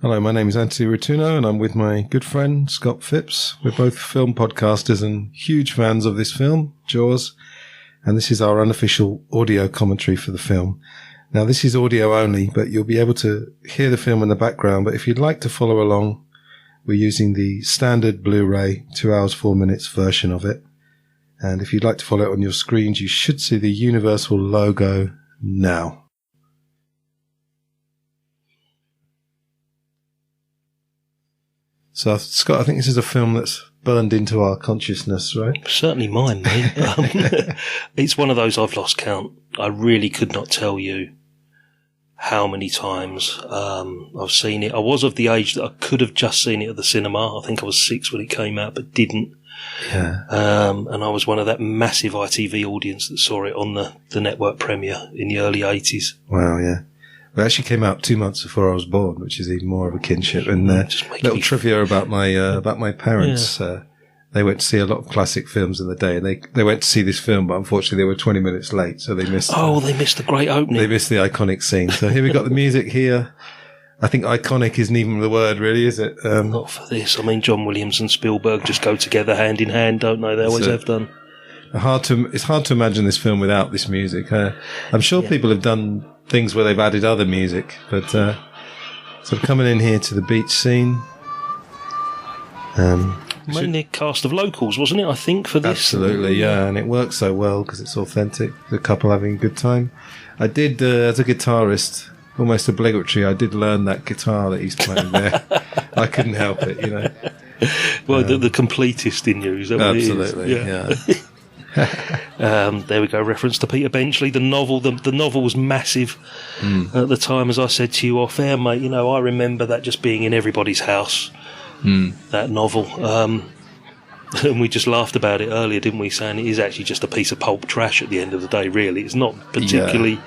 Hello, my name is Antony Rotunno and I'm with my good friend Scott Phipps. We're both film podcasters and huge fans of this film, Jaws, and this is our unofficial audio commentary for the film. Now, this is audio only, but you'll be able to hear the film in the background, but if you'd like to follow along, we're using the standard Blu-ray 2 hours 4 minutes version of it. And if you'd like to follow it on your screens, you should see the Universal logo now. So, Scott, I think this is a film that's burned into our consciousness, right? Certainly mine, mate. It's one of those I've lost count. I really could not tell you how many times I've seen it. I was of the age that I could have just seen it at the cinema. I think I was 6 when it came out, but didn't. Yeah. And I was one of that massive ITV audience that saw it on the network premiere in the early 80s. Wow, yeah. It actually came out 2 months before I was born, which is even more of a kinship. And little trivia about my parents. Yeah. They went to see a lot of classic films in the day, and they went to see this film, but unfortunately they were 20 minutes late, so they missed. They missed the great opening. They missed the iconic scene. So here we got the music here. I think iconic isn't even the word, really, is it? Not for this. I mean, John Williams and Spielberg just go together hand in hand, don't they? They always have done. It's hard to imagine this film without this music. I'm sure people have done things where they've added other music, but so coming in here to the beach scene. Mainly a cast of locals, wasn't it, I think, for this? Absolutely, yeah, and it works so well because it's authentic. The couple having a good time. I did, as a guitarist, almost obligatory, I did learn that guitar that he's playing there. I couldn't help it, you know. Well, the completist in you, is that what absolutely, it is? Yeah. There we go, reference to Peter Benchley. The novel was massive at the time, as I said to you off air, mate. You know, I remember that just being in everybody's house, that novel. And we just laughed about it earlier, didn't we, saying it is actually just a piece of pulp trash at the end of the day, really. It's not particularly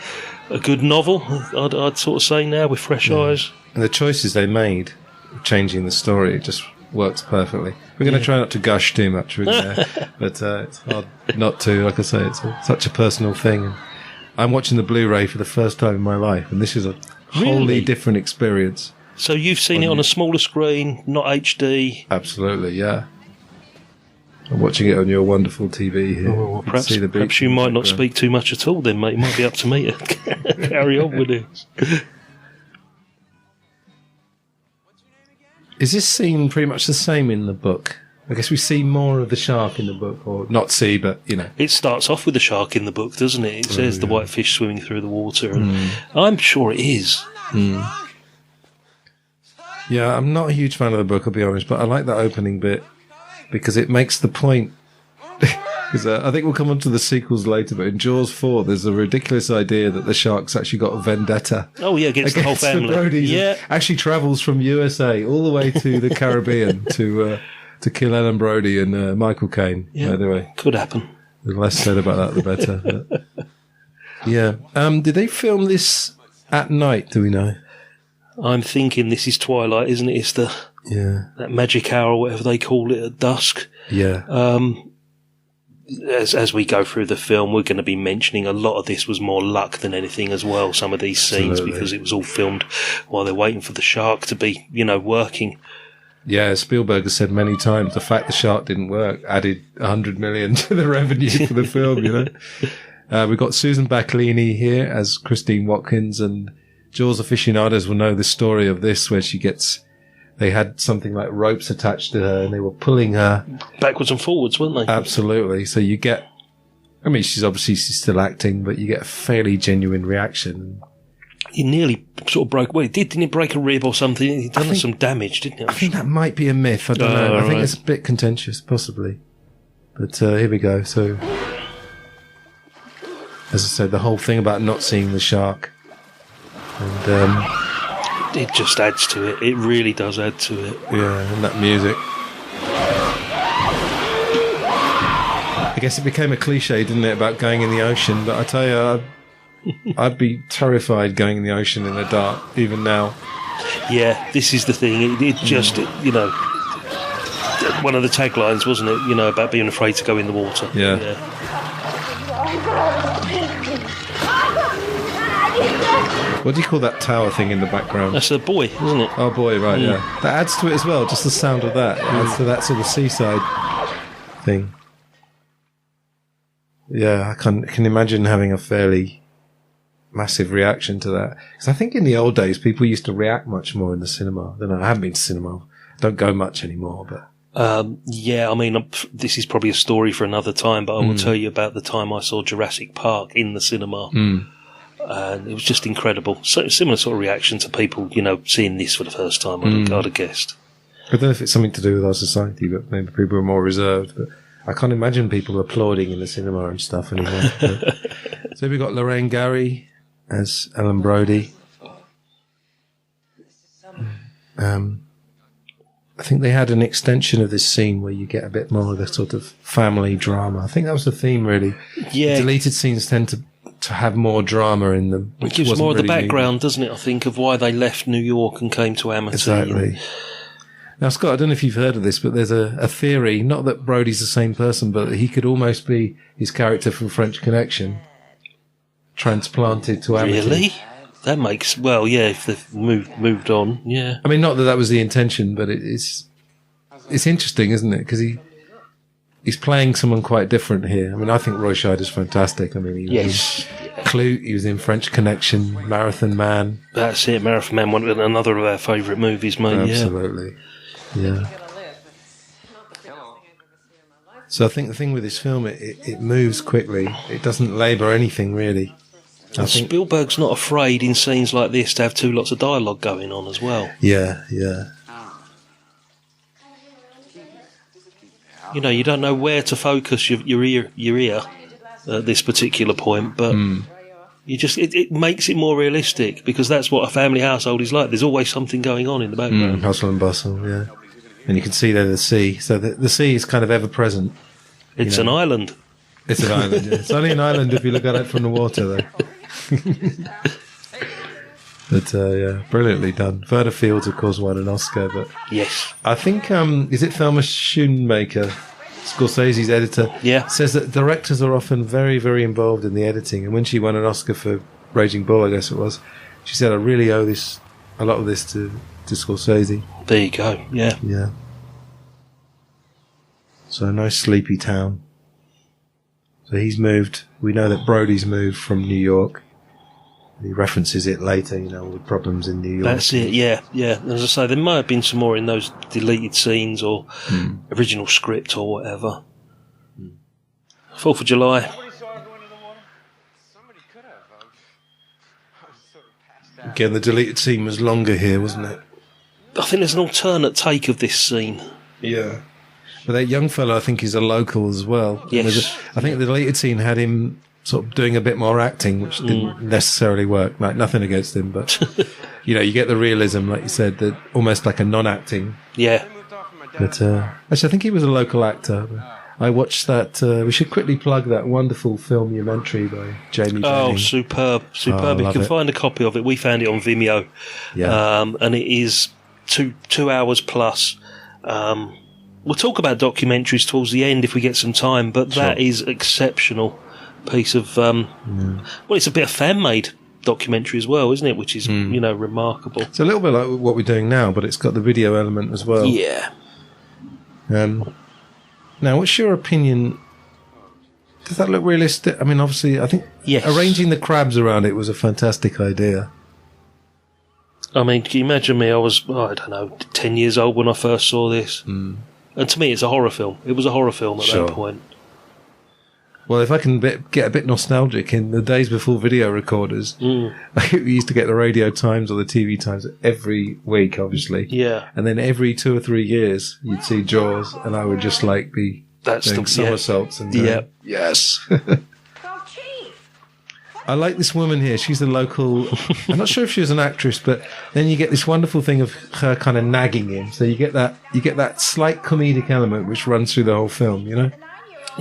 a good novel, I'd sort of say now, with fresh eyes. And the choices they made, changing the story, it just works perfectly. We're going to try not to gush too much, but it's hard not to. Like I say, it's such a personal thing. And I'm watching the Blu-ray for the first time in my life, and this is a wholly different experience. So you've seen it on a smaller screen, not HD? Absolutely, yeah. I'm watching it on your wonderful TV here. Oh, perhaps you might not speak too much at all then, mate. It might be up to me to carry on with it. Is this scene pretty much the same in the book? I guess we see more of the shark in the book, or not see, but, you know. It starts off with the shark in the book, doesn't it? It says the white fish swimming through the water. And I'm sure it is. Yeah, I'm not a huge fan of the book, I'll be honest, but I like that opening bit because it makes the point. I think we'll come on to the sequels later, but in Jaws 4, there's a ridiculous idea that the shark's actually got a vendetta. Oh, yeah, against the whole family. The Brodies. Yeah. Actually travels from USA all the way to the Caribbean to kill Ellen Brody and Michael Caine. Yeah, by the way. Could happen. The less said about that, the better. But, yeah. Did they film this at night, do we know? I'm thinking this is twilight, isn't it? It's that magic hour, or whatever they call it, at dusk. Yeah. As we go through the film, we're going to be mentioning a lot of this was more luck than anything as well, some of these scenes, because it was all filmed while they're waiting for the shark to be, working. Yeah, Spielberg has said many times the fact the shark didn't work added 100 million to the revenue for the film, We've got Susan Baccalini here as Christine Watkins, and Jaws aficionados will know the story of this, where they had something like ropes attached to her and they were pulling her backwards and forwards, weren't they? Absolutely. So you get, she's still acting, but you get a fairly genuine reaction. He nearly sort of broke, didn't he break a rib or something? He'd done some damage, didn't he? I think that might be a myth. I don't know. I think it's a bit contentious, possibly. But here we go. So, as I said, the whole thing about not seeing the shark. And, it just adds to it. It really does add to it. Yeah, and that music. I guess it became a cliche, didn't it, about going in the ocean? But I tell you, I'd be terrified going in the ocean in the dark, even now. Yeah, this is the thing. It just, one of the taglines, wasn't it? About being afraid to go in the water. Yeah. What do you call that tower thing in the background? That's a buoy, isn't it? Oh, boy, right, yeah. That adds to it as well, just the sound of that. It adds to that sort of seaside thing. Yeah, I can imagine having a fairly massive reaction to that. Because I think in the old days, people used to react much more in the cinema. I don't know, I haven't been to cinema. Don't go much anymore, but... yeah, I mean, this is probably a story for another time, but I will tell you about the time I saw Jurassic Park in the cinema. And it was just incredible. So similar sort of reaction to people, seeing this for the first time, I'd have guessed. I don't know if it's something to do with our society, but maybe people are more reserved. But I can't imagine people applauding in the cinema and stuff anymore. So we've got Lorraine Gary as Ellen Brody. I think they had an extension of this scene where you get a bit more of the sort of family drama. I think that was the theme, really. Yeah. Deleted scenes tend to have more drama in them. It gives more of the background, doesn't it, I think, of why they left New York and came to Amity. Exactly. Now, Scott, I don't know if you've heard of this, but there's a theory, not that Brody's the same person, but he could almost be his character from French Connection, transplanted to Amity. Really? That makes... Well, yeah, if they've moved on, yeah. I mean, not that was the intention, but it's interesting, isn't it? Because he's playing someone quite different here. I mean, I think Roy Scheider's fantastic. I mean, he was in Clute, he was in French Connection, Marathon Man. That's it, Marathon Man, another of our favourite movies, mate. Absolutely. Yeah. So I think the thing with this film, it moves quickly. It doesn't labour anything, really. And Spielberg's not afraid in scenes like this to have lots of dialogue going on as well. Yeah, yeah. You don't know where to focus your ear at this particular point, but it makes it more realistic, because that's what a family household is like. There's always something going on in the background. Hustle and bustle, yeah. And you can see there the sea. So the sea is kind of ever present. It's an island. It's an island, yeah. It's only an island if you look at it from the water, though. But, yeah, brilliantly done. Werner Fields, of course, won an Oscar, but... Yes. I think, is it Thelma Schoonmaker, Scorsese's editor, says that directors are often very, very involved in the editing, and when she won an Oscar for Raging Bull, I guess it was, she said, I really owe a lot of this to Scorsese. There you go, yeah. Yeah. So a nice sleepy town. So he's moved. We know that Brody's moved from New York. He references it later, with problems in New York. That's it, yeah. As I say, there might have been some more in those deleted scenes or original script or whatever. 4th of July. Again, the deleted scene was longer here, wasn't it? I think there's an alternate take of this scene. Yeah. But that young fellow, I think, is a local as well. Yes. I think the deleted scene had him sort of doing a bit more acting, which didn't necessarily work. Like, nothing against him, but, you get the realism, like you said, that almost like a non-acting. Yeah. But, actually, I think he was a local actor. I watched that, we should quickly plug that wonderful filmumentary by Jamie Jennings. Oh, superb. You can find a copy of it. We found it on Vimeo. Yeah. And it is 2 hours plus. We'll talk about documentaries towards the end if we get some time, but that is exceptional piece of... well, it's a bit of fan-made documentary as well, isn't it? Which is, remarkable. It's a little bit like what we're doing now, but it's got the video element as well. Yeah. Now, what's your opinion? Does that look realistic? I mean, obviously, I think arranging the crabs around it was a fantastic idea. I mean, can you imagine me? I was, 10 years old when I first saw this. And to me, it's a horror film. It was a horror film at that point. Well, if I can get a bit nostalgic, in the days before video recorders, we used to get the Radio Times or the TV Times every week, obviously. Yeah. And then every 2 or 3 years, you'd see Jaws, and I would just be doing somersaults. And yes. I like this woman here. She's a local... I'm not sure if she was an actress, but then you get this wonderful thing of her kind of nagging him. So you get that slight comedic element which runs through the whole film,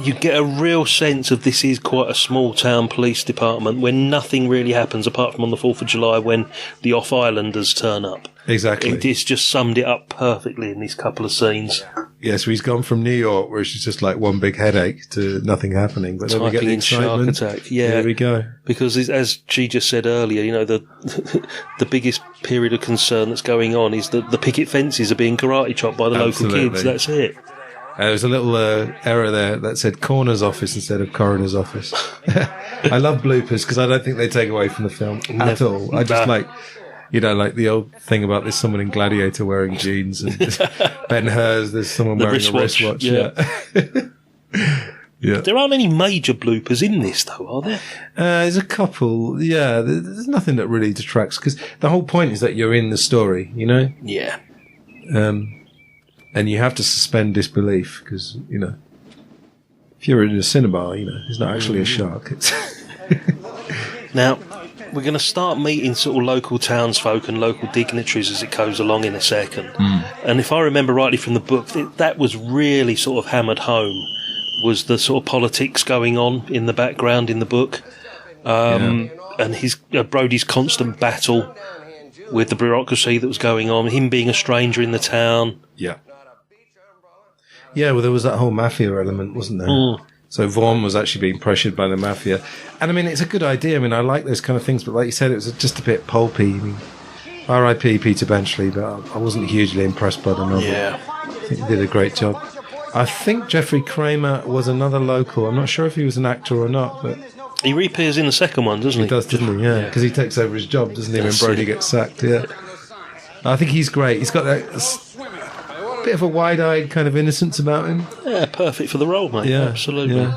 You get a real sense of this is quite a small town police department where nothing really happens apart from on the 4th of July when the Off-Islanders turn up. Exactly. It's just summed it up perfectly in these couple of scenes. Yes, he's gone from New York, where she's just like one big headache, to nothing happening. But then we get the excitement. Shark Attack. Yeah, here we go. Because as she just said earlier, you know, the biggest period of concern that's going on is that the picket fences are being karate chopped by the local kids. That's it. There was a little error there that said coroner's office instead of coroner's office. I love bloopers because I don't think they take away from the film at all. I just like, you know, like the old thing about there's someone in Gladiator wearing jeans, and Ben-Hur's there's someone wearing a wristwatch. Yeah. Yeah. There aren't any major bloopers in this, though, are there? There's a couple. Yeah, there's nothing that really detracts, because the whole point is that you're in the story, you know? Yeah. And you have to suspend disbelief because, you know, if you're in a cinema, you know, it's not actually a shark. Now, we're going to start meeting sort of local townsfolk and local dignitaries as it goes along in a second. And if I remember rightly from the book, that was really sort of hammered home, was the sort of politics going on in the background in the book. And his Brody's constant battle with the bureaucracy that was going on, him being a stranger in the town. Yeah. Yeah, well, there was that whole mafia element, wasn't there? So Vaughan was actually being pressured by the mafia. And, I mean, it's a good idea. I mean, I like those kind of things, but like you said, it was just a bit pulpy. I mean, R.I.P. Peter Benchley, but I wasn't hugely impressed by the novel. Yeah. I think he did a great job. I think Jeffrey Kramer was another local. I'm not sure if he was an actor or not, but... He reappears in the second one, doesn't he? He does, doesn't he? Yeah, because he takes over his job, doesn't he, when Brody gets sacked, yeah. I think he's great. He's got that bit of a wide-eyed kind of innocence about him. Yeah, perfect for the role, mate. Yeah, absolutely. Yeah.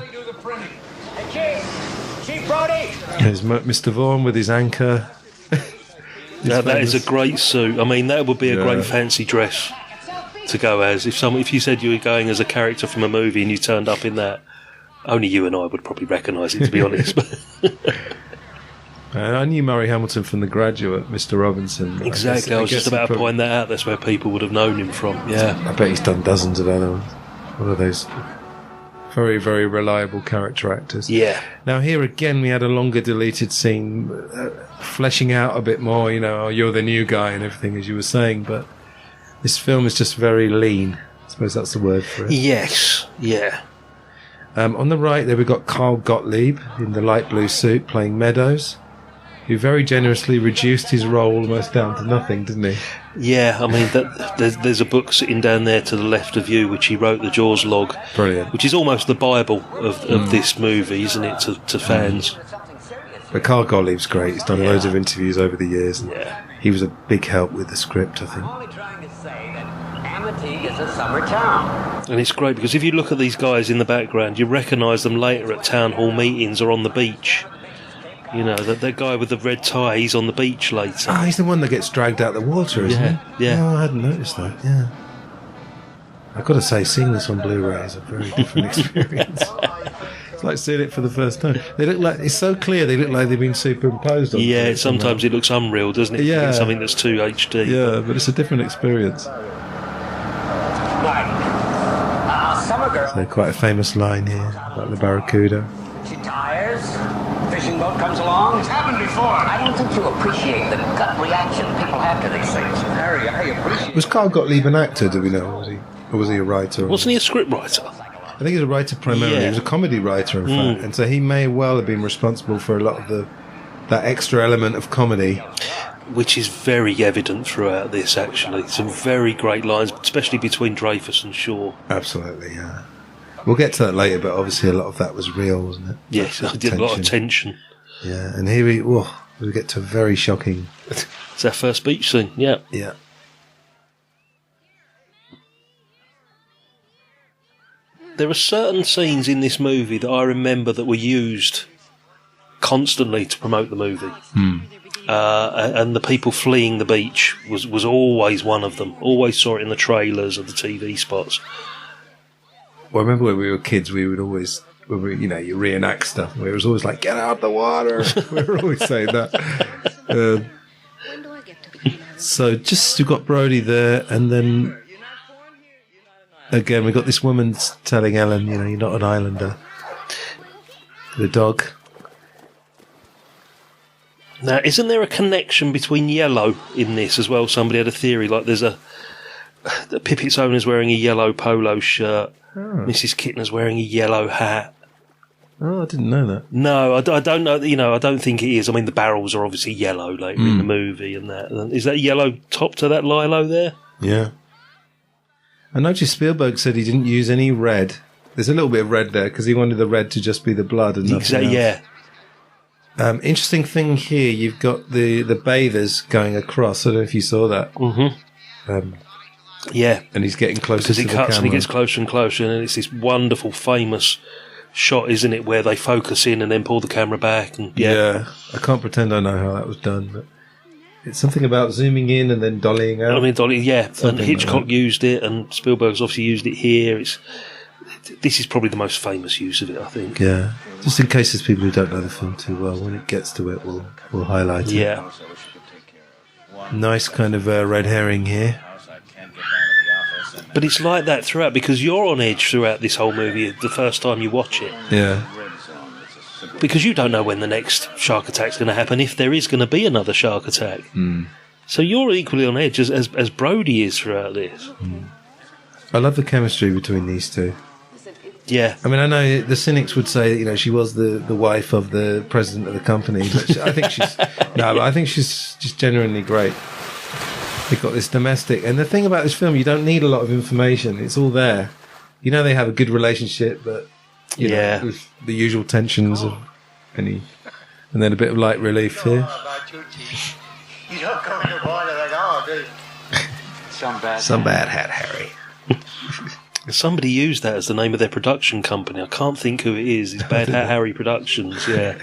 Chief Brody! There's Mr. Vaughan with his anchor. That is a great suit. I mean, that would be a great fancy dress to go as. If you said you were going as a character from a movie and you turned up in that, only you and I would probably recognise it, to be honest. I knew Murray Hamilton from The Graduate, Mr. Robinson. Exactly, I was just about to point that out. That's where people would have known him from. Yeah, I bet he's done dozens of other ones. One of those very, very reliable character actors. Yeah. Now here again, we had a longer deleted scene, fleshing out a bit more. You know, you're the new guy and everything, as you were saying. But this film is just very lean. I suppose that's the word for it. Yes. Yeah. On the right there, we've got Carl Gottlieb in the light blue suit playing Meadows, who very generously reduced his role almost down to nothing, didn't he? Yeah, I mean, there's a book sitting down there to the left of you, which he wrote the Jaws log. Brilliant. Which is almost the Bible of this movie, isn't it, to fans? But Carl Gottlieb's great. He's done loads of interviews over the years. And he was a big help with the script, I think. Only trying to say that Amity is a summer town. And it's great because if you look at these guys in the background, you recognise them later at town hall meetings or on the beach. You know, that guy with the red tie, he's on the beach later. Ah, he's the one that gets dragged out of the water, isn't he? Yeah. Oh, I hadn't noticed that, yeah. I've got to say, seeing this on Blu-ray is a very different experience. It's like seeing it for the first time. They look like, it's so clear, they look like they've been superimposed on. Yeah, sometimes it looks unreal, doesn't it? Yeah. Something that's too HD. Yeah, but it's a different experience. Summer girl. So quite a famous line here about the Barracuda. She tires. Fishing boat comes along. It's happened before. I don't think you appreciate the gut reaction people have to these things. Harry, I appreciate. Was Carl Gottlieb an actor, do we know? Or was he a writer? Wasn't he a script writer? I think he's a writer primarily. He was a comedy writer, in fact. And so he may well have been responsible for a lot of that extra element of comedy. Which is very evident throughout this, actually. Some very great lines, especially between Dreyfus and Shaw. Absolutely, yeah. We'll get to that later, but obviously a lot of that was real, wasn't it? Yes, I did a lot of tension. Yeah, and here we get to a very shocking... It's our first beach scene, yeah. Yeah. There are certain scenes in this movie that I remember that were used constantly to promote the movie. And the people fleeing the beach was always one of them. Always saw it in the trailers or the TV spots. Well, I remember when we were kids, we would always, you reenact stuff. We was always like, get out the water. We were always saying that. So we've got Brody there, and then again, we've got this woman telling Ellen, you're not an islander. The dog. Now, isn't there a connection between yellow in this as well? Somebody had a theory, like there's Pippett's owner's wearing a yellow polo shirt. Mrs. Kittner's wearing a yellow hat. Oh, I didn't know that. No, I don't know. I don't think it is. I mean, the barrels are obviously yellow later in the movie, and that. Is that yellow top to that lilo there? Yeah. I noticed Spielberg said he didn't use any red. There's a little bit of red there because he wanted the red to just be the blood and nothing else. Yeah. Interesting thing here, you've got the bathers going across. I don't know if you saw that. Mm-hmm. Yeah. And he's getting closer to the camera. Because he cuts and he gets closer and closer, and it's this wonderful, famous shot, isn't it, where they focus in and then pull the camera back. And yeah. I can't pretend I know how that was done, but it's something about zooming in and then dollying out. I mean, and Hitchcock used it, and Spielberg's obviously used it here. This is probably the most famous use of it, I think. Yeah. Just in case there's people who don't know the film too well, when it gets to it, we'll highlight it. Yeah. Nice kind of red herring here. But it's like that throughout, because you're on edge throughout this whole movie the first time you watch it. Yeah. Because you don't know when the next shark attack's going to happen, if there is going to be another shark attack. So you're equally on edge as Brody is throughout this. I love the chemistry between these two. Yeah. I mean, I know the cynics would say, she was the wife of the president of the company, but I think she's just genuinely great. They've got this domestic, and the thing about this film, you don't need a lot of information. It's all there. They have a good relationship, but you know, with the usual tensions of and then a bit of light relief here. You don't come to bother at all, do you? Some bad hat, Harry. Somebody used that as the name of their production company. I can't think who it is. It's Bad Hat Harry Productions, yeah.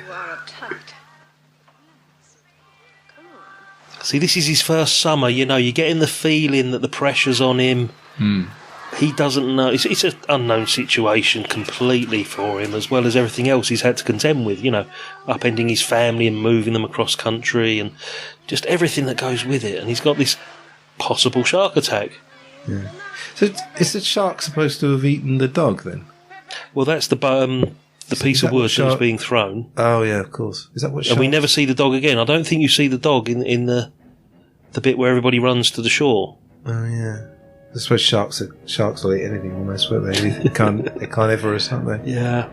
See, this is his first summer, you're getting the feeling that the pressure's on him. He doesn't know. It's an unknown situation completely for him, as well as everything else he's had to contend with, upending his family and moving them across country and just everything that goes with it. And he's got this possible shark attack. Yeah. So is the shark supposed to have eaten the dog then? Well, that's the piece of wood that's being thrown. Oh yeah, of course. Is that what? And we never see the dog again. I don't think you see the dog in the bit where everybody runs to the shore. Oh yeah. I suppose sharks will eat anything almost, won't they? They carnivorous, aren't they? Yeah.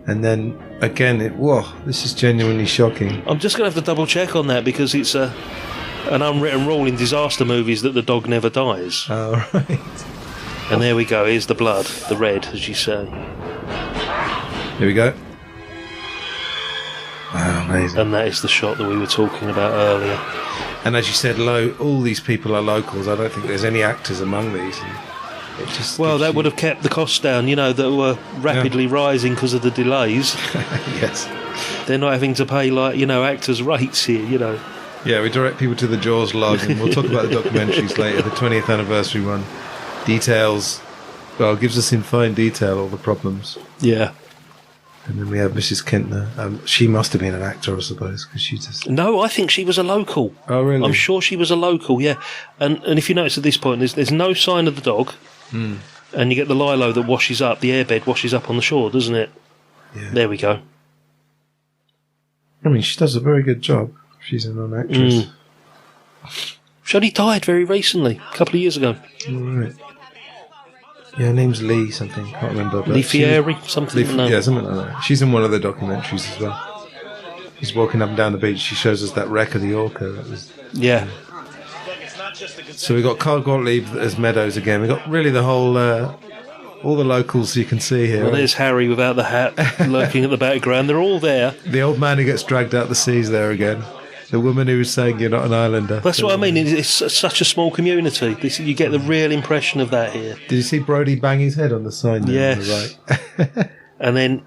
And then again, this is genuinely shocking. I'm just going to have to double check on that because it's an unwritten rule in disaster movies that the dog never dies. Oh right. And there we go. Here's the blood, the red, as you say. Here we go. Wow, amazing. And that is the shot that we were talking about earlier. And as you said, all these people are locals. I don't think there's any actors among these. That would have kept the costs down, that were rapidly rising because of the delays. Yes. They're not having to pay, actors' rates here, Yeah, we direct people to the Jaws log, and we'll talk about the documentaries later. The 20th anniversary one gives us in fine detail all the problems. Yeah. And then we have Mrs. Kintner. She must have been an actor, I suppose, because she just... No, I think she was a local. Oh, really? I'm sure she was a local, yeah. And if you notice at this point, there's no sign of the dog, and you get the lilo that washes up, the airbed washes up on the shore, doesn't it? Yeah. There we go. I mean, she does a very good job. She's a non-actress. She only died very recently, a couple of years ago. All right. Yeah, her name's Lee something, can't remember. Lee Fieri, something? Yeah, something like that. She's in one of the documentaries as well. She's walking up and down the beach. She shows us that wreck of the Orca. Yeah. So we've got Carl Gottlieb as Meadows again. We've got really the whole, all the locals you can see here. Well, there's Harry without the hat lurking at the background. They're all there. The old man who gets dragged out the seas there again. The woman who was saying you're not an islander. That's what I mean. It's such a small community. You get the real impression of that here. Did you see Brody bang his head on the sign there? Yes. Right. And then,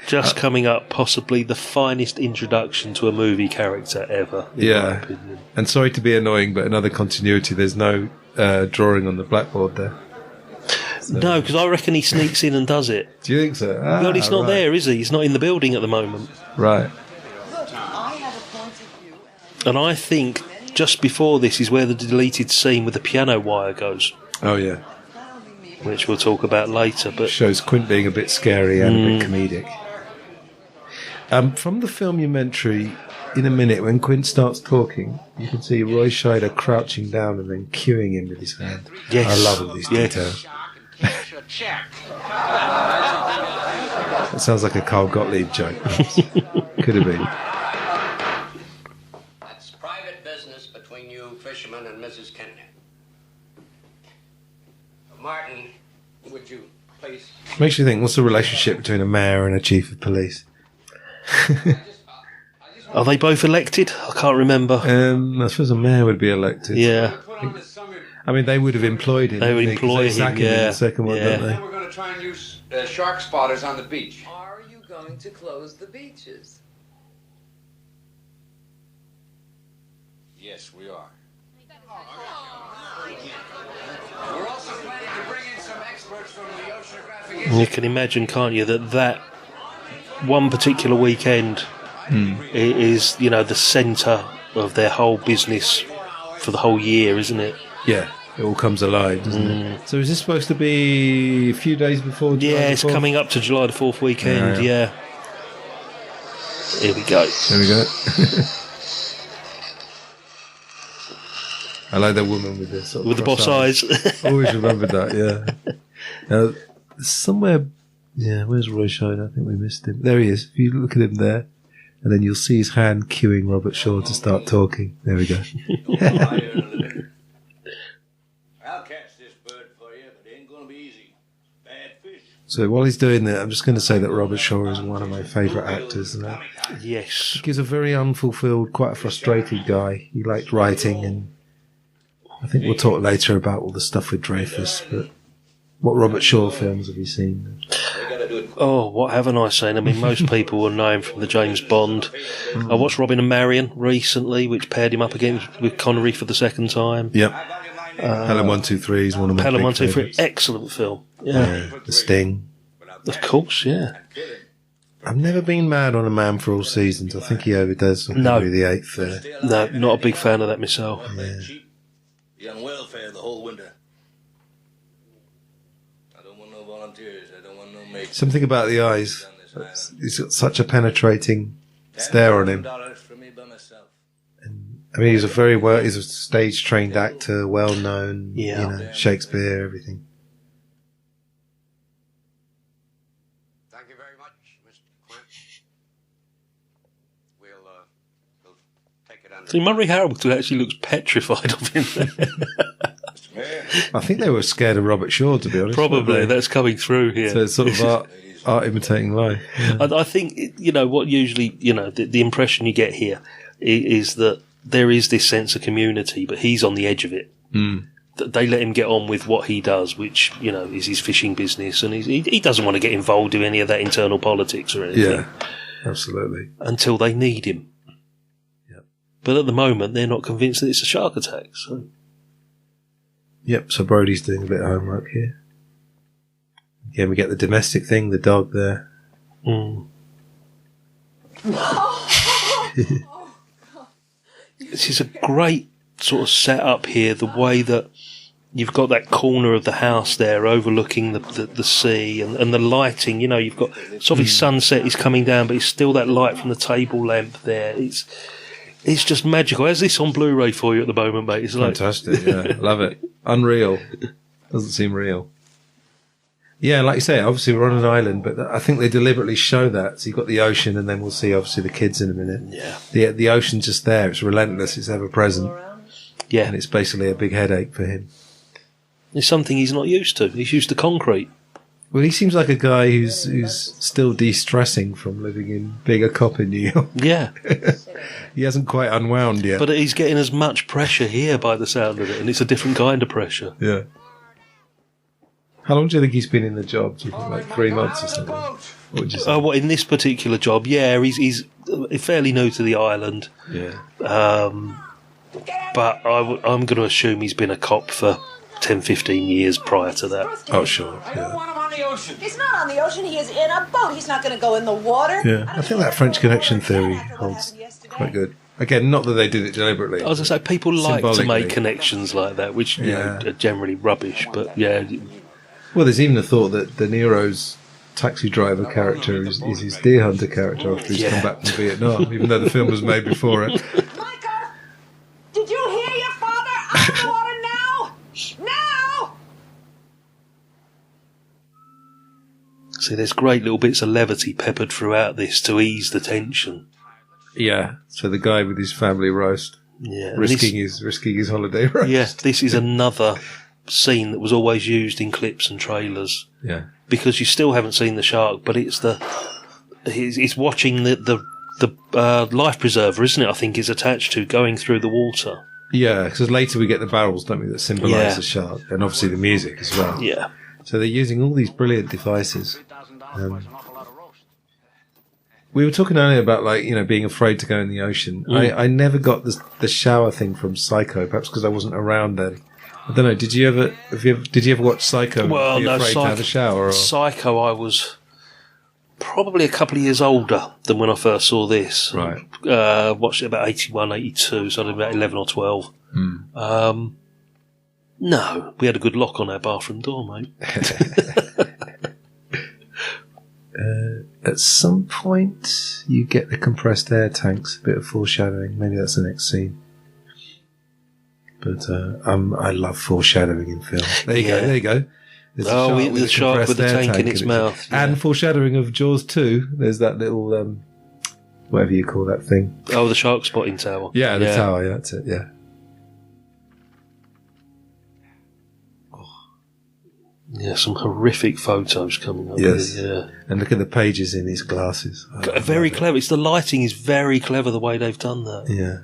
just coming up, possibly the finest introduction to a movie character ever, in my opinion. And sorry to be annoying, but another continuity. There's no drawing on the blackboard there. So. No, because I reckon he sneaks in and does it. Do you think so? Well, he's not there, is he? He's not in the building at the moment. Right. And I think just before this is where the deleted scene with the piano wire goes. Oh, yeah. Which we'll talk about later. But shows Quint being a bit scary and a bit comedic. From the filmumentary, in a minute, when Quint starts talking, you can see Roy Scheider crouching down and then cueing him with his hand. Yes. I love all these details. That sounds like a Carl Gottlieb joke. Could have been. That's private business between you fishermen and Mrs. Kennedy. Martin, would you please? Makes you think, what's the relationship between a mayor and a chief of police? Are they both elected? I can't remember. I suppose a mayor would be elected. Yeah. I mean, they would have employed him. They would didn't employ Because they sack him, in yeah. the second one, Yeah. don't they? Then we're going to try and use shark spotters on the beach. Are you going to close the beaches? Yes, we are. We're also planning to bring in some experts from the oceanographic And you can imagine, can't you, that one particular weekend is, the centre of their whole business for the whole year, isn't it? Yeah, it all comes alive, doesn't it? So is this supposed to be a few days before July Yeah, the it's 4th? coming up to July the 4th weekend, Yeah. Here we go. There we go. I like that woman with the sort of With the boss cross eyes. Always remembered that, yeah. Somewhere, where's Roy Scheider? I think we missed him. There he is. If you look at him there, and then you'll see his hand cueing Robert Shaw to start talking. There we go. I'll catch this bird for you, but it ain't gonna be easy. Bad fish. So while he's doing that, I'm just going to say that Robert Shaw is one of my favourite actors. And Yes. he's a very unfulfilled, quite a frustrated guy. He liked writing, and I think we'll talk later about all the stuff with Dreyfus, but what Robert Shaw films have you seen? Oh, what haven't I seen? I mean, most people will know him from the James Bond. I watched Robin and Marion recently, which paired him up again with Connery for the second time. Yep. Pelham 123 is one of my Pelham big 123, favourites. excellent film. Yeah. The Sting. Of course, yeah. I've never been mad on A Man for All Seasons. I think he overdoes No. Henry VIII there. No, not a big fan of that myself. Be on welfare the whole winter. I don't want no volunteers. I don't want no mates. Something about the eyes. He's got such a penetrating stare on him. $10,000 for me by myself. I mean, he's a stage-trained actor, well-known, Yeah. Shakespeare, everything. Thank you very much, Mr. Quint. We'll take it under. See, Murray Harrington actually looks petrified of him. I think they were scared of Robert Shaw, to be honest. Probably, weren't they? that's coming through here. So it's sort of art imitating life. Yeah. I think, what usually, the impression you get here is that there is this sense of community, but he's on the edge of it. That they let him get on with what he does, which, is his fishing business, and he doesn't want to get involved in any of that internal politics or anything. Yeah, absolutely. Until they need him. Yep. But at the moment, they're not convinced that it's a shark attack. So. Yep, so Brody's doing a bit of homework here. Again, we get the domestic thing, the dog there. This is a great sort of setup here, the way that you've got that corner of the house there overlooking the sea and the lighting, you've got, it's obviously sunset is coming down, but it's still that light from the table lamp there. It's just magical. How's this on Blu-ray for you at the moment, mate? It's like, Fantastic, yeah. Love it. Unreal. Doesn't seem real. Yeah, like you say, obviously we're on an island, but I think they deliberately show that. So you've got the ocean, and then we'll see, obviously, the kids in a minute. Yeah. The ocean's just there. It's relentless. It's ever present. Yeah. And it's basically a big headache for him. It's something he's not used to. He's used to concrete. Well, he seems like a guy who's still de-stressing from living in being a cop in New York. Yeah. He hasn't quite unwound yet. But he's getting as much pressure here by the sound of it, and it's a different kind of pressure. Yeah. How long do you think he's been in the job? Do you think, like 3 months or something? What would you say? Oh, what, in this particular job? Yeah, he's fairly new to the island. Yeah. But I'm going to assume he's been a cop for 10, 15 years prior to that. Oh, sure. I don't want him on the ocean. He's not on the ocean. He is in a boat. He's not going to go in the water. Yeah. I think that French Connection theory holds quite good. Again, not that they did it deliberately. I was going to say, people like to Symbolically. make connections like that, which Yeah. are generally rubbish. But yeah, Well, there's even a thought that De Niro's taxi driver character is his deer hunter character after he's come back from Vietnam, even though the film was made before it. Michael! Did you hear your father? Out of the water now! Now! See, there's great little bits of levity peppered throughout this to ease the tension. Yeah, so the guy with his family roast, risking his holiday roast. Yeah, this is another scene that was always used in clips and trailers. Yeah, because you still haven't seen the shark, but it's it's watching the life preserver, isn't it? I think is attached to going through the water. Yeah, because later we get the barrels, don't we, that symbolise the shark, and obviously the music as well. Yeah. So they're using all these brilliant devices. We were talking earlier about, like, you know, being afraid to go in the ocean. I never got the shower thing from Psycho, perhaps because I wasn't around then. I don't know. Did you ever watch Psycho? Well, no, afraid to have a shower? Or? Psycho, I was probably a couple of years older than when I first saw this. Right. Watched it about 81, 82, so I was about 11 or 12. No, we had a good lock on our bathroom door, mate. At some point, you get the compressed air tanks, a bit of foreshadowing. Maybe that's the next scene. But I love foreshadowing in film. There you go. There's the shark with the tank in its mouth. Yeah. And foreshadowing of Jaws 2. There's that little, whatever you call that thing. Oh, the shark spotting tower. Yeah, the tower, yeah, that's it, yeah. Yeah, some horrific photos coming up. Yes. Here, yeah. And look at the pages in his glasses. Very clever. It's the lighting is very clever the way they've done that. Yeah.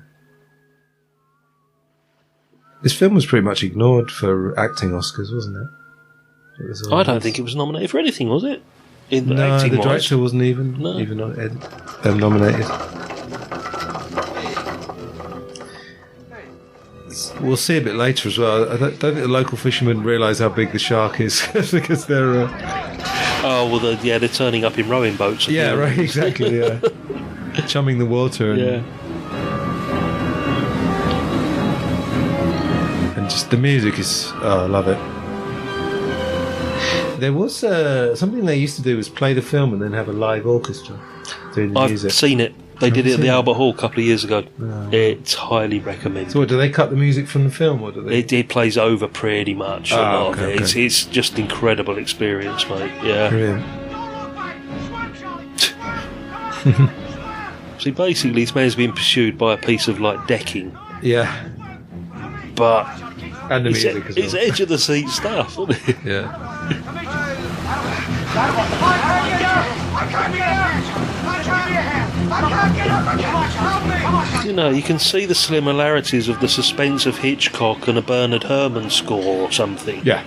This film was pretty much ignored for acting Oscars, wasn't it? I don't think it was nominated for anything, was it? No, the director wasn't even nominated. We'll see a bit later as well. I don't think the local fishermen realise how big the shark is because they're... they're turning up in rowing boats. Yeah, right, exactly, yeah. Chumming the water. And, and just the music is... Oh, I love it. There was something they used to do was play the film and then have a live orchestra doing the music. I've seen it. They did it at the Albert Hall a couple of years ago. Oh. It's highly recommended. So what, do they cut the music from the film? Or do they? It plays over pretty much. Okay. It's just an incredible experience, mate. Yeah. Brilliant. See, basically, this man's being pursued by a piece of, like, decking. Yeah. But... And the music as well. It's edge of the seat stuff, isn't it? Yeah. You know, you can see the similarities of the suspense of Hitchcock and a Bernard Herrmann score or something. Yeah.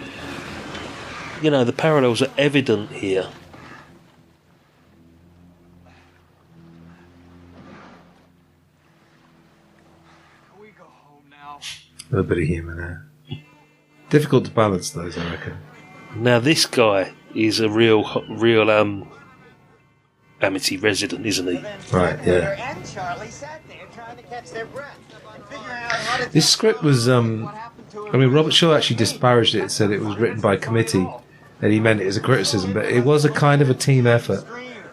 You know, the parallels are evident here. A bit of humour there. Difficult to balance those, I reckon. Now, this guy is a real Amity resident, isn't he? Right, yeah. This script was, Robert Shaw actually disparaged it, said it was written by committee, and he meant it as a criticism, but it was a kind of a team effort,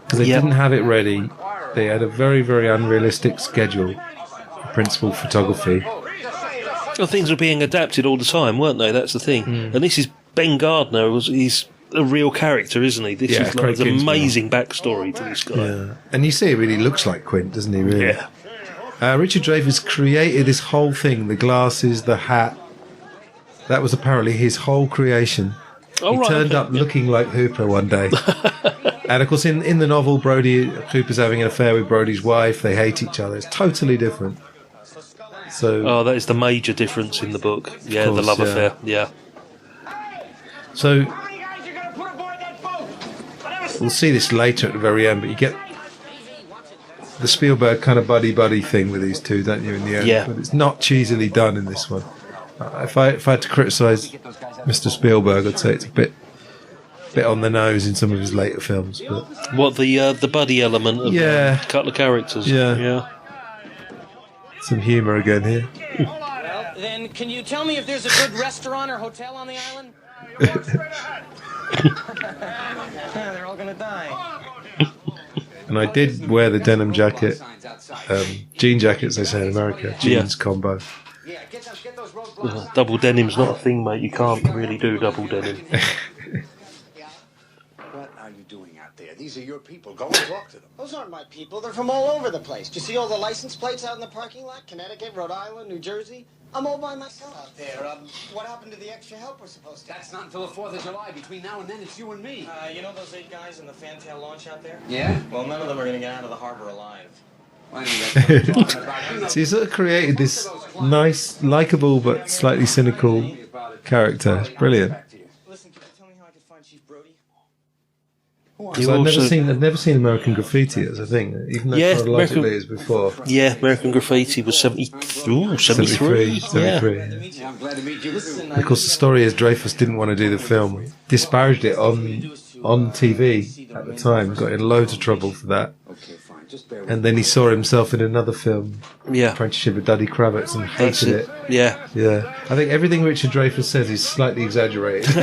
because they didn't have it ready. They had a very, very unrealistic schedule for principal photography. Well, things were being adapted all the time, weren't they? That's the thing. And this is Ben Gardner. He's a real character, isn't he? This is like an amazing backstory to this guy. Yeah. And you see, it really looks like Quint, doesn't he? Really? Yeah. Richard Dreyfuss created this whole thing, the glasses, the hat. That was apparently his whole creation. He turned up looking like Hooper one day. And of course, in the novel, Hooper's having an affair with Brody's wife. They hate each other. It's totally different. So, that is the major difference in the book. Yeah, the love affair. Yeah. So we'll see this later at the very end, but you get the Spielberg kind of buddy thing with these two, don't you? In the end, but it's not cheesily done in this one. If I had to criticise Mr. Spielberg, I'd say it's a bit on the nose in some of his later films. But what the buddy element of a couple of characters? Yeah. Some humour again here. Well, then And can you tell me if there's a good restaurant or hotel on the island? They're all gonna die. And I did wear the denim jacket, jean jackets they say in America, jeans combo. Double denim's not a thing, mate. You can't really do double denim. What are you doing out there? These are your people. Go and talk to them. Those aren't my people. They're from all over the place. Do you see all the license plates out in the parking lot? Connecticut, Rhode Island, New Jersey. I'm all by myself out there. What happened to the extra help we're supposed to have? That's not until the 4th of July. Between now and then, it's you and me. You know those 8 guys in the fantail launch out there? Yeah? Well, none of them are gonna get out of the harbor alive. So he sort of created this nice, likeable but slightly cynical character. It's brilliant. Listen, can you tell me how I could find Chief Brody? I've never seen American Graffiti as a thing, even though chronologically it's before. Yeah, American Graffiti was 73. 73. Yeah, I'm glad to meet you. Of course, the story is Dreyfus didn't want to do the film, disparaged it on TV at the time, got in loads of trouble for that. Okay, fine. Just bear with And then he saw himself in another film, Yeah. Apprenticeship with Duddy Kravitz, and That's hated it. it. Yeah. I think everything Richard Dreyfuss says is slightly exaggerated,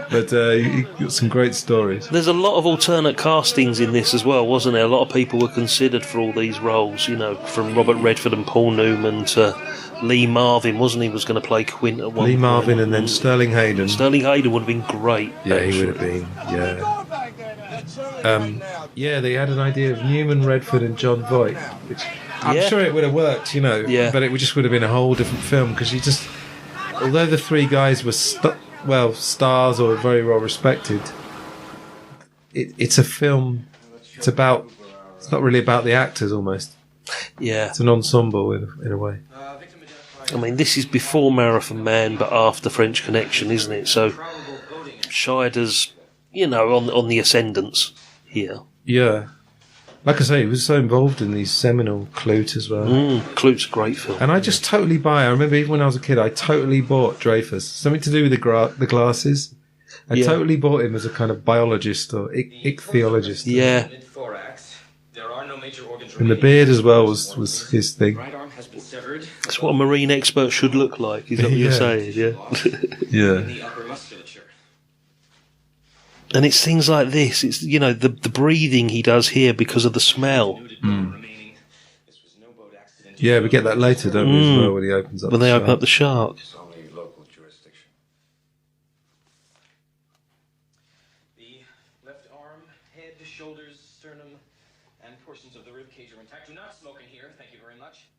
but he got some great stories. There's a lot of alternate castings in this as well, wasn't there? A lot of people were considered for all these roles, you know, from Robert Redford and Paul Newman to Lee Marvin, wasn't he, was going to play Quint at one Lee point. Marvin and then Sterling Hayden. Sterling Hayden would have been great. Yeah, he actually. would have been. Yeah. Yeah, they had an idea of Newman, Redford, and John Voight, which I'm sure it would have worked, you know. Yeah. But it just would have been a whole different film because although the 3 guys were stars or very well respected, it's a film. It's not really about the actors almost. Yeah. It's an ensemble in a way. I mean, this is before Marathon Man, but after French Connection, isn't it? So Scheider's, you know, on the ascendance here. Yeah. Like I say, he was so involved in these seminal Clute as well. Clute's a great film. And I just totally I remember even when I was a kid, I totally bought Dreyfus. Something to do with the glasses. I totally bought him as a kind of biologist or ichthyologist. Yeah. And the beard as well was his thing. That's what a marine expert should look like. Is that what you're saying? Yeah. Yeah. And it's things like this. It's, you know, the breathing he does here because of the smell. Yeah, we get that later, don't we, as well, when he opens up when they open up the shark. The left arm, head, shoulders, sternum, and portions of the rib cage are intact. Do not smoke in here. Thank you very much.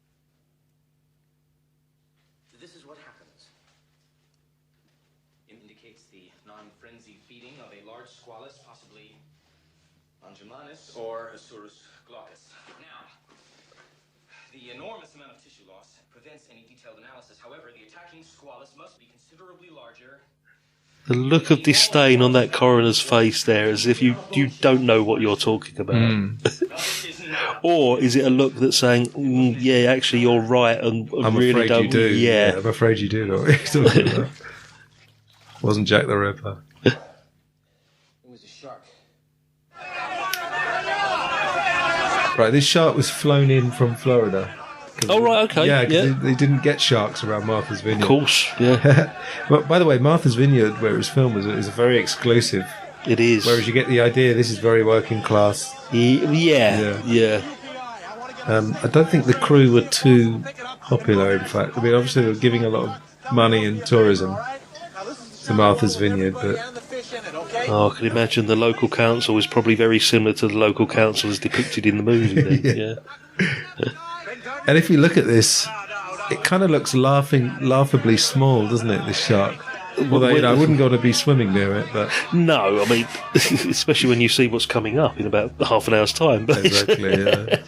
This is what happens. It indicates the non-frenzied feeding of a large squalus, possibly Longimanus or Asurus glaucus. Now, the enormous amount of tissue loss prevents any detailed analysis. However, the attacking squalus must be considerably larger. The look of disdain on that coroner's face there, as if you don't know what you're talking about. Or is it a look that's saying, yeah, actually you're right, and I'm really afraid don't. you do. Yeah. I'm afraid you do know what you're talking about. Wasn't Jack the Ripper. It was a shark. Right, this shark was flown in from Florida. Oh, right, okay. Yeah, because they didn't get sharks around Martha's Vineyard. Of course, yeah. But by the way, Martha's Vineyard, where it was filmed, is a very exclusive. It is. Whereas you get the idea this is very working class. Yeah. I don't think the crew were too popular, in fact. I mean, obviously they were giving a lot of money and tourism to Martha's Vineyard, but... Oh, I can imagine the local council was probably very similar to the local council as depicted in the movie then, yeah. And if you look at this, it kind of looks laughably small, doesn't it, this shark? Although, I wouldn't want to be swimming near it, but... No, I mean, especially when you see what's coming up in about half an hour's time. But exactly, yeah.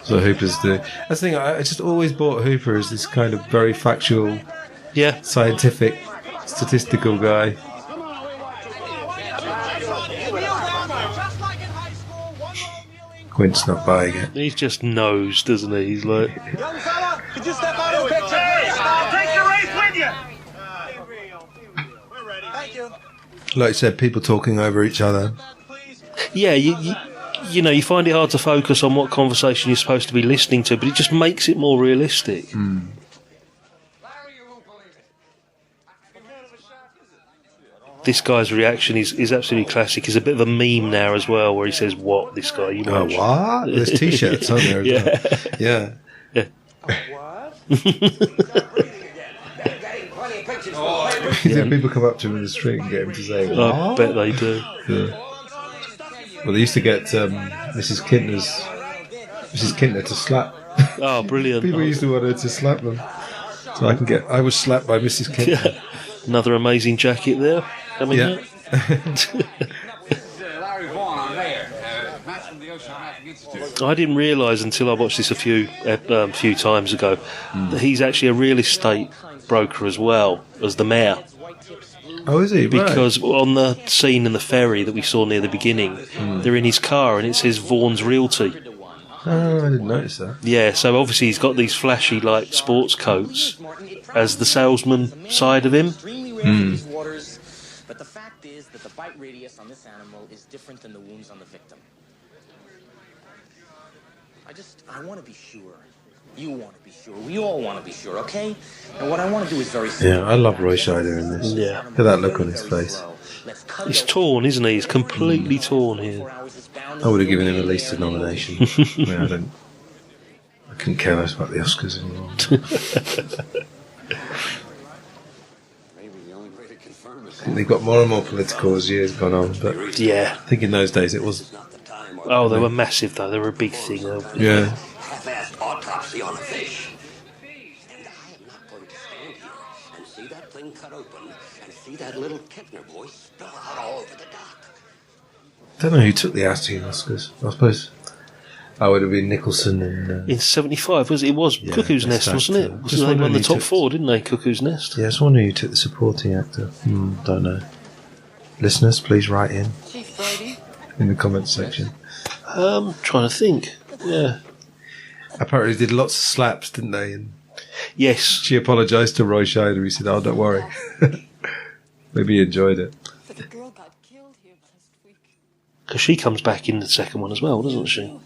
So Hooper's do. That's the thing, I just always bought Hooper as this kind of very factual, scientific, statistical guy. Quint's not buying it. He just knows, doesn't he? He's like... Young fella, could you step out of the picture, please? I'll take your race with you. We're ready. Thank you. Like you said, people talking over each other. Yeah, you know, you find it hard to focus on what conversation you're supposed to be listening to, but it just makes it more realistic. This guy's reaction is absolutely classic. He's a bit of a meme now as well, where he says, "What, this guy?" You know, what? There's T-shirts, aren't there? As well? Yeah. People come up to him in the street and get him to say, "What?" I bet they do. Yeah. Well, they used to get Mrs. Kintner to slap. Oh, brilliant! People used to want her to slap them. So I was slapped by Mrs. Kintner. Another amazing jacket there. Coming out. I didn't realise until I watched this a few times ago that he's actually a real estate broker as well as the mayor. Oh, is he? Because on the scene in the ferry that we saw near the beginning, they're in his car and it says Vaughan's Realty. Oh, I didn't notice that. Yeah, so obviously he's got these flashy like sports coats as the salesman side of him. But the fact is that the bite radius on this animal is different than the wounds on the victim. I want to be sure. You want to be sure. We all want to be sure, okay? And what I want to do is very simple. Yeah, I love Roy Scheider in this. Yeah. Look at that look on his face. He's torn, isn't he? He's completely torn here. I would have given him at least a nomination. I couldn't care less about the Oscars anymore. I think they've got more and more political as years gone on, but yeah, I think in those days it was. Oh, they were massive though. They were a big thing. Yeah. Half-assed autopsy on a fish. And I am not going to stand here and see that thing cut open and see that little Kintner boy spill out all over the dock. I don't know who took the acting Oscars. I suppose I would have been Nicholson and in '75 was it? It was Cuckoo's Nest, wasn't it? Because they won the top four, didn't they? Cuckoo's Nest. Yeah, I was wondering who took the supporting actor. Don't know. Listeners, please write in the comments section. Trying to think. Yeah. Apparently, did lots of slaps, didn't they? And yes. She apologised to Roy Scheider. He said, "Oh, don't worry." Maybe he enjoyed it. But the girl got killed here last week. Because she comes back in the second one as well, doesn't she?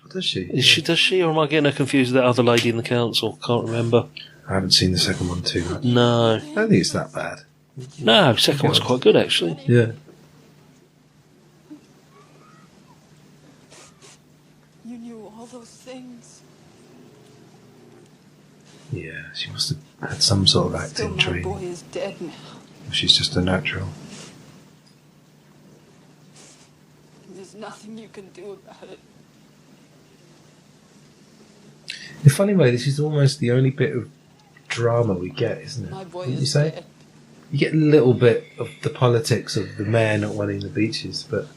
Does she? Does she, or am I getting her confused with that other lady in the council? Can't remember. I haven't seen the second one too much. No. I don't think it's that bad. No, the second one's quite good, actually. Yeah. You knew all those things. Yeah, she must have had some sort of acting Still, my training. boy is dead now. She's just a natural. There's nothing you can do about it. In a funny way, this is almost the only bit of drama we get, isn't it? My boy Wouldn't is you say? dead. You get a little bit of the politics of the mayor not wanting the beaches, but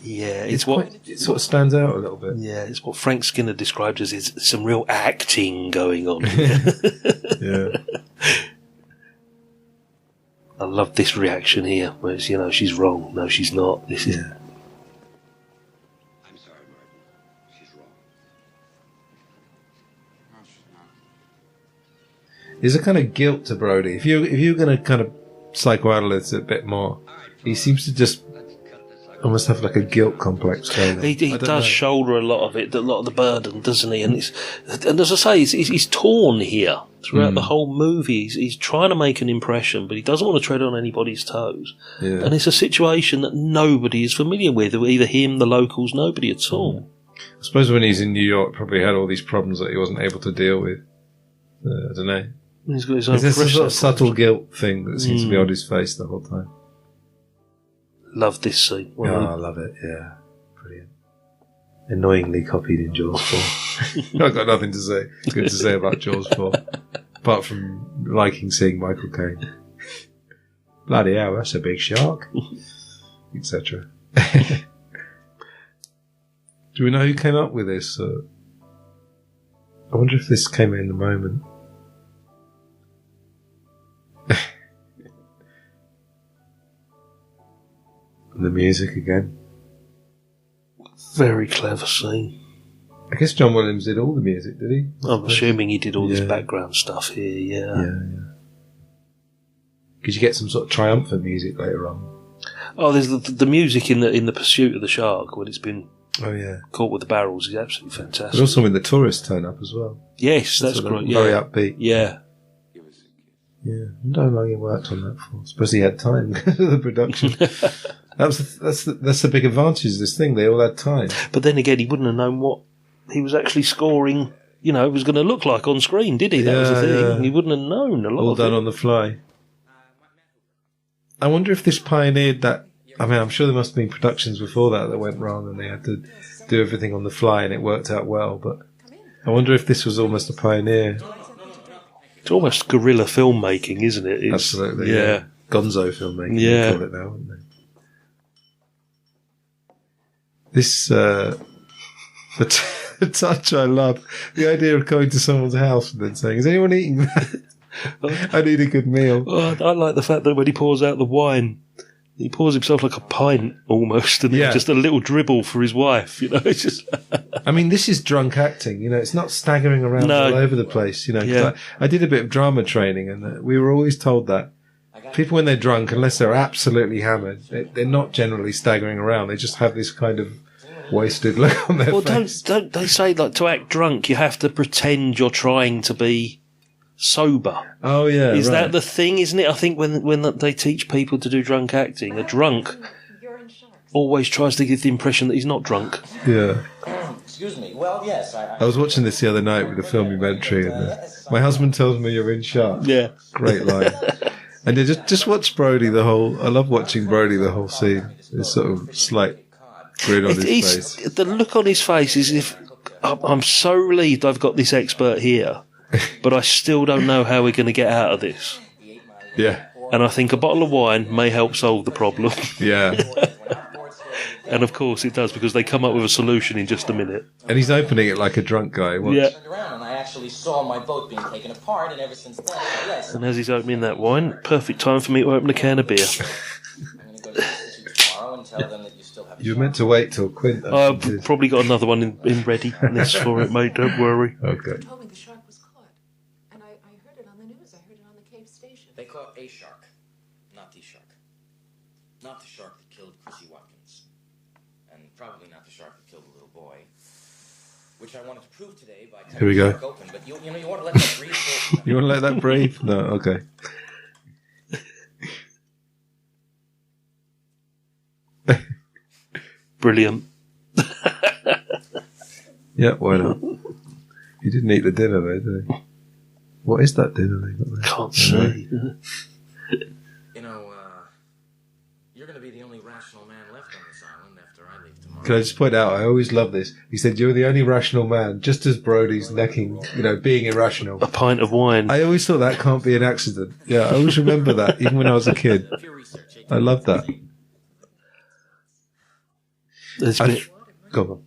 yeah, it sort of stands out a little bit. Yeah, it's what Frank Skinner described as is some real acting going on. Yeah. I love this reaction here, where it's, you know, she's wrong. No, she's not. This is. I'm sorry, Martin. She's wrong. No, she's not. There's a kind of guilt to Brody. If you're going to kind of psychoanalyze it a bit more, he seems to just almost have like a guilt complex going on. He does shoulder a lot of it, a lot of the burden, doesn't he? And as I say, he's torn here throughout the whole movie. He's trying to make an impression, but he doesn't want to tread on anybody's toes. Yeah. And it's a situation that nobody is familiar with, either him, the locals, nobody at all. I suppose when he's in New York, probably had all these problems that he wasn't able to deal with. I don't know. He's got his own There's a sort of subtle guilt thing that seems to be on his face the whole time. Love this scene. I love it, yeah. Brilliant. Annoyingly copied in Jaws 4. I've got nothing good to say about Jaws 4, apart from liking seeing Michael Caine. Bloody hell, that's a big shark. Etc. Do we know who came up with this? I wonder if this came in the moment. The music again. Very clever scene. I guess John Williams did all the music, did he? I'm assuming he did all this background stuff here, yeah. Because you get some sort of triumphant music later on. Oh, there's the music in the pursuit of the shark when it's been caught with the barrels is absolutely fantastic. But also when the tourists turn up as well. Yes, that's great. Very upbeat. Yeah. Yeah, I don't know how long he worked on that for. I suppose he had time because of the production. That's the big advantage of this thing. They all had time. But then again, he wouldn't have known what he was actually scoring. You know, it was going to look like on screen, did he? That was the thing. Yeah. He wouldn't have known a lot. All done on the fly. I wonder if this pioneered that. I mean, I'm sure there must have been productions before that went wrong, and they had to do everything on the fly, and it worked out well. But I wonder if this was almost a pioneer. It's almost guerrilla filmmaking, isn't it? Absolutely, yeah. Gonzo filmmaking, they call it now, wouldn't they? This, the touch I love. The idea of going to someone's house and then saying, is anyone eating that? I need a good meal. Oh, I like the fact that when he pours out the wine, he pours himself like a pint almost, and then just a little dribble for his wife. You know, it's just. I mean, this is drunk acting. You know, it's not staggering around all over the place. You know, 'cause I did a bit of drama training, and we were always told that people, when they're drunk, unless they're absolutely hammered, they're not generally staggering around. They just have this kind of wasted look on their face. Don't they say like to act drunk, you have to pretend you're trying to be sober? Oh yeah, is that the thing? Isn't it? I think when they teach people to do drunk acting, a drunk always tries to give the impression that he's not drunk. Yeah. Excuse me. Well, yes. I was watching this the other night with a filmumentary, and my husband tells me you're in sharp. Yeah. Great line. And just watch Brody the whole. I love watching Brody the whole scene. This sort of slight grin on his face. The look on his face is if I'm so relieved I've got this expert here, but I still don't know how we're going to get out of this. Yeah. And I think a bottle of wine may help solve the problem. Yeah. And of course it does, because they come up with a solution in just a minute. And he's opening it like a drunk guy. Yeah. And I actually saw my boat being taken apart, and ever since then, yes. And as he's opening that wine, perfect time for me to open a can of beer. I'm going to go to the tomorrow and tell them that you still have. You were meant to wait till Quint. I've probably got another one in readiness for it, mate. Don't worry. Okay. Told me the shark was caught, and I heard it on the news. I heard it on the Cave station. They caught a shark, not the shark. Not the shark that killed Chrissy Watkins. And probably not the shark that killed the little boy. Which I wanted to prove today by Here we go. the shark open. But you know, you want to let that breathe for... You want to let that breathe? No, okay. Brilliant. Yeah, why not? He didn't eat the dinner though, did he? What is that dinner they got there? Can't see. You know, you're going to be the only rational man left on this island after I leave tomorrow. Can I just point out, I always love this. He said, you're the only rational man, just as Brody's necking, being irrational. A pint of wine. I always thought that can't be an accident. Yeah, I always remember that, even when I was a kid. I love that. Go on.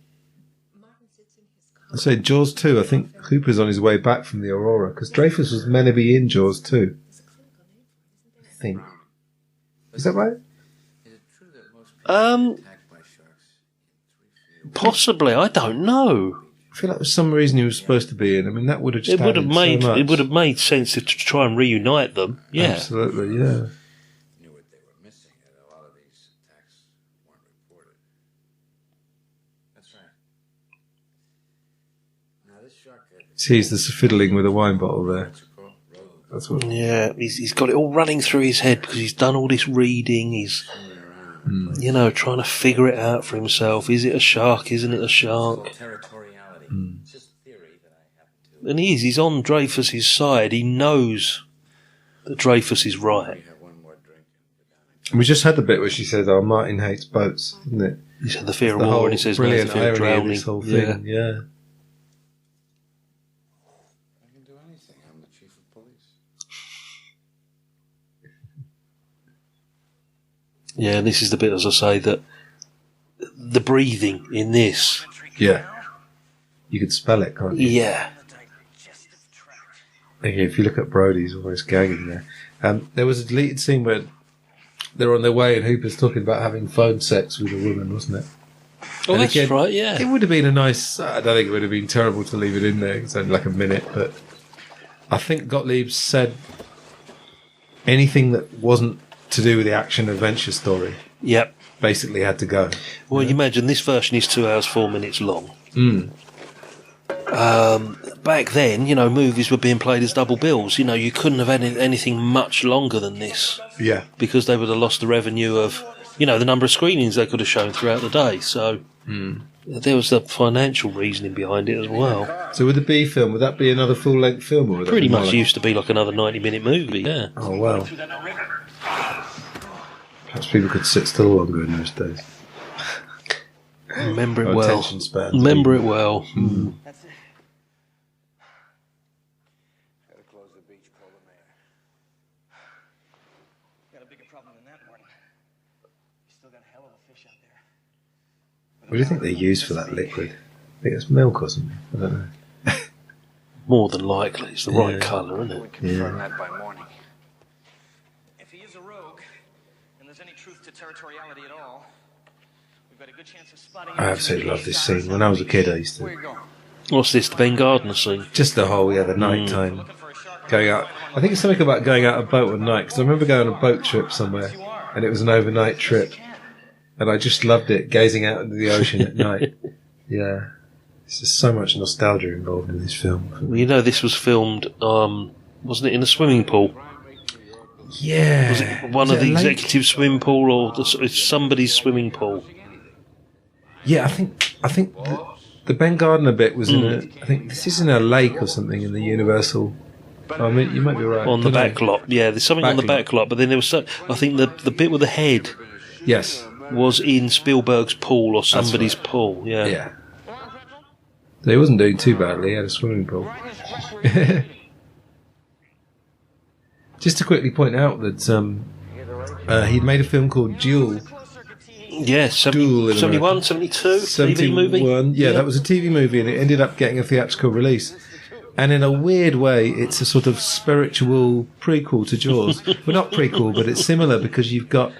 I say Jaws 2, I think Hooper's on his way back from the Aurora, because Dreyfus was meant to be in Jaws 2. I think. Is that right? Possibly, I don't know. I feel like there's some reason he was supposed to be in. I mean, that would have just added so much. It would have made sense to try and reunite them. Yeah, absolutely, yeah. Knew what they were missing, and a lot of these attacks weren't reported. That's right. Now this shark... See, he's just fiddling with a wine bottle there. That's what. Yeah, he's got it all running through his head because he's done all this reading. He's, trying to figure it out for himself. Is it a shark? Isn't it a shark? It's just theory that I happen to... And he's on Dreyfus's side. He knows that Dreyfus is right. And we just had the bit where she says, "Oh, Martin hates boats," isn't it? He said the fear of war, and he says, "No, the fear of drowning." This whole thing, yeah. I can do anything. I'm the chief of police. Yeah, and this is the bit, as I say, that the breathing in this. Yeah. You could spell it, can't you? Yeah. Okay, if you look at Brody, he's almost gagging there. There was a deleted scene where they're on their way and Hooper's talking about having phone sex with a woman, wasn't it? Oh, and that's again, right, yeah. It would have been a nice... I don't think it would have been terrible to leave it in there. It's only like a minute, but I think Gottlieb said anything that wasn't to do with the action adventure story Yep. basically had to go. Well, you imagine this version is 2 hours 4 minutes long. Back then, movies were being played as double bills. You couldn't have had anything much longer than this. Yeah. Because they would have lost the revenue of, the number of screenings they could have shown throughout the day. So there was the financial reasoning behind it as well. So with the B film, would that be another full-length film? Or would that Pretty be more much like... used to be like another 90-minute movie, yeah. Oh, wow. Perhaps people could sit still longer in those days. Remember it Or well. attention spans. Remember it well. That's it. Gotta close the beach, call the mayor. Got a bigger problem than that, Martin. You still got a hell of a fish out there. What do you think they use for that liquid? I think it's milk or something. I don't know. More than likely. It's the right colour, isn't it? Confirm that by morning. If he is a rogue, and there's any truth to territoriality at all, we've got a good chance of spotting him. I absolutely love this scene. When I was a kid, I used Where you to... going? What's this, the Ben Gardner scene? Just the whole, the night time. Going out. I think it's something about going out a boat at night, because I remember going on a boat trip somewhere, and it was an overnight trip. And I just loved it, gazing out into the ocean at night. Yeah. There's just so much nostalgia involved in this film. Well, this was filmed, wasn't it in a swimming pool? Yeah. Was it one of the executive swimming pool or it's somebody's swimming pool? Yeah, I think the Ben Gardner bit was in a... I think this is in a lake or something in the Universal... I mean, you might be right. On the back lot, yeah. There's something on the back lot, but then there was... I think the bit with the head... Yes. Was in Spielberg's pool or somebody's pool, yeah. Yeah. So he wasn't doing too badly, he had a swimming pool. Just to quickly point out that he'd made a film called Duel. Yeah, 71, 72, TV movie. Yeah, that was a TV movie and it ended up getting a theatrical release. And in a weird way, it's a sort of spiritual prequel to Jaws. Well, not prequel, but it's similar because you've got...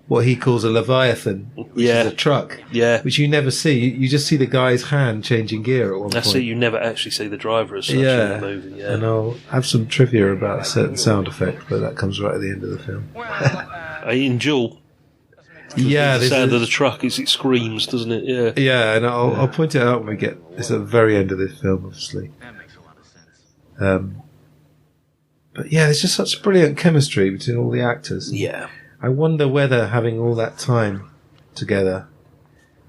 what he calls a Leviathan, which is a truck, which you never see. You just see the guy's hand changing gear at one point. That's it, you never actually see the driver as such in the movie. Yeah. And I'll have some trivia about a certain sound effect, but that comes right at the end of the film. In Duel, the sound of the truck is it screams, doesn't it? Yeah. Yeah, and I'll point it out when we get it's at the very end of this film, obviously. That makes a lot of sense. But yeah, there's just such brilliant chemistry between all the actors. Yeah. I wonder whether having all that time together,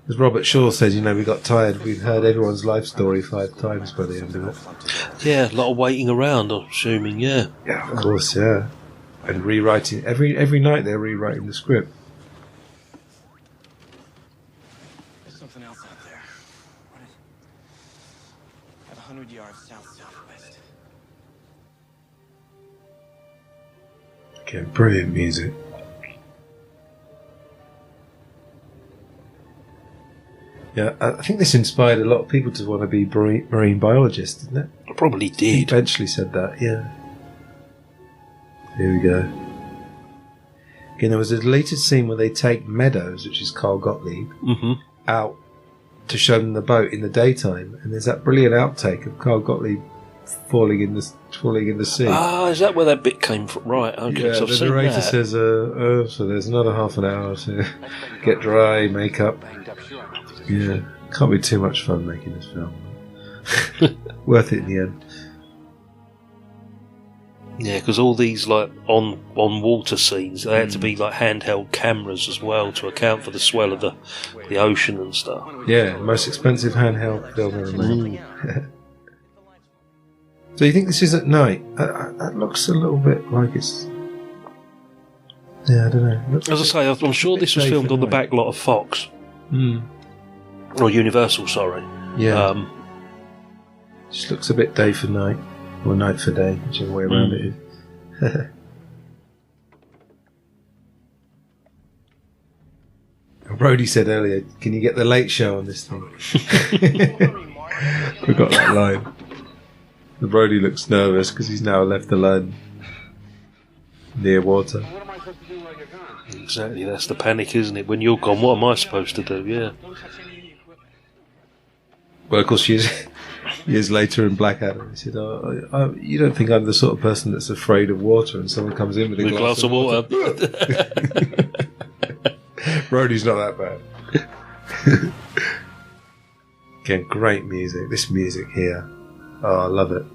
as Robert Shaw says, we got tired. We'd heard everyone's life story 5 times by the end of it. Yeah, a lot of waiting around, I'm assuming, yeah. Yeah, of course, yeah. And rewriting, every night they're rewriting the script. There's something else out there. What is it? At 100 yards southwest. Okay, brilliant music. Yeah, I think this inspired a lot of people to want to be marine biologists, didn't it? It probably did. He eventually said that, yeah. Here we go. Again, there was a deleted scene where they take Meadows, which is Carl Gottlieb, out to show them the boat in the daytime, and there's that brilliant outtake of Carl Gottlieb falling in the sea. Ah, is that where that bit came from? Right, okay. Yeah, so I've the seen narrator that. says, so there's another half an hour to get dry, make up. Yeah, can't be too much fun making this film. Worth it in the end. Yeah, because all these on water scenes, they had to be like handheld cameras as well to account for the swell of the ocean and stuff. Yeah, most expensive handheld film ever made. So you think this is at night? That looks a little bit like it's... Yeah, I don't know. As I say, I'm sure this was filmed on the back lot of Fox. Or Universal, sorry. Yeah. Just looks a bit day for night. Or night for day, whichever way around it is. Brody said earlier, can you get the late show on this thing? Forgot that line. The Brody looks nervous because he's now left alone near water. What am I supposed to do while you're gone? Exactly, that's the panic, isn't it? When you're gone, what am I supposed to do? Yeah. Well, of course, years later in Blackadder. He said, you don't think I'm the sort of person that's afraid of water, and someone comes in with a glass of water. Rhodey's not that bad. Again, great music. This music here. Oh, I love it.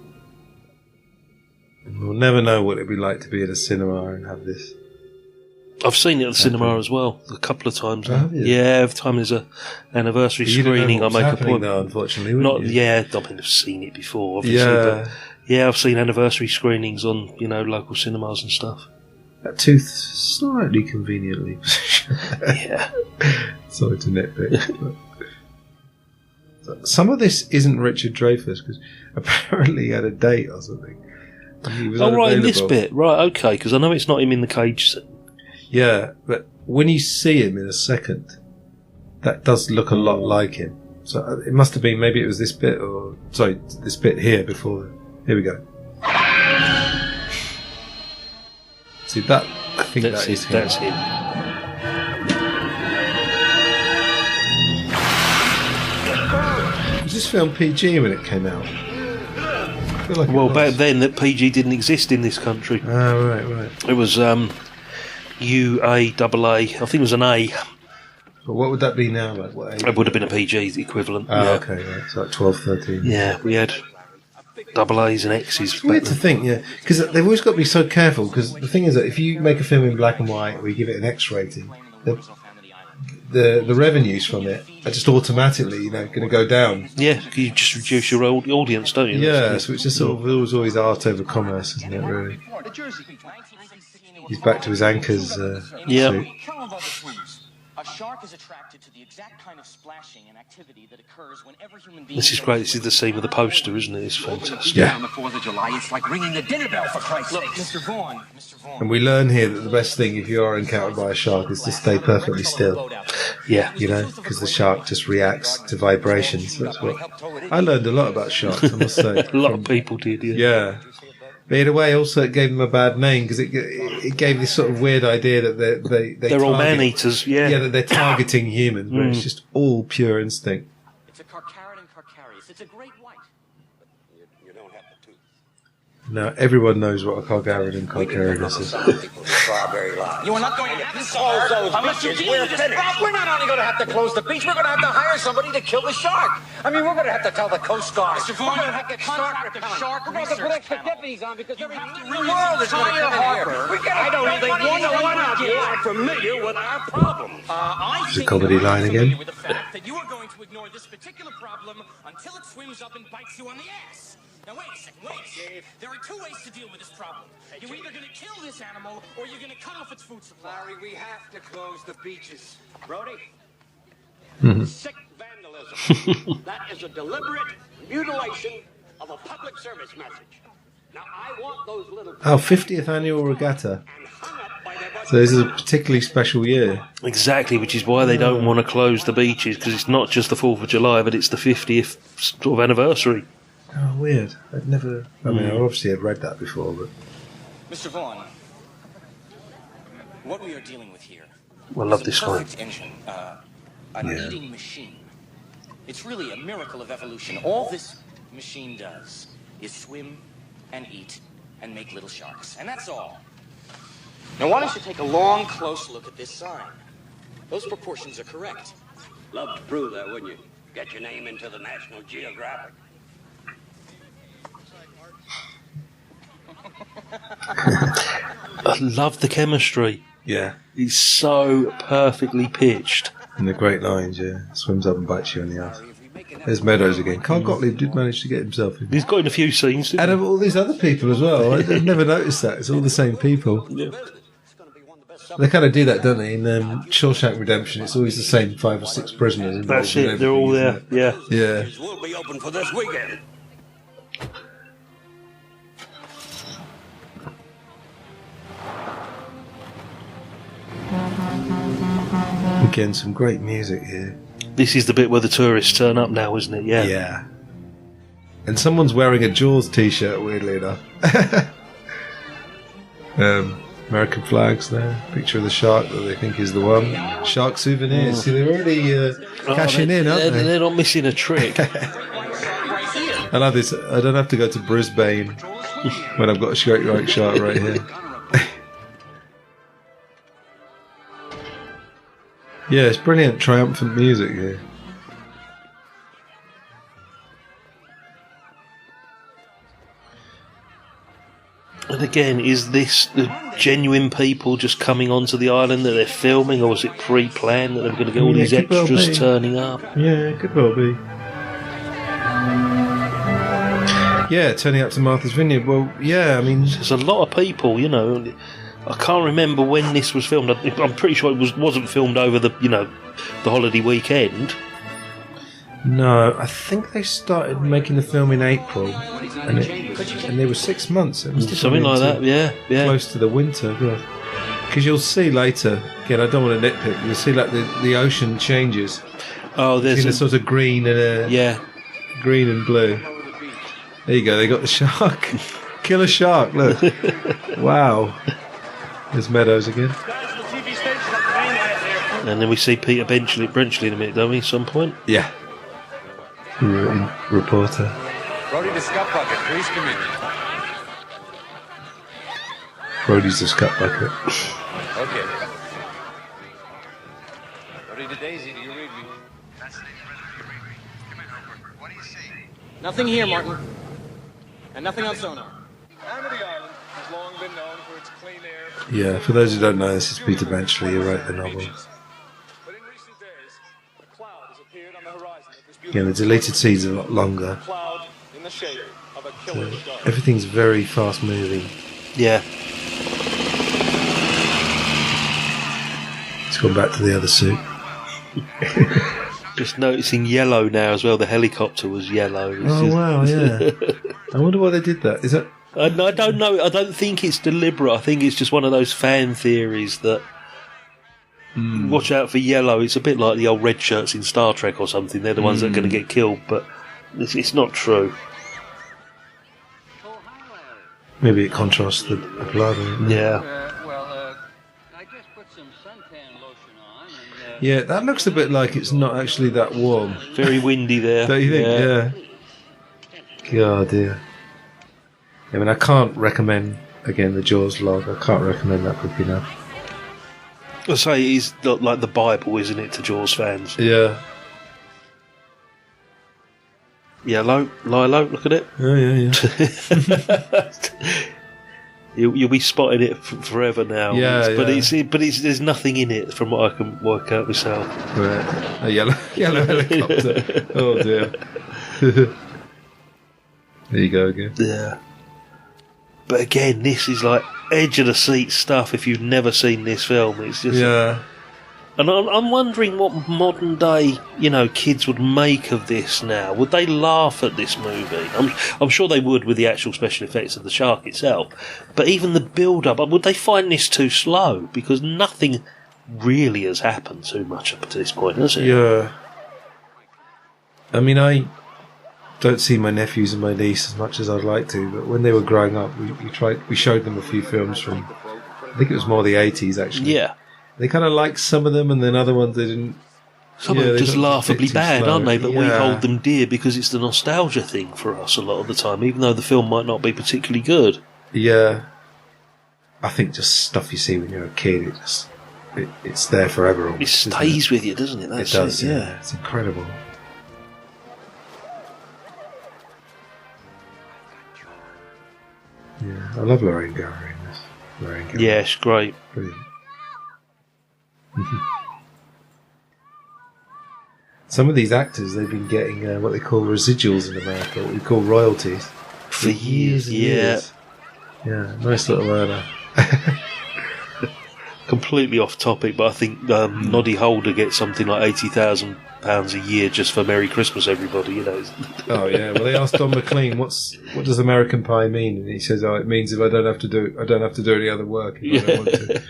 We'll never know what it'd be like to be at a cinema and have this. I've seen it at the cinema as well, a couple of times. Oh, have you? Yeah, every time there's an anniversary screening, I make a point. Though, unfortunately, Not, you? Yeah, I mean, I've seen it before, obviously. Yeah. But yeah, I've seen anniversary screenings on, local cinemas and stuff. That tooth slightly conveniently. Yeah. Sorry to nitpick. But some of this isn't Richard Dreyfuss, because apparently he had a date or something. He was right, in this unavailable. bit. Right, okay, because I know it's not him in the cage scene. Yeah, but when you see him in a second, that does look a lot like him. So it must have been, maybe it was this bit, or sorry, this bit here before. Here we go. See that? I think that is him. That's him. Was this film PG when it came out? I feel like it Well, was. back then, that PG didn't exist in this country. Oh, right. It was UAAA. I think it was an A. But what would that be now? Like what age? It would have been a PG equivalent. Oh, yeah. okay, right. So like 12, 13. Yeah, we had double A's and X's. It's weird to think, yeah, because they've always got to be so careful. Because the thing is that if you make a film in black and white or you give it an X rating, the revenues from it are just automatically, going to go down. Yeah, you just reduce your audience, don't you? Yeah, so it's just sort of it was always art over commerce, isn't it? Really. He's back to his anchors. Yeah. Suit. A shark is attracted to the exact kind of splashing and activity that occurs whenever human beings. This is great. This is the scene with the poster, isn't it? It's fantastic. Yeah. On the 4th of July, it's like ringing the dinner bell, for Christ's Look, sake. Mr. Vaughn. And we learn here that the best thing if you are encountered by a shark is to stay perfectly still. Yeah. Because the shark just reacts to vibrations. That's what I learned a lot about sharks, I must say. A lot of people did, yeah. Yeah. But in a way, also, it gave them a bad name because it gave this sort of weird idea that They're all man-eaters, yeah. Yeah, that they're targeting humans, but it's just all pure instinct. It's a Carcharodon carcharias. It's a great white. You don't have the tooth. Now, everyone knows what a Carcharodon carcharias is. Strawberry line. You are not going to have to Close those unless you beaches. deal We're with this finished. problem. We're not only going to have to close the beach, we're going to have to hire somebody to kill the shark. I mean, we're going to have to tell the Coast Guard. Mr. We're Vaughn, going to you have to have to contract get a shark We're going to have to put research extra panel. deputies on because You every have to the really world is going to entire come in here. harbor. I don't think one of you are familiar with our problems. I It's a think comedy you're line familiar again. with the fact that you are going to ignore this particular problem until it swims up and bites you on the ass. Now wait a second, wait. There are two ways to deal with this problem. You're either going to kill this animal or you're going to cut off its food supply. Larry, we have to close the beaches. Brody? Sick vandalism. That is a deliberate mutilation of a public service message. Now, I want those little... Our 50th annual regatta. and hung up by their So this is a particularly special year. Exactly, which is why they don't want to close the beaches, because it's not just the 4th of July, but it's the 50th sort of anniversary. Oh, weird. I'd never... I mean, I obviously had read that before, but... Mr. Vaughn, what we are dealing with here I love is this a line. perfect engine, an eating machine. It's really a miracle of evolution. All this machine does is swim and eat and make little sharks. And that's all. Now, why don't you take a long, close look at this sign? Those proportions are correct. Love to prove that, wouldn't you? Get your name into the National Geographic. I love the chemistry. Yeah. It's so perfectly pitched. And the great lines, yeah. Swims up and bites you on the ass. There's Meadows again. Carl Gottlieb did manage to get himself in. He's got in a few scenes, didn't And he? of all these other people as well. I've never noticed that. It's all the same people. Yeah. They kind of do that, don't they? In Shawshank Redemption, it's always the same 5 or 6 prisoners. involved That's in it, they're all there, everything, isn't yeah. it? Yeah. We'll be open for this weekend. Again, some great music here. This is the bit where the tourists turn up now, isn't it? Yeah. Yeah. And someone's wearing a Jaws t-shirt, weirdly enough. American flags there. Picture of the shark that they think is the one. Shark souvenirs. See, they're already cashing in, aren't they? They're not missing a trick. Right here. I love this. I don't have to go to Brisbane when I've got a straight right shot right here. Yeah, it's brilliant, triumphant music here. And again, is this the genuine people just coming onto the island that they're filming, or was it pre-planned that they were going to get all these extras turning up? Yeah, it could well be. Yeah, turning up to Martha's Vineyard. Well, yeah, I mean... There's a lot of people, you know. I can't remember when this was filmed. I'm pretty sure it wasn't filmed over the holiday weekend. No, I think they started making the film in April, and they were 6 months. It was something like that, yeah. Close to the winter, yeah. Because you'll see later, again, I don't want to nitpick, you'll see like the ocean changes. Oh, there's a sort of green and green and blue. There you go, they got the shark. Killer shark, look. Wow. There's Meadows again. And then we see Peter Benchley in a minute, don't we, at some point? Yeah. Reporter. Brody the Scut Bucket, please come in. Brody's the Scut Bucket. Okay. Brody the Daisy, do you read me? What do you see? Nothing here, Martin. And nothing on sonar. Amity Island has long been known for its clean air. Yeah, for those who don't know, this is Peter Benchley who wrote the novel. But in recent days, a cloud has appeared on the horizon of this beautiful... Yeah, the deleted scenes are a lot longer. Cloud in the shape of a killer star. Everything's very fast moving. Yeah. It's gone back to the other suit. Just noticing yellow now as well. The helicopter was yellow. Wow, yeah. I wonder why they did that. Is that... I don't know. I don't think it's deliberate. I think it's just one of those fan theories that watch out for yellow. It's a bit like the old red shirts in Star Trek or something. They're the ones that are going to get killed, but it's not true. Maybe it contrasts the blood. Yeah. I just put some suntan lotion on. Yeah, that looks a bit like it's not actually that warm. Very windy there. Don't you think? Yeah. God, dear. I mean, I can't recommend, again, the Jaws vlog. I can't recommend that book enough. I say it is like the Bible, isn't it, to Jaws fans? Yeah. Yellow, Lilo, look at it. Oh, yeah. You'll be spotting it forever now. Yeah, but there's nothing in it from what I can work out myself. Right. A yellow helicopter. Oh dear. There you go again. Yeah. But again, this is like edge of the seat stuff. If you've never seen this film, it's just And I'm wondering what modern day, kids would make of this now. Would they laugh at this movie? I'm sure they would with the actual special effects of the shark itself. But even the build-up, would they find this too slow? Because nothing really has happened too much up to this point, has it? Yeah. I mean, I don't see my nephews and my niece as much as I'd like to, but when they were growing up, we showed them a few films from, I think it was more the 80s, actually. Yeah. They kind of liked some of them, and then other ones they didn't. Some of them just laughably bad, aren't they? But we Yeah. hold them dear because it's the nostalgia thing for us a lot of the time, even though the film might not be particularly good. Yeah. I think just stuff you see when you're a kid, it's there forever. Almost, It stays with you, doesn't it? That's it does, yeah. It's incredible. Yeah, I love Lorraine Gary in this. Lorraine Gary. Yeah, it's great. Brilliant. Some of these actors, they've been getting what they call residuals in America, what we call royalties, For years, and yeah. years. Yeah, nice little earner. Completely off topic, but I think Noddy Holder gets something like £80,000 a year just for Merry Christmas, everybody. Oh yeah. Well, they asked Don McLean, what does American Pie mean? And he says, "Oh, it means if I don't have to do any other work if I don't want to."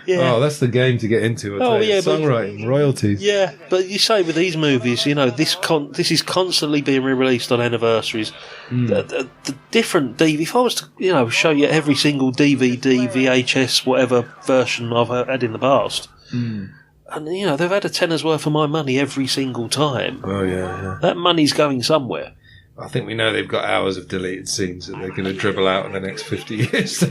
Yeah. Oh, that's the game to get into. Songwriting, royalties. Yeah, but you say with these movies, this is constantly being re-released on anniversaries. The different DVD. If I was to, show you every single DVD, VHS, whatever version I've had in the past, And, they've had a tenner's worth of my money every single time. Oh, yeah. That money's going somewhere. I think we know they've got hours of deleted scenes that they're going to dribble out in the next 50 years. So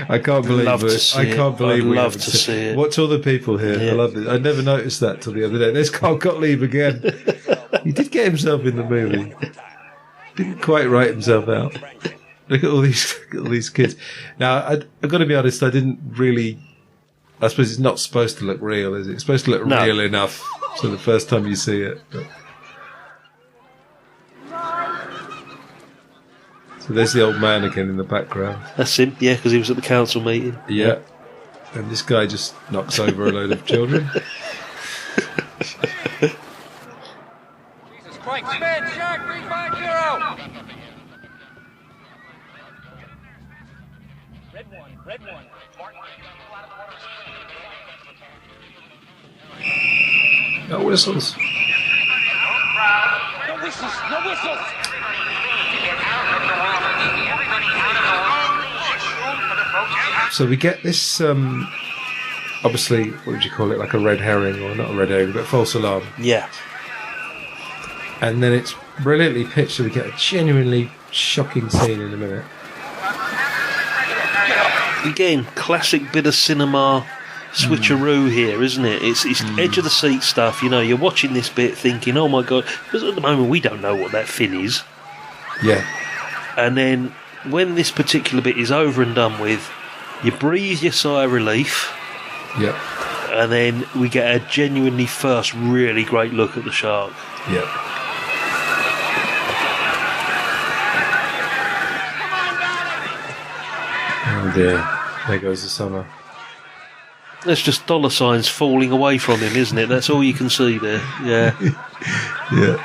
I can't believe it. I can't believe we haven't seen it. Watch all the people here. Yeah. I love it. I never noticed that till the other day. There's Carl Gottlieb again. He did get himself in the movie. Didn't quite write himself out. Look at all these kids. Now, I've got to be honest, I didn't really... I suppose it's not supposed to look real, is it? It's supposed to look real enough so the first time you see it. But... So there's the old man again in the background. That's him, yeah, because he was at the council meeting. Yeah. And this guy just knocks over a load of children. Jesus Christ, man, Shark 350! Red one. No whistles. No whistles! So we get this, obviously, what would you call it, like a red herring, or not a red herring, but false alarm. Yeah. And then it's brilliantly pitched, so we get a genuinely shocking scene in a minute. Again, classic bit of cinema switcheroo here, isn't it? It's edge of the seat stuff. You're watching this bit thinking, oh my God, because at the moment we don't know what that fin is. Yeah. And then when this particular bit is over and done with, you breathe your sigh of relief. Yep. And then we get a genuinely first really great look at the shark. Yep. Oh dear. There goes the summer. There's just dollar signs falling away from him, isn't it? That's all you can see there. Yeah. Yeah.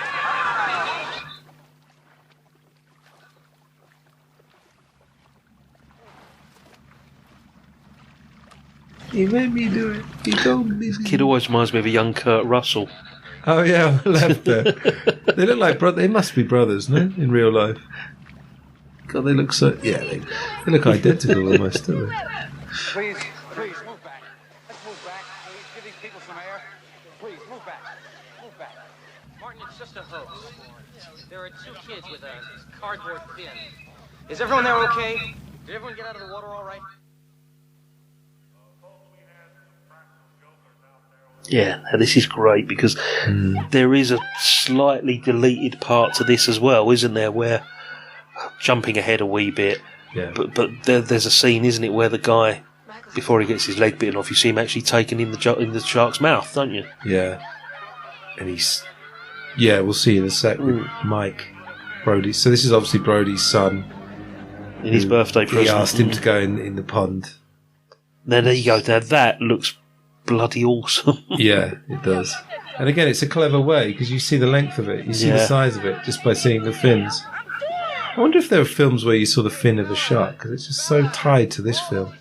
He made me do it. He told me. This kid always reminds me of a young Kurt Russell. Oh yeah, left there. They look like brothers. They must be brothers, no? In real life. God, they look so... Yeah, they look identical almost, don't they? Please, move back. Let's move back. Please, give these people some air. Please, move back. Move back. Martin, it's just a hoax. There are two kids with a cardboard fin. Is everyone there okay? Did everyone get out of the water all right? Yeah, this is great because there is a slightly deleted part to this as well, isn't there? Where, jumping ahead a wee bit, but there's a scene, isn't it, where the guy, before he gets his leg bitten off, you see him actually taken in the shark's mouth, don't you? Yeah. And he's... Yeah, we'll see in a sec with Mike, Brody. So this is obviously Brody's son. In his birthday present. He asked him to go in the pond. Now, there you go. Now, that looks bloody awesome. Yeah, it does. And again, it's a clever way because you see the length of it. You see the size of it just by seeing the fins. I wonder if there are films where you saw the fin of a shark because it's just so tied to this film.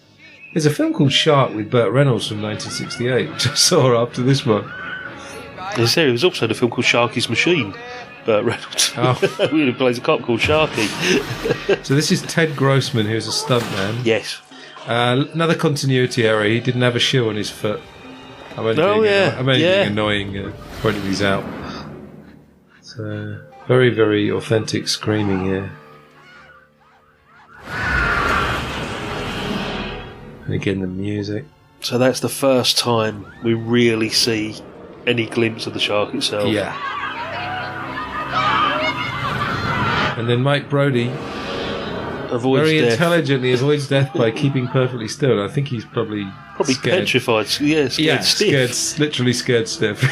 There's a film called Shark with Burt Reynolds from 1968, which I saw after this one. There was also the film called Sharky's Machine. Burt Reynolds. Oh. Who plays a cop called Sharky. So this is Ted Grossman, who's a stuntman. Yes. Another continuity error. He didn't have a shoe on his foot. I'm only being annoying, pointing these out. So, very, very authentic screaming here. And again, the music. So that's the first time we really see any glimpse of the shark itself. Yeah. And then Mike Brody very intelligently avoids death by keeping perfectly still. I think he's probably scared. Petrified. Scared stiff. Literally scared stiff.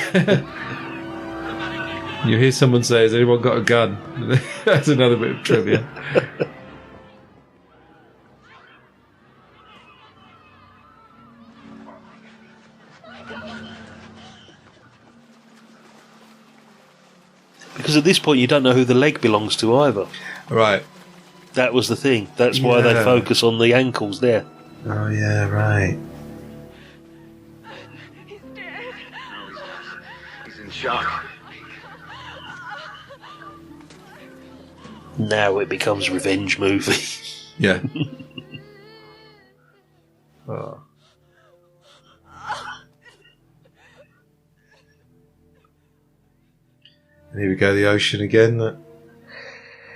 You hear someone say, "Has anyone got a gun?" That's another bit of trivia. Because at this point you don't know who the leg belongs to either. Right. That was the thing. That's why they focus on the ankles there. Oh, yeah, right. He's dead. He's in shock. Now it becomes revenge movie. Yeah. Oh. And here we go, the ocean again.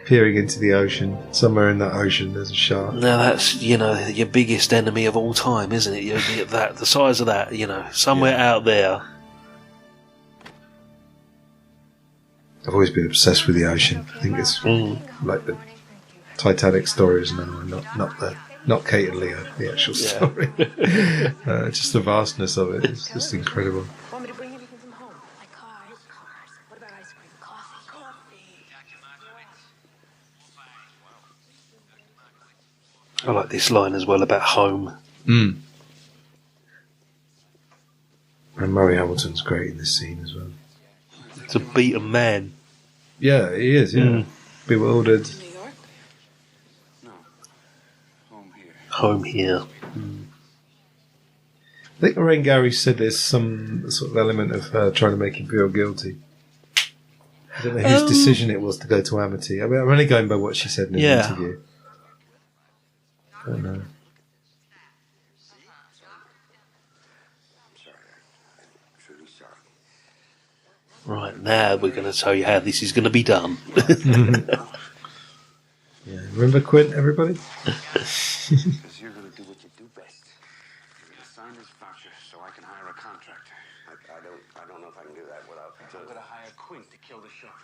Peering into the ocean. Somewhere in that ocean there's a shark. Now that's, your biggest enemy of all time, isn't it? The size of that, somewhere out there. I've always been obsessed with the ocean. I think it's like the Titanic stories now, not Kate and Leo, the actual story. Just the vastness of it is just incredible. Want me to bring anything from home? Like cars. What about ice cream? Coffee. I like this line as well about home. And Murray Hamilton's great in this scene as well. It's a beaten man. Yeah, he is, bewildered. New York? No. Home here. Home here. I think Lorraine Gary said there's some sort of element of her trying to make him feel guilty. I don't know whose decision it was to go to Amity. I mean, I'm only going by what she said in the interview. I don't know. Right, now we're going to tell you how this is going to be done. Remember Quint, everybody? Because you're going to do what you do best. You're going to sign this voucher so I can hire a contractor. I don't know if I can do that without... I'm going to hire Quint to kill the shark.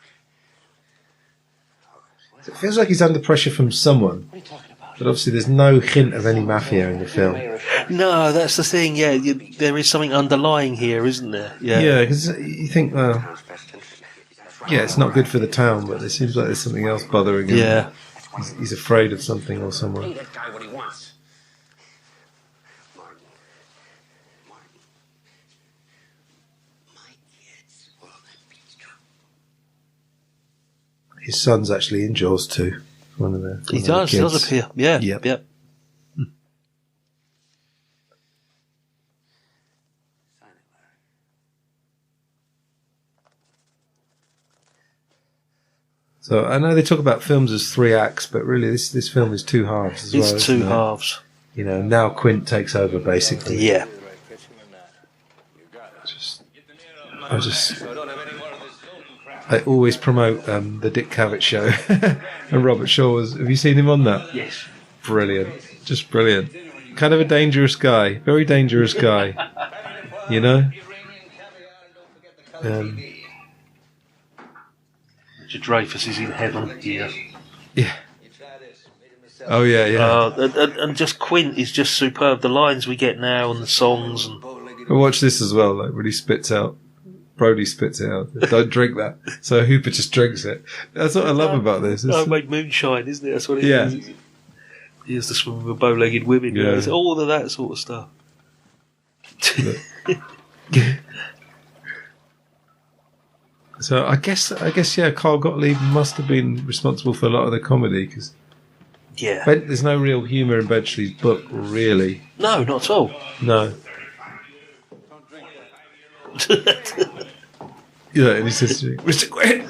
It feels like he's under pressure from someone. What are you talking about? But obviously there's no hint of any mafia in the film. No, that's the thing, there is something underlying here, isn't there? Yeah, because you think, well, it's not good for the town, but it seems like there's something else bothering him. Yeah. He's afraid of something or someone. Pay that guy what he wants. Martin. My kids. Well, that beats true. His son's actually in Jaws too. One of the He does appear. Yeah. Yep. So I know they talk about films as 3 acts, but really this film is 2 halves as well. It's 2 halves. Now Quint takes over basically. Yeah. I always promote the Dick Cavett show, and Robert Shaw was. Have you seen him on that? Yes. Brilliant, just brilliant. Kind of a dangerous guy, very dangerous guy. Richard Dreyfuss is in heaven here. Yeah. Oh yeah. And just Quint is just superb. The lines we get now and the songs and. But watch this as well. Like when he spits out, Brody spits it out. Don't drink that. So Hooper just drinks it. That's what I love about this. It's make moonshine, isn't it? That's what it is. He has to swim with bow-legged women. It's all of that sort of stuff. So I guess, Carl Gottlieb must have been responsible for a lot of the comedy because there's no real humour in Benchley's book, really. No, not at all. No. And he says to me, Mr. Quint.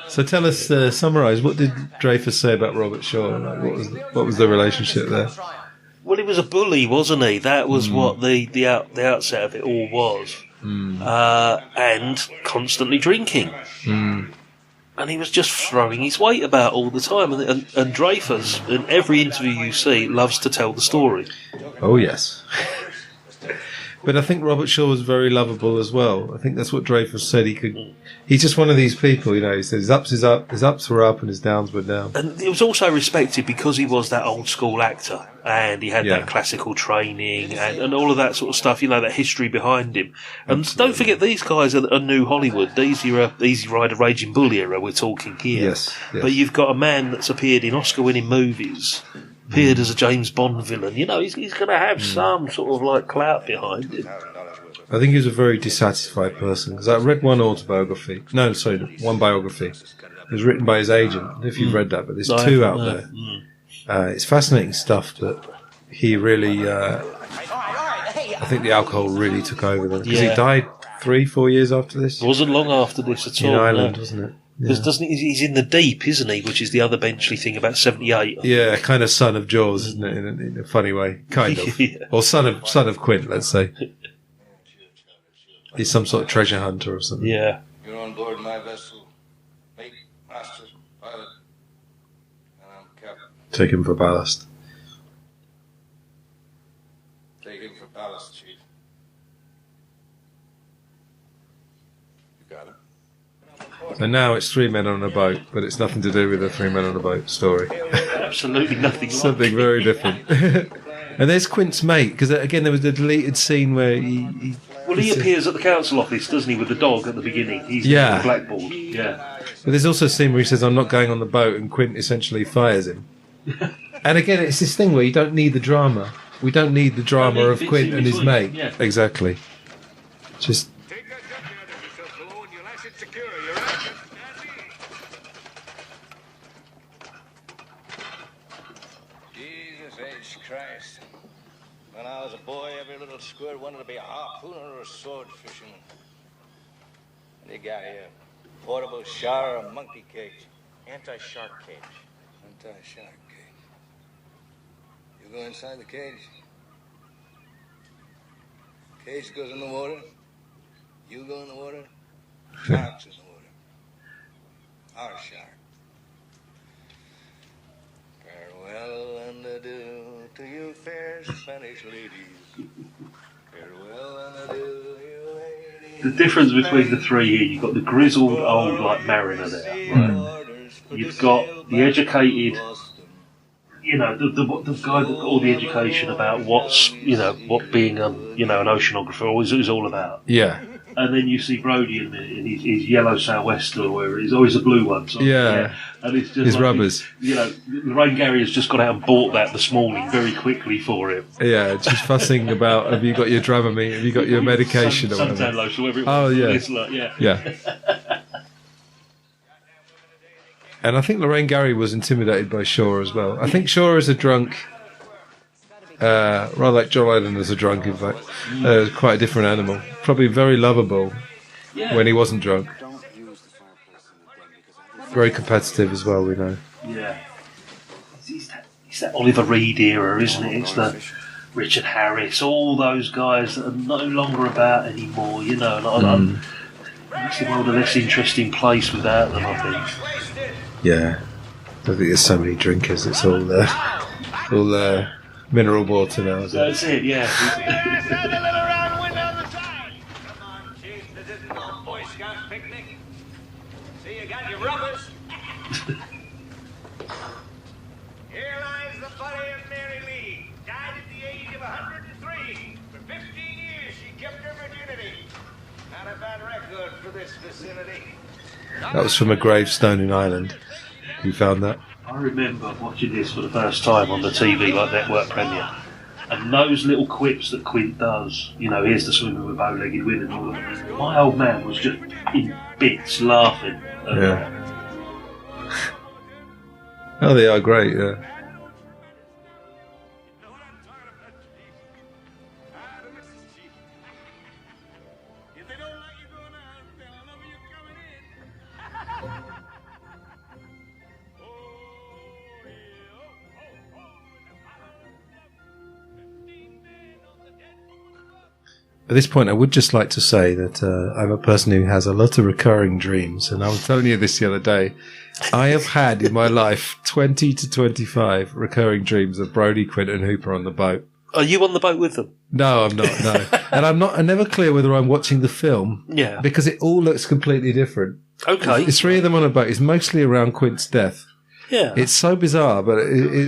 So tell us, summarise, what did Dreyfuss say about Robert Shaw? Like, what was the relationship there? Well, he was a bully, wasn't he? That was what the outset of it all was. And constantly drinking. And he was just throwing his weight about all the time. And Dreyfuss, in every interview you see, loves to tell the story. Oh, yes. But I think Robert Shaw was very lovable as well. I think that's what Dreyfuss said. He's just one of these people, he says his ups is up, his ups were up and his downs were down. And it was also respected because he was that old school actor and he had that classical training and all of that sort of stuff, that history behind him. And don't forget, these guys are new Hollywood. These are Easy Rider, Raging Bull era we're talking here. Yes. But you've got a man that's appeared in Oscar-winning movies, appeared as a James Bond villain. He's going to have some sort of clout behind him. I think he was a very dissatisfied person because I read one biography. It was written by his agent. I don't know if you've read that, but there's 2 out there. It's fascinating stuff that he really. I think the alcohol really took over then because he died 3-4 years after this. It wasn't long after this at all. In Ireland, wasn't it? Because he's in the deep, isn't he? Which is the other Benchley thing about 78. Yeah, kind of son of Jaws, isn't it? In a funny way, kind of, or son of Quint, let's say. He's some sort of treasure hunter or something. Yeah. You're on board my vessel, mate, master, pilot, and I'm captain. Take him for ballast. Take him for ballast, chief. You got it. So now it's 3 men on a boat, but it's nothing to do with the 3 men on a boat story. Absolutely nothing. Something very different. And there's Quint's mate, because again there was a deleted scene where he appears at the council office, doesn't he, with the dog at the beginning? He's on the blackboard. Yeah. But there's also a scene where he says, "I'm not going on the boat," and Quint essentially fires him. And again, it's this thing where you don't need the drama. We don't need the drama of Quint and his mate. Yeah. Exactly. Just. Jesus H. Christ. When I was a boy, every little squirt wanted to be a harpooner or a sword fisherman. And you got here a portable shower or a monkey cage. Anti-shark cage. Anti-shark cage. You go inside the cage. Cage goes in the water. You go in the water. Shark's in the water. Our shark. Farewell and adieu to you fair Spanish ladies. Farewell and adieu, you ladies. The difference between the three here, you've got the grizzled old like mariner there, right? You've got the educated, you know, the guy that got all the education about what's, you know, what being an oceanographer is all about. Yeah. And then you see Brody in his yellow sou'wester, or wherever it is, or he's a blue one. So, Yeah. And it's just His like rubbers. Lorraine Gary has just gone out and bought that this morning very quickly for him. Yeah, just fussing about, have you got your Dramamine, have you got your medication or whatever. Suntan lotion, whatever it was. Oh, yeah. It's like, yeah. Yeah. And I think Lorraine Gary was intimidated by Shaw as well. I think Shaw is a drunk, rather like John Lennon as a drunk, in fact. Quite a different animal. Probably very lovable when he wasn't drunk. Very competitive as well, we know. Yeah. It's that Oliver Reed era, isn't it? It's the Richard Harris, all those guys that are no longer about anymore, you know. It's a world a less interesting place without them, I think. Yeah. I think there's so many drinkers, it's all mineral water now, isn't it? That's it, yeah. See, you got your rubbers. Here lies the body of Mary Lee. Died at the age of 103. For 15 years, she kept her virginity. Not a bad record for this vicinity. That was from a gravestone in Ireland. You found that? I remember watching this for the first time on the TV, like network premiere. And those little quips that Quint does, you know, here's the swimming with bow-legged women and all that. My old man was just in bits laughing. Yeah. Oh, they are great, yeah. At this point, I would just like to say that I'm a person who has a lot of recurring dreams, and I was telling you this the other day. I have had in my life 20 to 25 recurring dreams of Brody, Quint, and Hooper on the boat. Are you on the boat with them? No, I'm not. No, and I'm never clear whether I'm watching the film. Yeah, because it all looks completely different. Okay, it's 3 of them on a boat. It's mostly around Quint's death. Yeah. It's so bizarre, but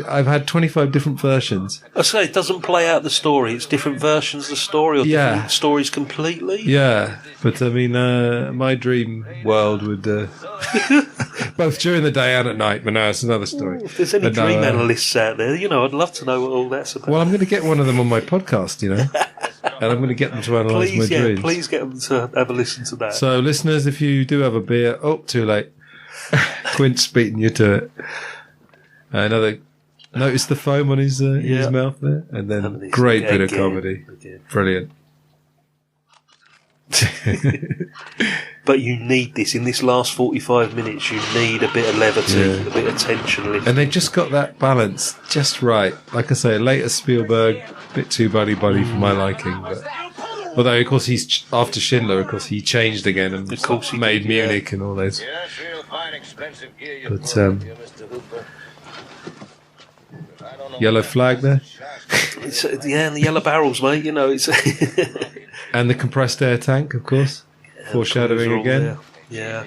I've had 25 different versions. I say it doesn't play out the story. It's different versions of the story, or different stories completely. Yeah, but I mean, my dream world would both during the day and at night. But no, it's another story. If there's any dream analysts out there, you know, I'd love to know what all that's about. Well, I'm going to get one of them on my podcast, you know, and I'm going to get them to analyse my dreams. Please get them to have a listen to that. So, listeners, if you do have a beer, too late. Quint's beating you to it. Notice the foam on his mouth there, and then great bit of comedy. Brilliant. But you need this in this last 45 minutes. You need a bit of levity, a bit of tension. And they've just got that balance just right. Like I say, later Spielberg, a bit too buddy for my liking, but Although, of course, he's after Schindler. Of course, he changed again and Of course he made did, Munich and all those. Yes, real fine, expensive gear you But, bought, you, Mr. Hooper. I don't know Yellow what flag there, It's, and the yellow barrels, mate. You know, it's and the compressed air tank, of course, foreshadowing all again. there. Yeah.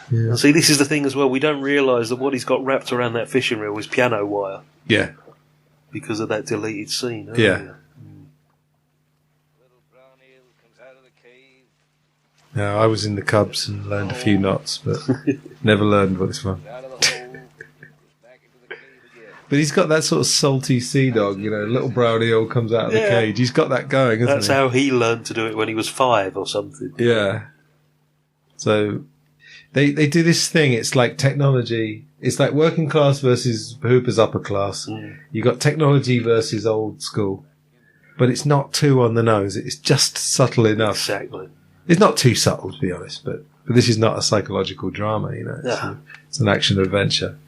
And see, this is the thing as well. We don't realise that what he's got wrapped around that fishing reel is piano wire Yeah, because of that deleted scene. yeah. Little brown eel comes out of the cave. No, I was in the Cubs and learned a few knots, but never learned what it's from. Out of the hole. Back into the cave again. But he's got that sort of salty sea dog, you know, little brown eel comes out of the Yeah. cage. He's got that going, hasn't That's he? how he learned to do it when he was 5 or something. Yeah. So they do this thing. It's like technology. It's like working class versus Hooper's upper class. You got technology versus old school, but it's not too on the nose. It's just subtle enough. Exactly. It's not too subtle, to be honest. But this is not a psychological drama. You know, it's an action adventure.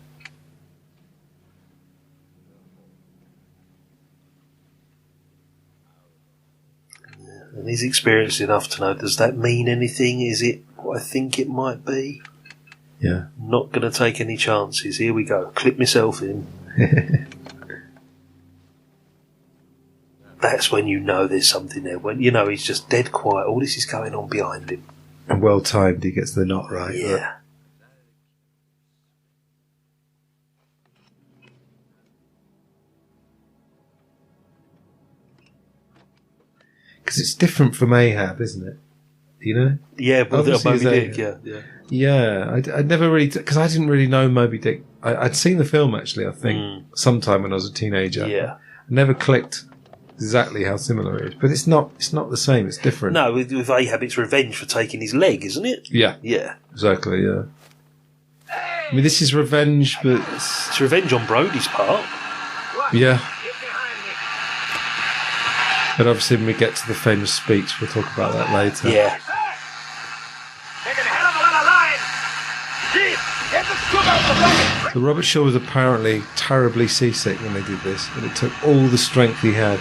And he's experienced enough to know, does that mean anything? Is it what I think it might be? Yeah. Not going to take any chances. Here we go. Clip myself in. That's when you know there's something there. When you know he's just dead quiet. All this is going on behind him. And well timed. He gets the knot right. Yeah. Because it's different from Ahab, isn't it? You know? Yeah, but Obviously Moby it's Dick, Ahab. yeah. Yeah, I'd never really... Because I didn't really know Moby Dick. I'd seen the film, actually, I think, sometime when I was a teenager. Yeah. I never clicked exactly how similar it is. But it's not the same. It's different. No, with Ahab, it's revenge for taking his leg, isn't it? Yeah. Yeah. Exactly, yeah. I mean, this is revenge, but... It's revenge on Brody's part. Yeah. But obviously when we get to the famous speech, we'll talk about that later. Yeah. Taking a hell of a lot of line. Chief, get the scoop out the bucket. So Robert Shaw was apparently terribly seasick when they did this, and it took all the strength he had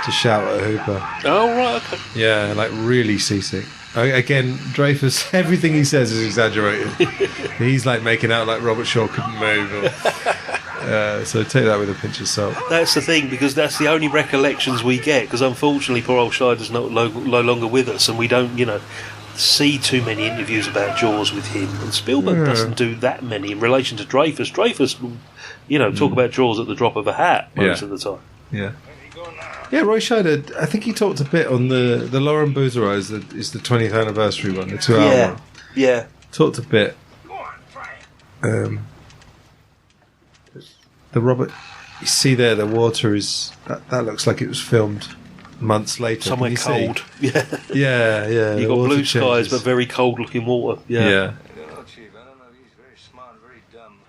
to shout at Hooper. Oh, right, okay. Yeah, like really seasick. Again, Dreyfus, everything he says is exaggerated. He's like making out like Robert Shaw couldn't move. So take that with a pinch of salt. That's the thing, because that's the only recollections we get, because unfortunately poor old Scheider's no longer with us, and we don't, see too many interviews about Jaws with him, and Spielberg doesn't do that many in relation to Dreyfus. Dreyfus will, talk about Jaws at the drop of a hat most of the time. Yeah. Yeah, Roy Scheider, I think he talked a bit on the Lauren Bouzereau is the 20th anniversary one, the 2-hour one. Yeah. Talked a bit. The Robert, you see there, the water is, that looks like it was filmed months later. Somewhere cold. Yeah. Yeah. You've got blue skies, but very cold looking water. Yeah. I don't know, Chief. I don't know. He's very smart and very dumb.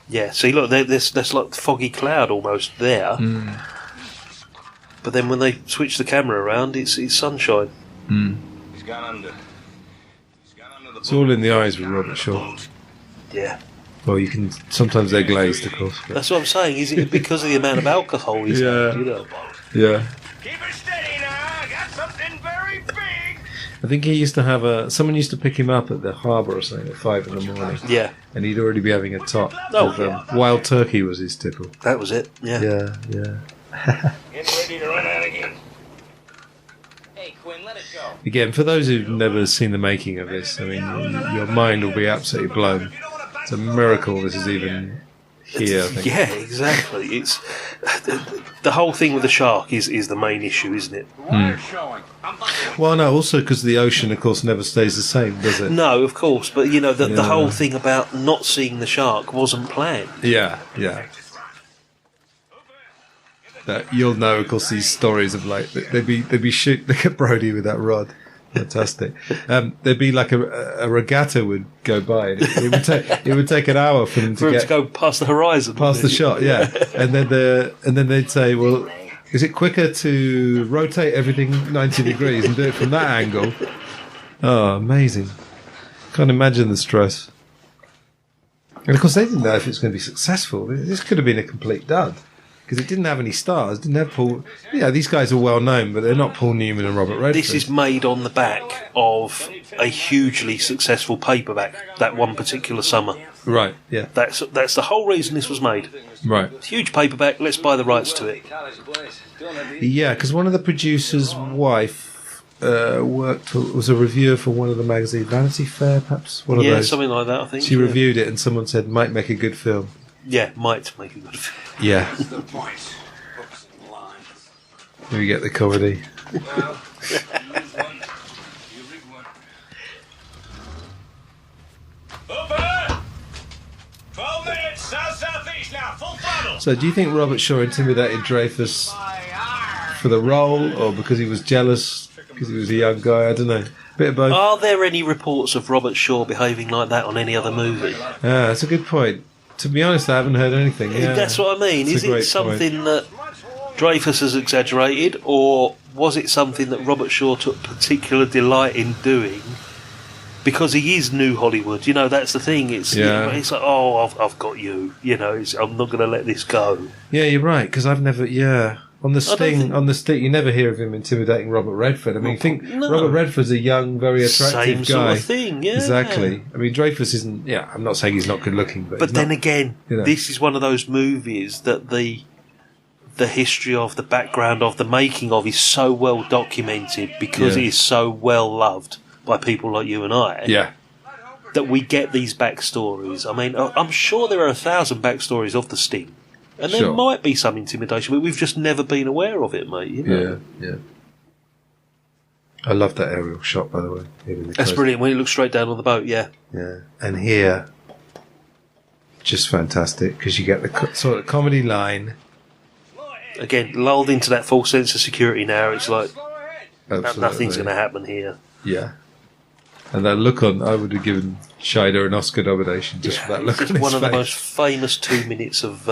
Yeah, see, look, there's like foggy cloud almost there. But then when they switch the camera around, it's sunshine. He's gone under. It's all in the eyes with Robert Shaw. Yeah. Well, you can, sometimes they're glazed, of course. But. That's what I'm saying. Is it because of the amount of alcohol he's had, Yeah. Keep it steady now. I got something very big. I think he used to have someone used to pick him up at the harbour or something at 5 in the morning. Yeah. And he'd already be having a top. Oh, Wild turkey was his tipple. That was it, yeah. Yeah. Getting ready to run out again. Hey, Quinn, let it go. Again, for those who've never seen the making of this, I mean, your mind will be absolutely blown. It's a miracle this is even here, I think. Yeah, exactly. It's the whole thing with the shark is the main issue, isn't it? Well, no, also because the ocean, of course, never stays the same, does it? No, of course, but the whole thing about not seeing the shark wasn't planned. Yeah. You'll know, of course, these stories of like they'd be shooting. Look at Brody with that rod, fantastic. There'd be like a regatta would go by. And it would take an hour for them to go past the horizon, past the shot. Yeah, and then they'd say, well, is it quicker to rotate everything 90 degrees and do it from that angle? Oh, amazing! Can't imagine the stress. And of course, they didn't know if it was going to be successful. This could have been a complete dud. because it didn't have any stars. Didn't have Paul. Yeah, these guys are well known, but they're not Paul Newman and Robert Redford. This is made on the back of a hugely successful paperback that one particular summer. Right. Yeah. That's the whole reason this was made. Right. Huge paperback. Let's buy the rights to it. Yeah, because one of the producer's wife was a reviewer for one of the magazines, Vanity Fair, perhaps. One of those. Something like that. I think she reviewed it, and someone said might make a good film. Yeah, might make a good film. Yeah. Here we get the comedy. So, do you think Robert Shaw intimidated Dreyfus for the role, or because he was jealous because he was a young guy? I don't know. Bit of both. Are there any reports of Robert Shaw behaving like that on any other movie? That's a good point. To be honest, I haven't heard anything. Yeah. That's what I mean. Is it something that Dreyfus has exaggerated, or was it something that Robert Shaw took particular delight in doing? Because he is New Hollywood, you know. That's the thing. It's it's like, oh, I've got you. You know, I'm not going to let this go. Yeah, you're right. Because I've never, on the Sting, you never hear of him intimidating Robert Redford. I mean, Robert Redford's a young, very attractive guy. Same sort of thing. Yeah, exactly. I mean, Dreyfus isn't. Yeah, I'm not saying he's not good looking, but then again, this is one of those movies that the history of, the background of, the making of is so well documented because it is so well loved by people like you and I. Yeah. That we get these backstories. I mean, I'm sure there are 1,000 backstories of the Sting. And there might be some intimidation, but we've just never been aware of it, mate. You know? Yeah. I love that aerial shot, by the way. That's brilliant, when he looks straight down on the boat, yeah. Yeah. And here, just fantastic, because you get the sort of comedy line. Again, lulled into that false sense of security now. It's like, nothing's going to happen here. Yeah. And that look on, I would have given Scheider an Oscar nomination just for that look on his face. It's one of the most famous 2 minutes of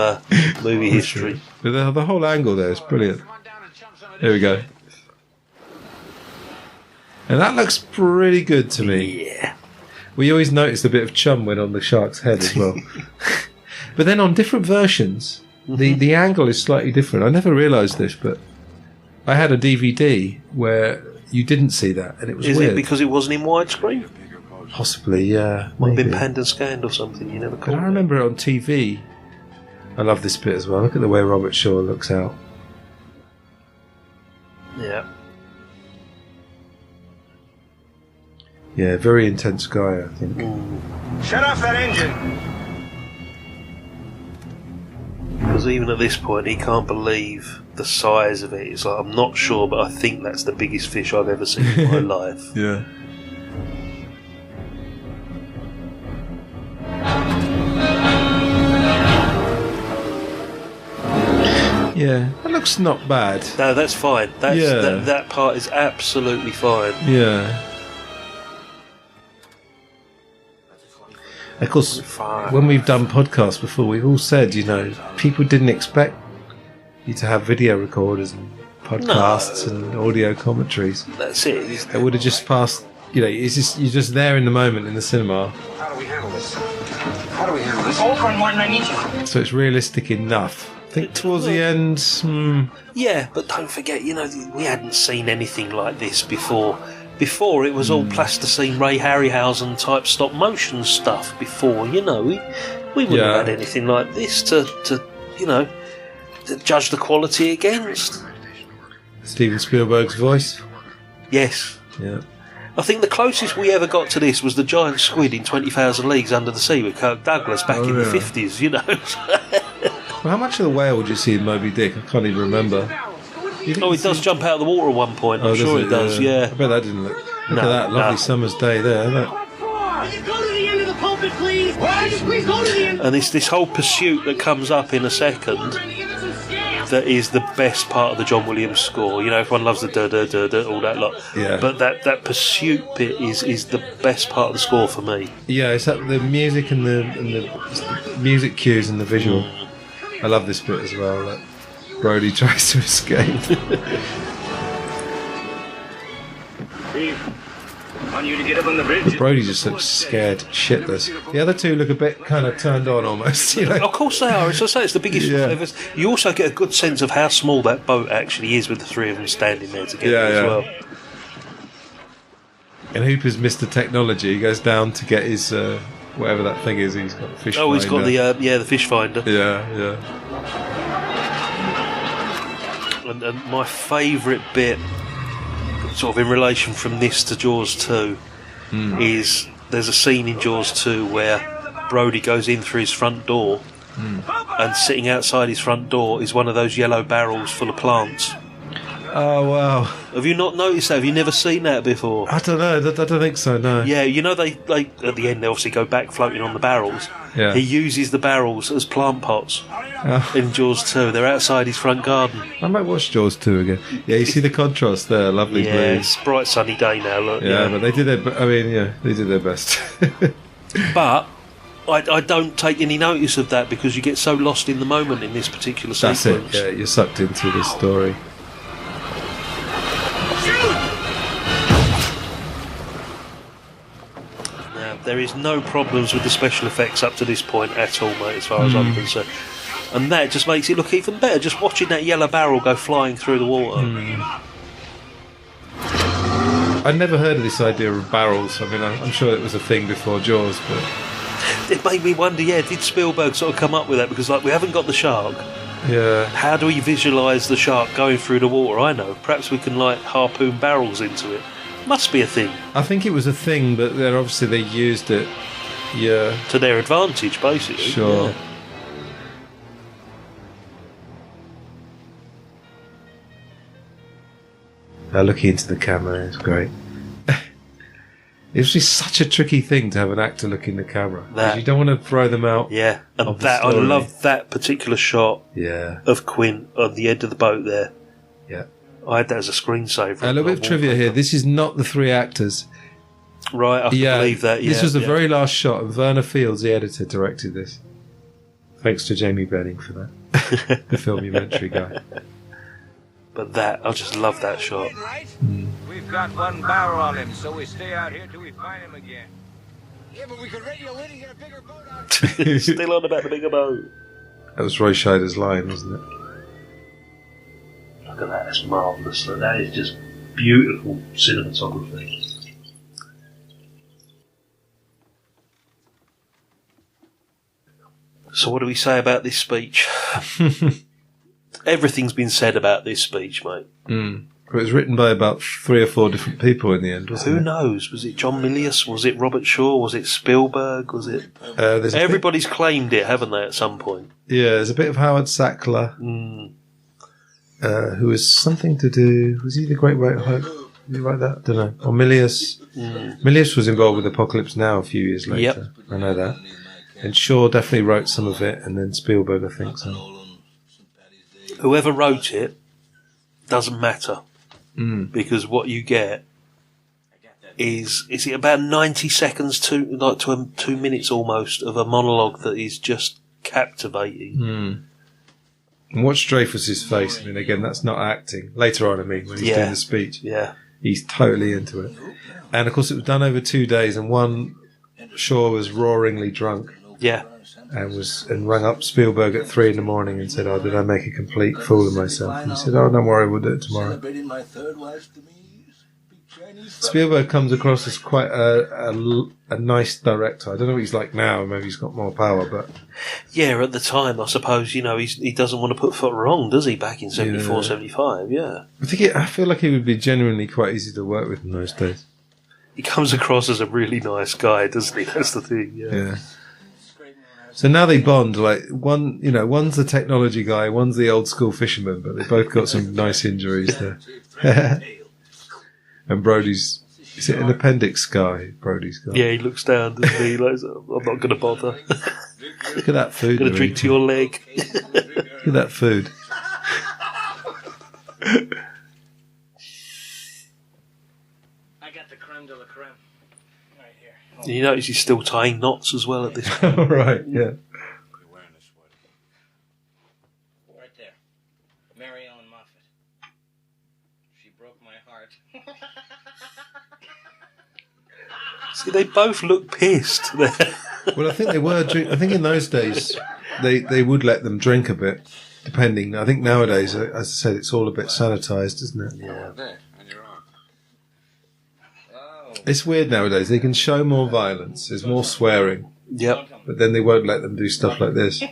movie history. But the whole angle there is brilliant. Here we go. And that looks pretty good to me. Yeah. We always noticed a bit of chum went on the shark's head as well. But then on different versions, the angle is slightly different. I never realised this, but I had a DVD where you didn't see that, and it was weird. Is it because it wasn't in widescreen? Possibly, yeah. Might have been panned and scanned or something. You never caught it. But I remember it on TV. I love this bit as well. Look at the way Robert Shaw looks out. Yeah. Yeah, very intense guy, I think. Shut off that engine! Because even at this point, he can't believe the size of it. It's like, I'm not sure, but I think that's the biggest fish I've ever seen in my life. Yeah. Yeah, that looks not bad. No, that's fine. That part is absolutely fine. Yeah. Of course, when we've done podcasts before, we've all said, people didn't expect you to have video recorders and podcasts and audio commentaries. That's it. It would have just passed. You're just there in the moment in the cinema. How do we handle this? Over, Martin, I need you. So it's realistic enough. I think towards the end. Yeah, but don't forget, we hadn't seen anything like this before. Before it was all plasticine Ray Harryhausen type stop motion stuff. Before, we wouldn't have had anything like this to judge the quality against. Steven Spielberg's voice. Yes. Yeah. I think the closest we ever got to this was the giant squid in 20,000 Leagues Under the Sea with Kirk Douglas back in the 50s. Well, how much of the whale would you see in Moby Dick? I can't even remember. He does jump out of the water at one point. I'm sure he does, yeah. I bet that didn't look... Look at that lovely summer's day there, isn't it? Go to the end of the pulpit, please. Please go to the end. And it's this whole pursuit that comes up in a second that is the best part of the John Williams score. Everyone loves the da-da-da-da, all that lot. Yeah. But that pursuit bit is the best part of the score for me. Yeah, it's that the music and the music cues and the visual. I love this bit as well. Like Brody tries to escape. Steve, want you to get up on the bridge. But Brody just looks scared shitless. The other two look a bit kind of turned on almost, you know. Of course they are. As I say, it's the biggest ever. You also get a good sense of how small that boat actually is with the three of them standing there together as well. And Hooper's Mr. Technology. He goes down to get his whatever that thing is. He's got the fish finder. Oh, he's got the fish finder. Yeah. And my favourite bit, sort of in relation from this to Jaws 2, is there's a scene in Jaws 2 where Brody goes in through his front door, and sitting outside his front door is one of those yellow barrels full of plants. Oh, wow. Have you not noticed that? Have you never seen that before? I don't know. I don't think so, no. Yeah, you know, they at the end, they obviously go back floating on the barrels. Yeah. He uses the barrels as plant pots in Jaws 2. They're outside his front garden. I might watch Jaws 2 again. Yeah, you see the contrast there. Lovely blue. It's a bright sunny day now, look. Yeah, but they did they did their best. But I don't take any notice of that because you get so lost in the moment in this particular sequence. That's it, yeah, you're sucked into the story. There is no problems with the special effects up to this point at all, mate, as far as I'm concerned. And that just makes it look even better, just watching that yellow barrel go flying through the water. I'd never heard of this idea of barrels. I mean, I'm sure it was a thing before Jaws, but... It made me wonder, did Spielberg sort of come up with that? Because, we haven't got the shark. Yeah. How do we visualise the shark going through the water? I know. Perhaps we can, harpoon barrels into it. Must be a thing. I think it was a thing, but then obviously they used it, to their advantage, basically. Sure. Yeah. Looking into the camera is great. It's just such a tricky thing to have an actor look in the camera. Because you don't want to throw them out. Yeah, and I love that particular shot of Quint on the end of the boat there. Yeah. I had that as a screensaver. A little bit of trivia here. This is not the three actors. Right, I can believe that. This was the very last shot, and Werner Fields, the editor, directed this. Thanks to Jamie Benning for that. The filmumentary guy. But I just love that shot. We've got one barrel on him, so we stay out here till we find him again. Yeah, but we could radio in and get a bigger boat out. Still on about the bigger boat. That was Roy Scheider's line, wasn't it? Look at that, that's marvellous. That is just beautiful cinematography. So what do we say about this speech? Everything's been said about this speech, mate. It was written by about 3 or 4 different people in the end, wasn't it? Who knows? Was it John Milius? Was it Robert Shaw? Was it Spielberg? Was it... Everybody's claimed it, haven't they, at some point? Yeah, there's a bit of Howard Sackler, who was something to do... Was he the Great White Hope? Did he write that? I don't know. Or Milius. Milius was involved with Apocalypse Now a few years later. Yep. I know that. And Shaw definitely wrote some of it, and then Spielberg, I think so. Whoever wrote it doesn't matter. Because what you get is it about 90 seconds to 2 minutes almost of a monologue that is just captivating. And watch Dreyfuss's face. I mean, again, that's not acting. Later on, when he's doing the speech. Yeah. He's totally into it. And of course, it was done over 2 days, and Shaw was roaringly drunk. Yeah. And rang up Spielberg at 3 a.m. and said, "Oh, did I make a complete fool of myself?" And he said, "Oh, don't worry, we'll do it tomorrow." Spielberg comes across as quite a nice director. I don't know what he's like now. Maybe he's got more power, but yeah, at the time, I suppose he doesn't want to put foot wrong, does he? Back in 74, 75, yeah. I feel like he would be genuinely quite easy to work with in those days. He comes across as a really nice guy, doesn't he? That's the thing. Yeah. So now they bond, one's the technology guy, one's the old school fisherman, but they both got some nice injuries there. And Brody's, is it an appendix guy, Brody's got? Yeah, he looks down, doesn't he? Like, I'm not going to bother. Look at that food. I'm going to drink to your leg. Look at that food. I got the creme de la creme. Right here. You notice he's still tying knots as well at this point. Right, yeah. Right there. Mary Ellen Moffat. She broke my heart. See, they both look pissed. Well, I think they were. I think in those days they would let them drink a bit, depending. I think nowadays, as I said, it's all a bit sanitised, isn't it? Yeah. It's weird nowadays. They can show more violence. There's more swearing. Yep. But then they won't let them do stuff like this.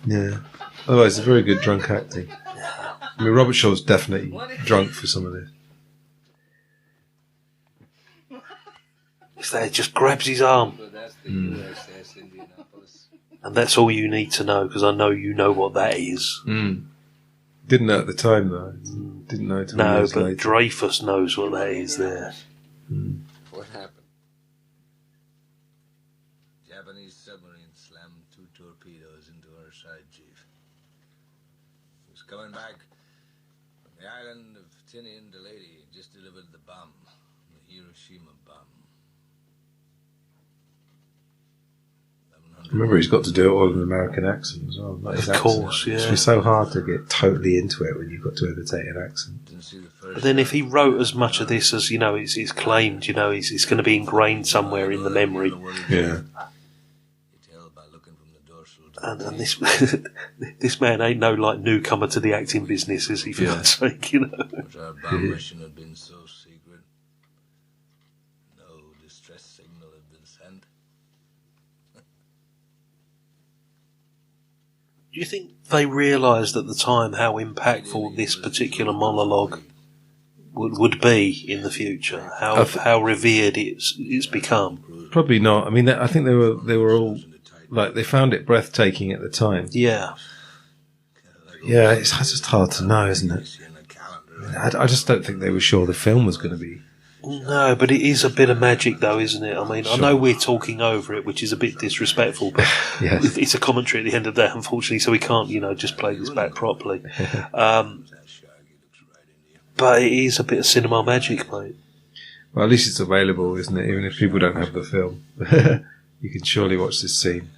Yeah. Otherwise, it's very good drunk acting. I mean, Robert Shaw's definitely drunk for some of this. He just grabs his arm. And that's all you need to know, because I know you know what that is. Didn't know at the time, though. Didn't know until years but later. Dreyfus knows what that is there. What happened? Japanese submarine slammed 2 torpedoes into our side, Chief. It was coming back from the island of Tinian to Lady and just delivered the bomb, the Hiroshima bomb. Remember, he's got to do it all in an American accent as well. Not his Of course, accent. yeah. It's so hard to get totally into it when you've got to imitate an accent. But then if he wrote as much of this as, it's claimed, it's going to be ingrained somewhere in the memory. Yeah. And this this man ain't no newcomer to the acting business, is he? For God's sake, But our bomb mission had been so secret. No distress signal had been sent. Do you think they realised at the time how impactful this particular monologue would be in the future? How revered it's become? Probably not. I mean, I think they were all they found it breathtaking at the time. Yeah. Yeah, it's just hard to know, isn't it? I just don't think they were sure the film was going to be. No, but it is a bit of magic, though, isn't it? I mean, I know we're talking over it, which is a bit disrespectful, but Yes. it's a commentary at the end of the day, unfortunately, so we can't, just play this back properly. But it is a bit of cinema magic, mate. Well, at least it's available, isn't it? Even if people don't have the film, you can surely watch this scene.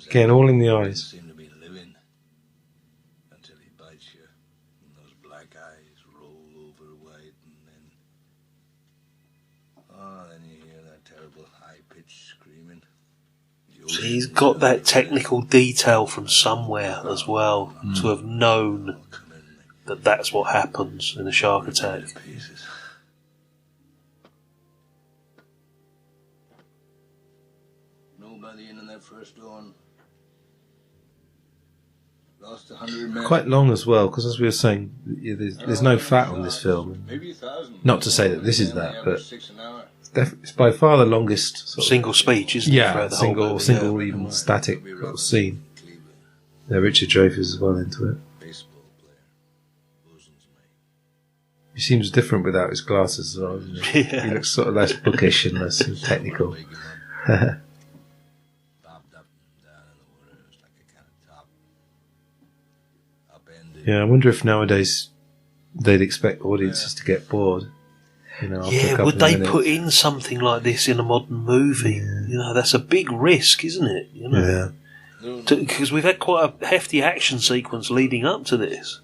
Again, all in the eyes. Seem to be living until he bites you, and those black eyes roll over white, and then you hear that terrible high-pitched screaming. So he's got that technical detail from somewhere as well, to have known that that's what happens in a shark attack. Nobody in that first dawn. Lost 100 men. Quite long as well, because as we were saying, there's no fat on this film. Maybe 1,000. Not to say that this is that, but it's by far the longest Single speech, isn't it? Yeah, throughout the whole movie? single, even static little scene. Yeah, Richard Dreyfuss is well into it. He seems different without his glasses as well, doesn't he? Yeah. He looks sort of less bookish and less technical. Yeah, I wonder if nowadays they'd expect audiences to get bored. After a couple would of they minutes. put in something like this in a modern movie? That's a big risk, isn't it? Yeah. Because we've had quite a hefty action sequence leading up to this.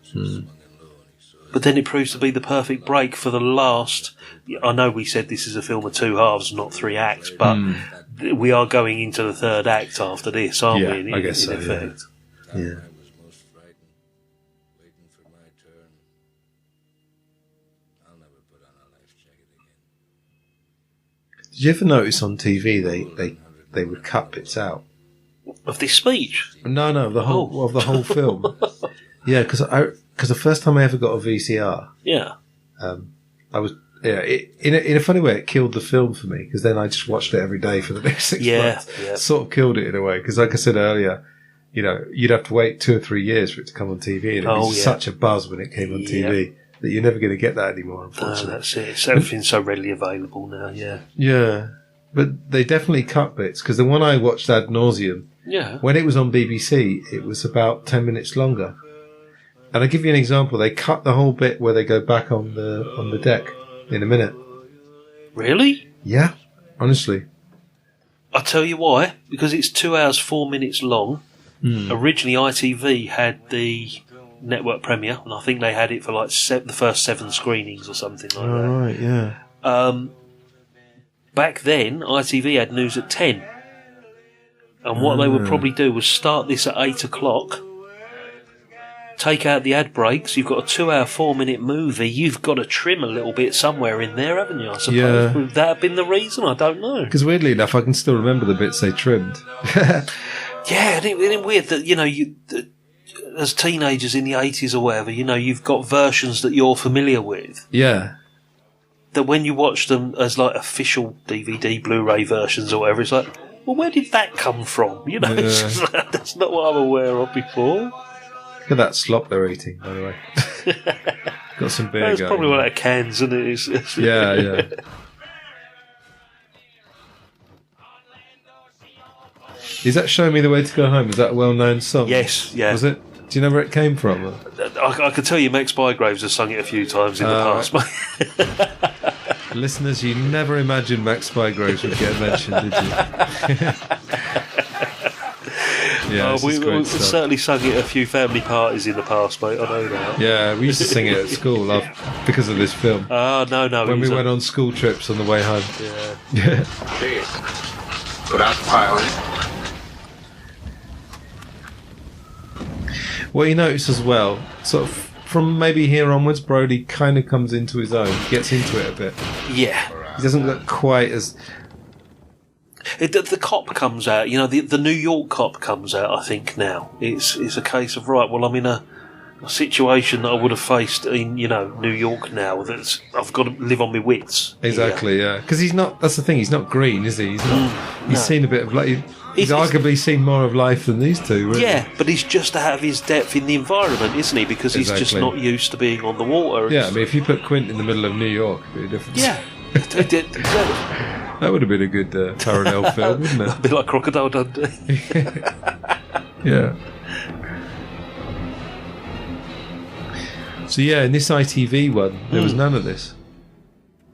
But then it proves to be the perfect break for the last... I know we said this is a film of 2 halves, not 3 acts, but we are going into the 3rd act after this, aren't we? I guess so, in effect. Yeah. Did you ever notice on TV they would cut bits out of this speech? No, of the whole film. Yeah, because the first time I ever got a VCR, I was in a funny way it killed the film for me, because then I just watched it every day for the next 6 months. Yeah. Sort of killed it in a way, because like I said earlier, you'd have to wait 2 or 3 years for it to come on TV, and it was such a buzz when it came on TV. That you're never going to get that anymore, unfortunately. No, that's it. Everything's so readily available now, Yeah, but they definitely cut bits, because the one I watched ad nauseum, when it was on BBC, it was about 10 minutes longer. And I'll give you an example. They cut the whole bit where they go back on the deck in a minute. Really? Yeah, honestly. I'll tell you why. Because it's 2 hours, 4 minutes long. Originally, ITV had the network premiere, and I think they had it for like the first 7 screenings or something like that. Right, yeah. Back then, ITV had news at 10. And what they would probably do was start this at 8 o'clock, take out the ad breaks. You've got a 2-hour, 4-minute movie. You've got to trim a little bit somewhere in there, haven't you, I suppose? Yeah. Would that have been the reason? I don't know. Because weirdly enough, I can still remember the bits they trimmed. Yeah, isn't it weird that, you know, as teenagers in the 80s or whatever, you know, you've got versions that you're familiar with. Yeah. That when you watch them as like official DVD, Blu-ray versions or whatever, it's like, well, where did that come from? You know, it's just like, that's not what I'm aware of before. Look at that slop they're eating, by the way. Got some beer That's going. probably one of the cans, isn't it? Yeah, yeah. Is that Show Me the Way to Go Home? Is that a well-known song? Yes, yeah. Was it? Do you know where it came from? I can tell you Max Bygraves has sung it a few times in the past. Listeners, you never imagined Max Bygraves would get mentioned, did you? Yeah, we've certainly sung it at a few family parties in the past, mate. I know that. Yeah, we used to sing it at school because of this film. Oh, no. When we went on school trips on the way home. Yeah. Please, put out the fire. What you notice as well, sort of from maybe here onwards, Brody kind of comes into his own, gets into it a bit. Yeah. He doesn't look quite as... The cop comes out, you know, the New York cop comes out, I think, now. It's a case of, right, well, I'm in a situation that I would have faced in, you know, New York now. That's I've got to live on my wits. Exactly, yeah. Because he's not, that's the thing, he's not green, is he? He's seen a bit of life. He's arguably seen more of life than these two, really. Yeah, but he's just out of his depth in the environment, isn't he? Because he's just not used to being on the water. Yeah, I mean, if you put Quint in the middle of New York, it'd be a different. Yeah. That would have been a good parallel film, wouldn't it? A bit like Crocodile Dundee. Yeah. So yeah, in this ITV one, there was none of this.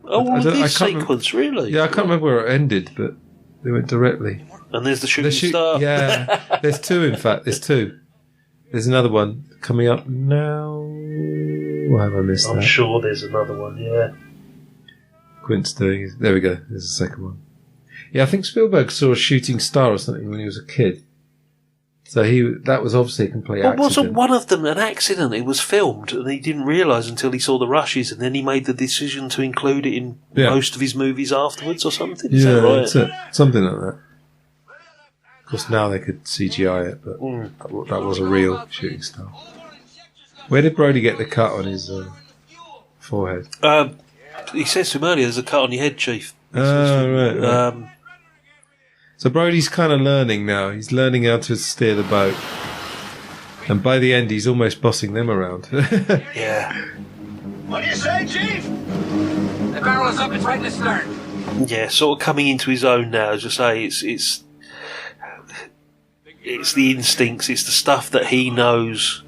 Oh, well, this sequence, really? Yeah, I can't remember where it ended, but they went directly. And there's the shooting star. Yeah, there's 2, in fact. There's 2. There's another one coming up now. Why have I missed that? I'm sure there's another one, yeah. Quint's doing... There we go. There's the second one. Yeah, I think Spielberg saw a shooting star or something when he was a kid. So that was obviously a complete accident. Wasn't one of them an accident? It was filmed and he didn't realise until he saw the rushes, and then he made the decision to include it in most of his movies afterwards or something. Is that right? That's it. Something like that. Of course, now they could CGI it, but that was a real shooting star. Where did Brody get the cut on his forehead? He says to him earlier, there's a cut on your head, Chief. Right. So Brody's kind of learning now. He's learning how to steer the boat. And by the end, he's almost bossing them around. Yeah. What do you say, Chief? The barrel is up. It's right in the stern. Yeah, sort of coming into his own now. As I say, it's the instincts. It's the stuff that he knows.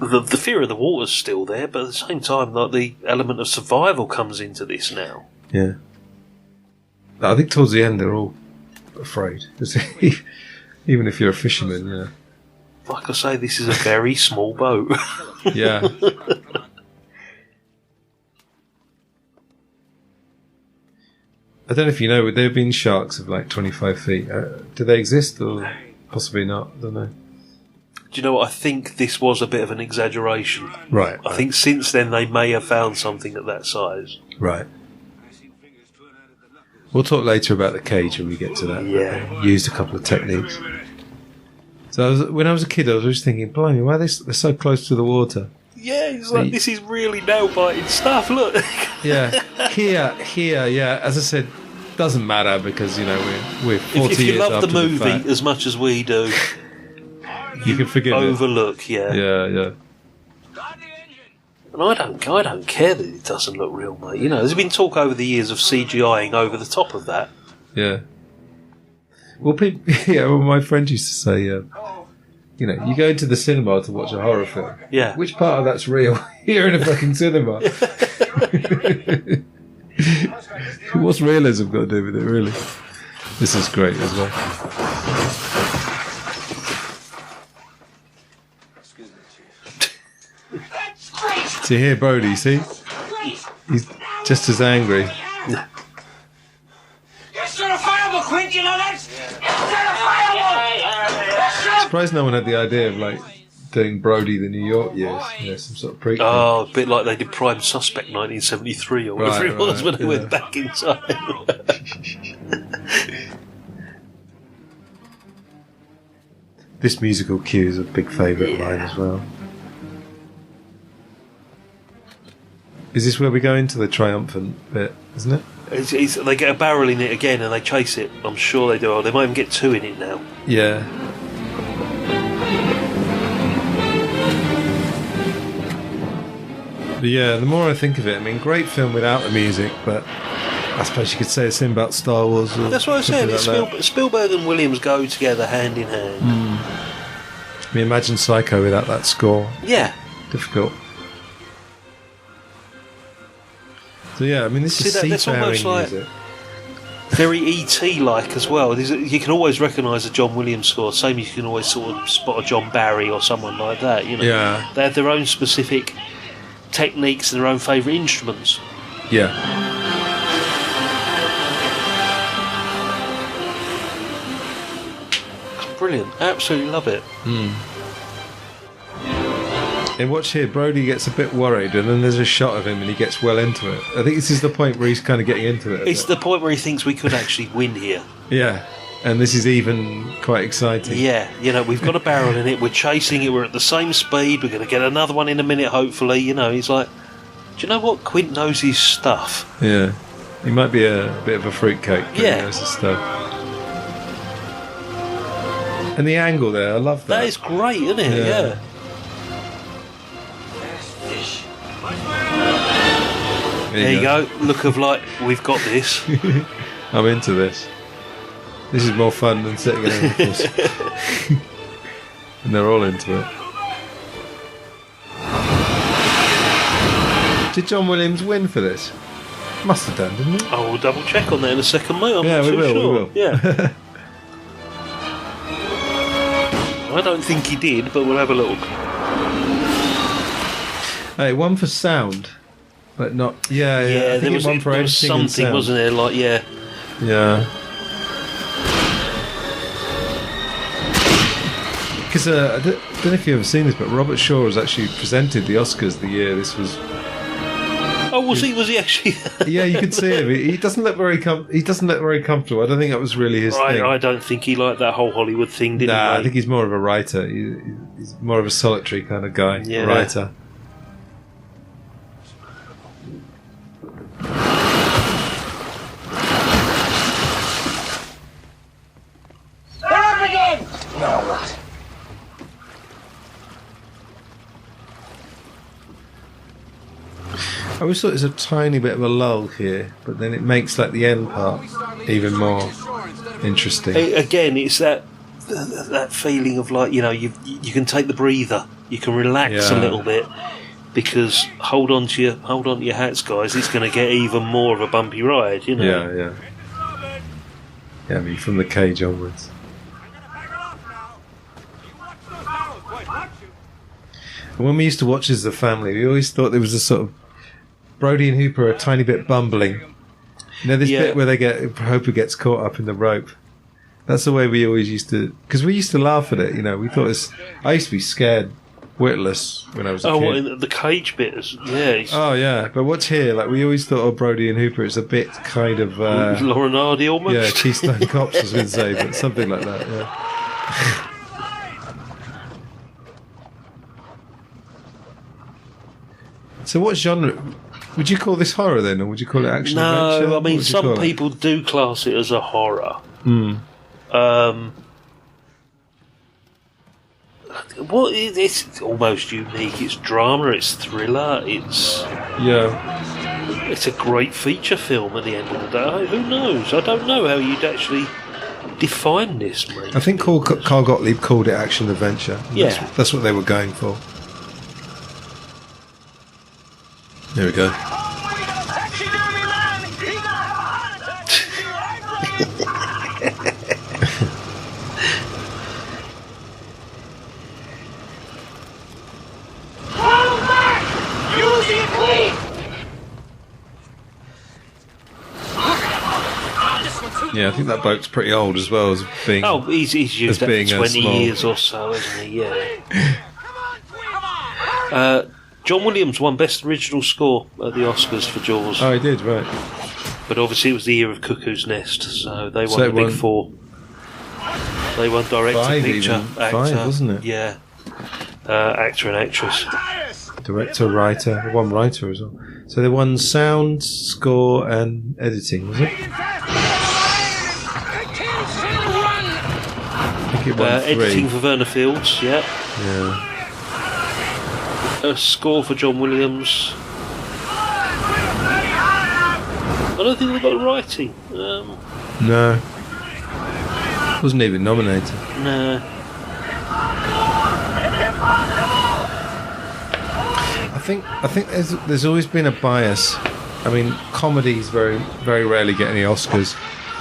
The fear of the water's still there, but at the same time, like, the element of survival comes into this now. Yeah. I think towards the end they're all afraid. Even if you're a fisherman, yeah. Like I say, this is a very small boat. Yeah. I don't know if you know, but there have been sharks of like 25 feet. Do they exist or possibly not? I don't know. Do you know what? I think this was a bit of an exaggeration. Right. I think since then they may have found something at that size. Right. We'll talk later about the cage when we get to that. Yeah. Used a couple of techniques. So when I was a kid, I was always thinking, blimey, why are they so close to the water? Yeah, it's like, this is really nail-biting stuff, look. Yeah. Here, yeah. As I said, doesn't matter because, you know, we're 40 years if you love after the movie fact. as much as we do, you can forgive overlook, it. Yeah. And I don't care that it doesn't look real, mate. You know, there's been talk over the years of CGIing over the top of that. Yeah. Well, my friend used to say, you know, you go into the cinema to watch a horror film. Yeah. Which part of that's real? You're in a fucking cinema. What's realism got to do with it, really? This is great as well. Excuse me. So you hear Brody, see? He's just as angry. You're certifiable, Quint, you know that? Certifiable! Surprised no one had the idea of like doing Brody the New York years. You know, some sort of prequel. Oh, a bit like they did Prime Suspect 1973 or whatever it was when they went back in time. This musical cue is a big favourite of mine as well. Is this where we go into the triumphant bit, isn't it? They get a barrel in it again and they chase it. I'm sure they do. Oh, they might even get two in it now. Yeah. But yeah, the more I think of it, I mean, great film without the music, but I suppose you could say the same about Star Wars. Or that's what I said. like Spielberg and Williams go together hand in hand. I mean, imagine Psycho without that score. Yeah. Difficult. So yeah, I mean, this is seafaring music. Very E.T.-like as well. You can always recognise a John Williams score, same as you can always sort of spot a John Barry or someone like that. You know, yeah. They have their own specific techniques and their own favourite instruments. Yeah. Brilliant, absolutely love it. And watch here, Brody gets a bit worried, and then there's a shot of him, and he gets well into it. I think this is the point where he's kind of getting into it. It's the point where he thinks we could actually win here. Yeah, and this is even quite exciting. Yeah, you know, we've got a barrel in it, we're chasing it, we're at the same speed, we're going to get another one in a minute, hopefully. You know, he's like, do you know what? Quint knows his stuff. Yeah, he might be a bit of a fruitcake, but yeah. He knows his stuff. And the angle there, I love that. That is great, isn't it? Yeah. There you go. Look of like, we've got this. I'm into this. This is more fun than sitting in a course. And they're all into it. Did John Williams win for this? Must have done, didn't he? I will double check on that in a second, mate. I'm yeah, not we too will. sure. We will. Yeah. I don't think he did, but we'll have a look. Hey, one for sound, but not. Yeah. I think there was something, wasn't there? Like, yeah. Yeah. Because I don't know if you've ever seen this, but Robert Shaw has actually presented the Oscars the year this was. Oh, was he? Was he actually? Yeah, you could see him. He doesn't look very. He doesn't look very comfortable. I don't think that was really his thing. I don't think he liked that whole Hollywood thing, did he? Nah, I think he's more of a writer. He's more of a solitary kind of guy. Yeah. Writer. They're up again! Now what? I always thought there's a tiny bit of a lull here, but then it makes like the end part even more interesting. Again, it's that feeling of like, you know, you can take the breather, you can relax a little bit, because hold on to your hats, guys. It's going to get even more of a bumpy ride, you know. Yeah. Yeah, I mean, from the cage onwards. And when we used to watch as a family, we always thought there was a sort of Brody and Hooper are a tiny bit bumbling. You know, this bit where Hooper gets caught up in the rope. That's the way we always used to, because we used to laugh at it. You know, we thought I used to be scared witless when I was a kid. Oh, what, the cage bit? Yeah. Oh, yeah. But what's here? Like, we always thought, Brody and Hooper, it's a bit kind of Lauren Hardy almost. Yeah, Keystone Cops, I was going to say, but something like that. Yeah. So, what genre? Would you call this horror then, or would you call it action adventure? No, I mean, some people do class it as a horror. It's almost unique. It's drama, it's thriller, it's a great feature film at the end of the day. Who knows? I don't know how you'd actually define this, mate. I think Carl Gottlieb called it action adventure. Yeah. That's what they were going for. There we go. Yeah, I think that bloke's pretty old as well as being. Oh, he's used that being for 20 years or so, hasn't he? Yeah. John Williams won Best Original Score at the Oscars for Jaws. Oh, he did, right. But obviously it was the year of Cuckoo's Nest, so they won the big four. They won director, picture, actor. 5, wasn't it? Yeah. Actor and actress. Director, writer, one writer as well. So they won sound, score, and editing, was it? I think it won 3. Editing for Verna Fields, yeah. Yeah. A score for John Williams. I don't think they got writing. No. Wasn't even nominated. No. I think there's always been a bias. I mean, comedies very very rarely get any Oscars,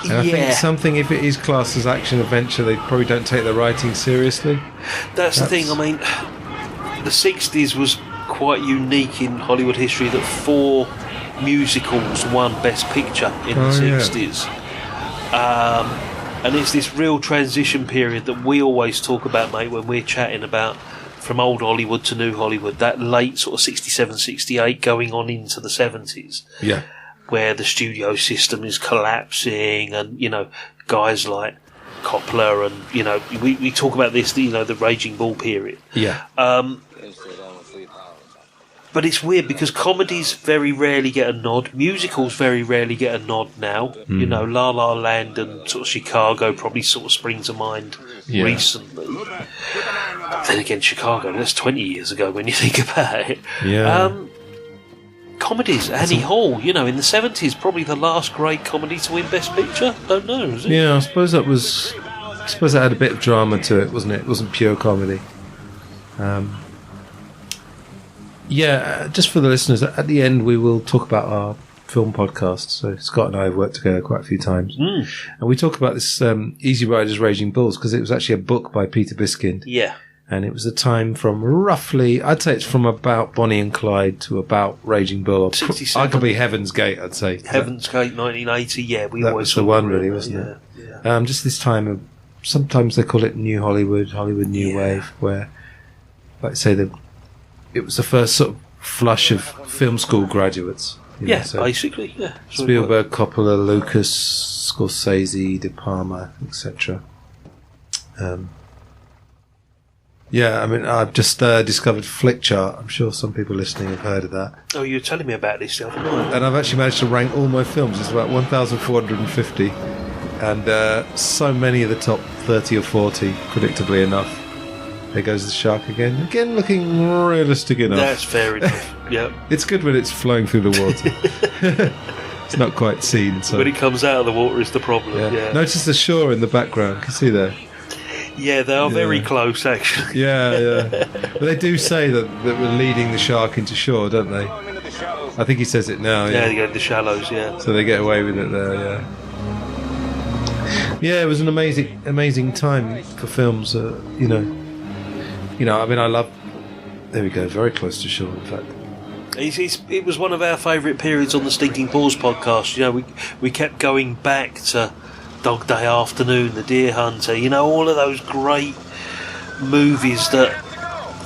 and I think something, if it is classed as action adventure, they probably don't take the writing seriously. That's the thing. I mean, the 60s was quite unique in Hollywood history that 4 musicals won Best Picture in the 60s. And it's this real transition period that we always talk about, mate, when we're chatting about from old Hollywood to new Hollywood, that late sort of 67, 68 going on into the 70s. Yeah. Where the studio system is collapsing and, you know, guys like Coppola and, you know, we talk about this, you know, the Raging Bull period. Yeah. But it's weird because comedies very rarely get a nod. Musicals very rarely get a nod now. You know, La La Land and sort of Chicago probably sort of spring to mind recently. But then again, Chicago, that's 20 years ago when you think about it. Yeah. Comedies, Annie Hall, you know, in the 70s, probably the last great comedy to win Best Picture. Don't know, is it? Yeah, I suppose that had a bit of drama to it, wasn't it? It wasn't pure comedy. Yeah, just for the listeners, at the end we will talk about our film podcast. So Scott and I have worked together quite a few times. And we talk about this Easy Riders Raging Bulls because it was actually a book by Peter Biskind. Yeah. And it was a time from roughly, I'd say it's from about Bonnie and Clyde to about Raging Bull. Arguably Heaven's Gate, I'd say. Heaven's Gate, 1980, yeah. That was the one, really, wasn't it? Yeah. Just this time of, sometimes they call it New Hollywood, Hollywood New Wave, where, like I say, it was the first sort of flush of film school graduates. Yeah, so basically, yeah. Spielberg, Coppola, Lucas, Scorsese, De Palma, etc. Yeah, I mean, I've just discovered Flickchart. I'm sure some people listening have heard of that. Oh, you were telling me about this the other night. And I've actually managed to rank all my films. It's about 1,450. And so many of the top 30 or 40, predictably enough. There goes the shark again. Again, looking realistic enough. That's fair enough. Yeah. It's good when it's flowing through the water. It's not quite seen. So. When it comes out of the water is the problem. Yeah. Notice the shore in the background. Can you see there? Yeah, they are very close, actually. Yeah. But they do say that we're leading the shark into shore, don't they? I think he says it now. Yeah, they go to the shallows. Yeah. So they get away with it there. Yeah. Yeah, it was an amazing time for films. You know, I mean, I love. There we go, very close to shore, in fact. It was one of our favourite periods on the Stinking Paws podcast. You know, we kept going back to Dog Day Afternoon, The Deer Hunter. You know, all of those great movies that,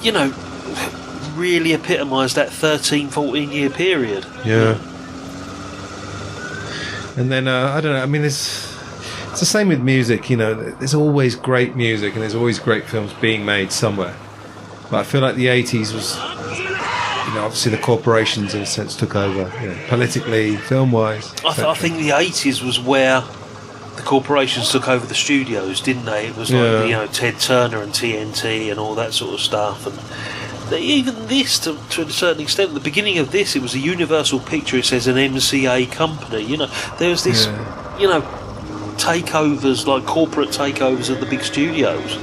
you know, really epitomised that 13, 14-year period. Yeah. And then I don't know. I mean, it's the same with music. You know, there's always great music and there's always great films being made somewhere. But I feel like the 80s was, you know, obviously the corporations in a sense took over, you know, politically, film-wise. I think the 80s was where the corporations took over the studios, didn't they? It was like, you know, Ted Turner and TNT and all that sort of stuff. And even this, to a certain extent, at the beginning of this, it was a Universal Picture. It says an MCA company. You know, there was this, you know, takeovers, like corporate takeovers of the big studios.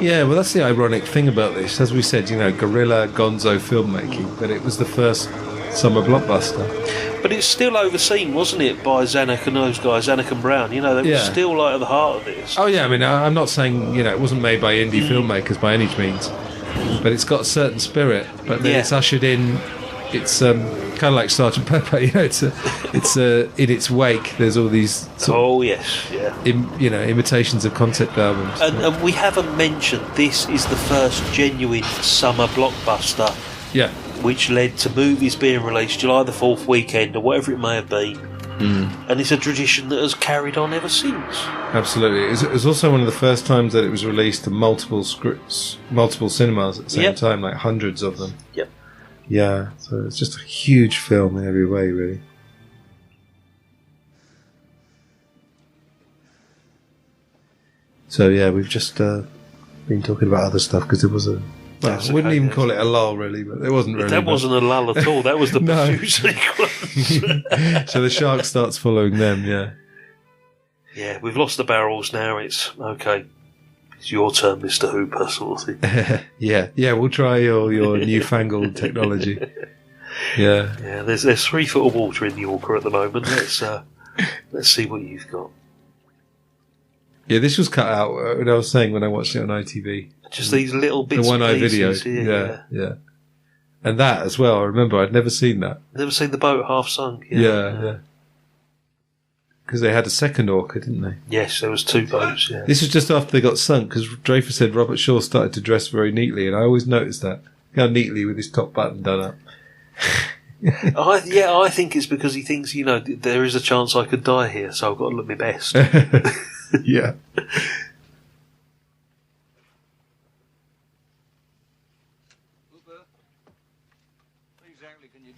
Yeah, well, that's the ironic thing about this. As we said, you know, guerrilla gonzo filmmaking, but it was the first summer blockbuster. But it's still overseen, wasn't it, by Zanuck and those guys, Zanuck and Brown? You know, they were still like at the heart of this. Oh yeah, I mean, I'm not saying, you know, it wasn't made by indie filmmakers by any means, but it's got a certain spirit. But then it's ushered in it's kind of like Sergeant Pepper. It's in its wake. There's all these imitations of concept albums. And we haven't mentioned this is the first genuine summer blockbuster. Yeah. Which led to movies being released July the 4th weekend or whatever it may have been. And it's a tradition that has carried on ever since. Absolutely. It was also one of the first times that it was released to multiple cinemas at the same time, like hundreds of them. Yep. Yeah, so it's just a huge film in every way, really. So yeah, we've just been talking about other stuff because there was a... Well, I wouldn't even call it a lull, really, but it wasn't really. That wasn't a lull at all. That was the pursuit sequence. So the shark starts following them, yeah. Yeah, we've lost the barrels now. It's okay. It's your turn, Mr. Hooper, sort of thing. yeah. We'll try your newfangled technology. Yeah. Yeah. There's 3 foot of water in the Orca at the moment. Let's see what you've got. Yeah, this was cut out. When I was saying when I watched it on ITV. Just these little bits. The one-eye video. Here, yeah. And that as well. I remember I'd never seen that. Never seen the boat half sunk. Yeah. Because they had a second Orca, didn't they? Yes, there was 2 boats. Yeah. This was just after they got sunk because Dreyfus said Robert Shaw started to dress very neatly, and I always noticed that. How neatly with his top button done up. I think it's because he thinks, there is a chance I could die here, so I've got to look my best. Yeah.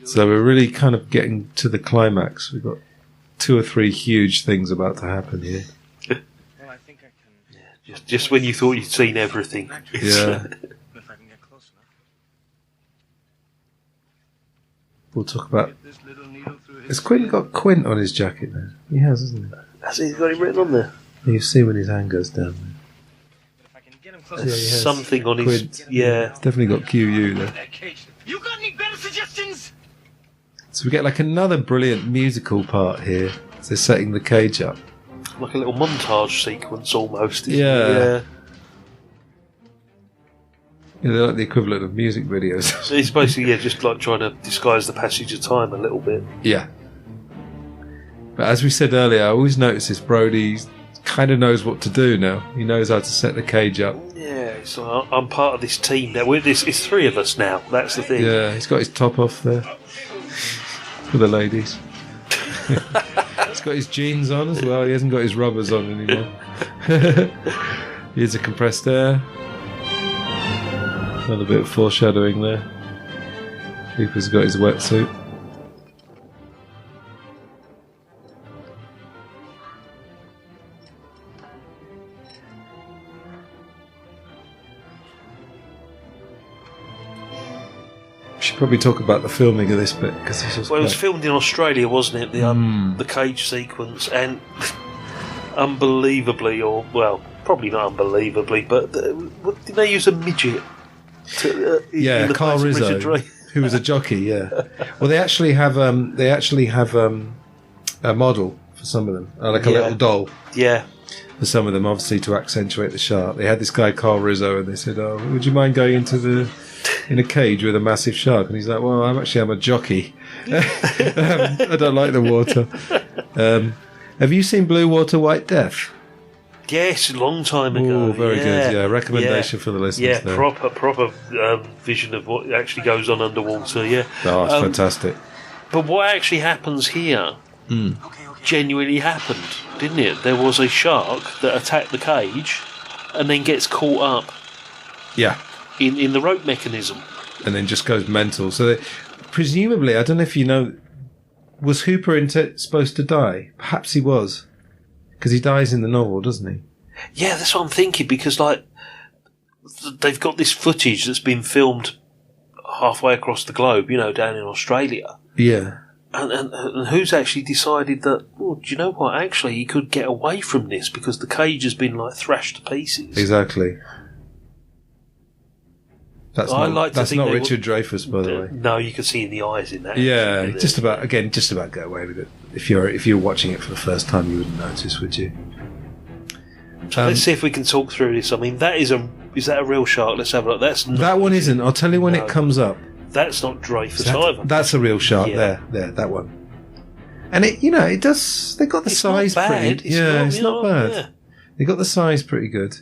So we're really kind of getting to the climax. We've got 2 or 3 huge things about to happen here. Well, I think I can. Yeah, just when you thought you'd seen everything. Yeah. If I can get close enough. We'll talk about. Has Quint got Quint on his jacket now? He has, hasn't he? Has he got it written on there? You see when his hand goes down there. If I can get him close There's something on his. Quint. Yeah. It's definitely got QU there. You got any better suggestions? So we get like another brilliant musical part here. They're setting the cage up. Like a little montage sequence almost. Yeah. They're like the equivalent of music videos. It's basically just like trying to disguise the passage of time a little bit. Yeah. But as we said earlier, I always notice this Brody kind of knows what to do now. He knows how to set the cage up. Yeah, it's like, I'm part of this team now. It's 3 of us now. That's the thing. Yeah, he's got his top off there for the ladies. He's got his jeans on as well. He hasn't got his rubbers on anymore. Here's a compressed air. Another bit of foreshadowing there. Cooper's got his wetsuit. We should probably talk about the filming of this bit because this was. Well, it was filmed in Australia, wasn't it? The cage sequence, and unbelievably, or well, probably not unbelievably, but did they use a midget? Carl Rizzo, who was a jockey. Yeah. Well, they actually have a model for some of them, like a little doll. Yeah. For some of them, obviously to accentuate the shark. They had this guy Carl Rizzo, and they said, "Oh, would you mind going in a cage with a massive shark?" And he's like, "Well, I'm a jockey. I don't like the water." Have you seen Blue Water, White Death? Yes, a long time ago. Oh, very good. Yeah, recommendation for the listeners. Yeah, there. proper vision of what actually goes on underwater. Yeah. Oh, it's fantastic. But what actually happens here genuinely happened, didn't it? There was a shark that attacked the cage and then gets caught up. Yeah. In the rope mechanism. And then just goes mental. So presumably, I don't know if you know, was Hooper supposed to die? Perhaps he was. Because he dies in the novel, doesn't he? Yeah, that's what I'm thinking, because they've got this footage that's been filmed halfway across the globe, down in Australia. Yeah. And who's actually decided that, well, do you know what, actually he could get away from this because the cage has been thrashed to pieces. Exactly. That's not Richard Dreyfuss, by the way. No, you can see in the eyes in that. Yeah, just about get away with it. If you're watching it for the first time, you wouldn't notice, would you? So let's see if we can talk through this. I mean, is that a real shark? Let's have a look. That one isn't. I'll tell you when it comes up. That's not Dreyfus either. That's a real shark. Yeah. There, that one. And it does. They got the size pretty. It's not bad. Yeah. They got the size pretty good.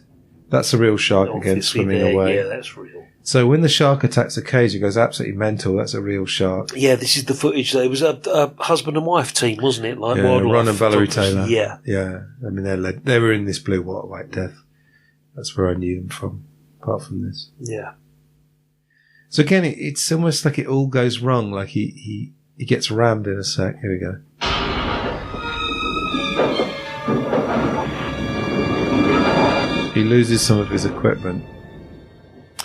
That's a real shark again swimming away. Yeah, that's real. So when the shark attacks the cage, it goes absolutely mental. That's a real shark. Yeah, this is the footage. It was a husband and wife team, wasn't it? Like wildlife Ron and Valerie photographers. Taylor. Yeah. Yeah. I mean, they were in this Blue Water White Death. That's where I knew them from, apart from this. Yeah. So again, it's almost like it all goes wrong. Like he gets rammed in a sec. Here we go. He loses some of his equipment.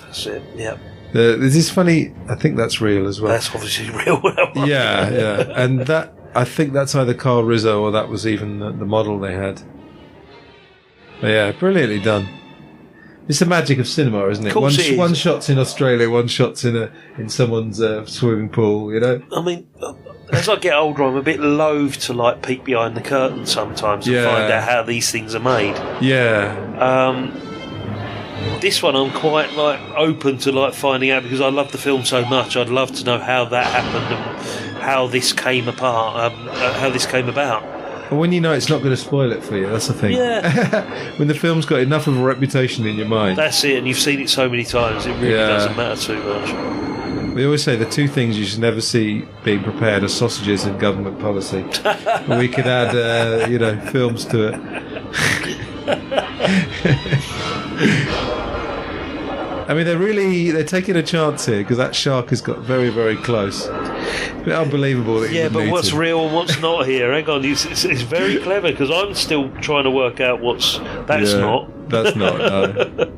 That's it, yeah. There's this funny, I think that's real as well. That's obviously real. Yeah. And that, I think that's either Carl Rizzo or that was even the model they had. But yeah, brilliantly done. It's the magic of cinema, isn't it? Of course it is. One shot's in Australia, one shot's in someone's swimming pool, you know? I mean, as I get older, I'm a bit loath to like peek behind the curtain sometimes and find out how these things are made. Yeah. This one I'm quite like open to like finding out because I love the film so much. I'd love to know how that happened and how this came apart, how this came about. But when you know it's not going to spoil it for you, that's the thing. Yeah. When the film's got enough of a reputation in your mind. That's it, and you've seen it so many times, it really doesn't matter too much. We always say the two things you should never see being prepared are sausages and government policy. We could add, films to it. I mean, they're taking a chance here because that shark has got very, very close. A bit unbelievable that yeah, but what's real and what's not here? Hang on, it's very clever because I'm still trying to work out that's not. That's not, no.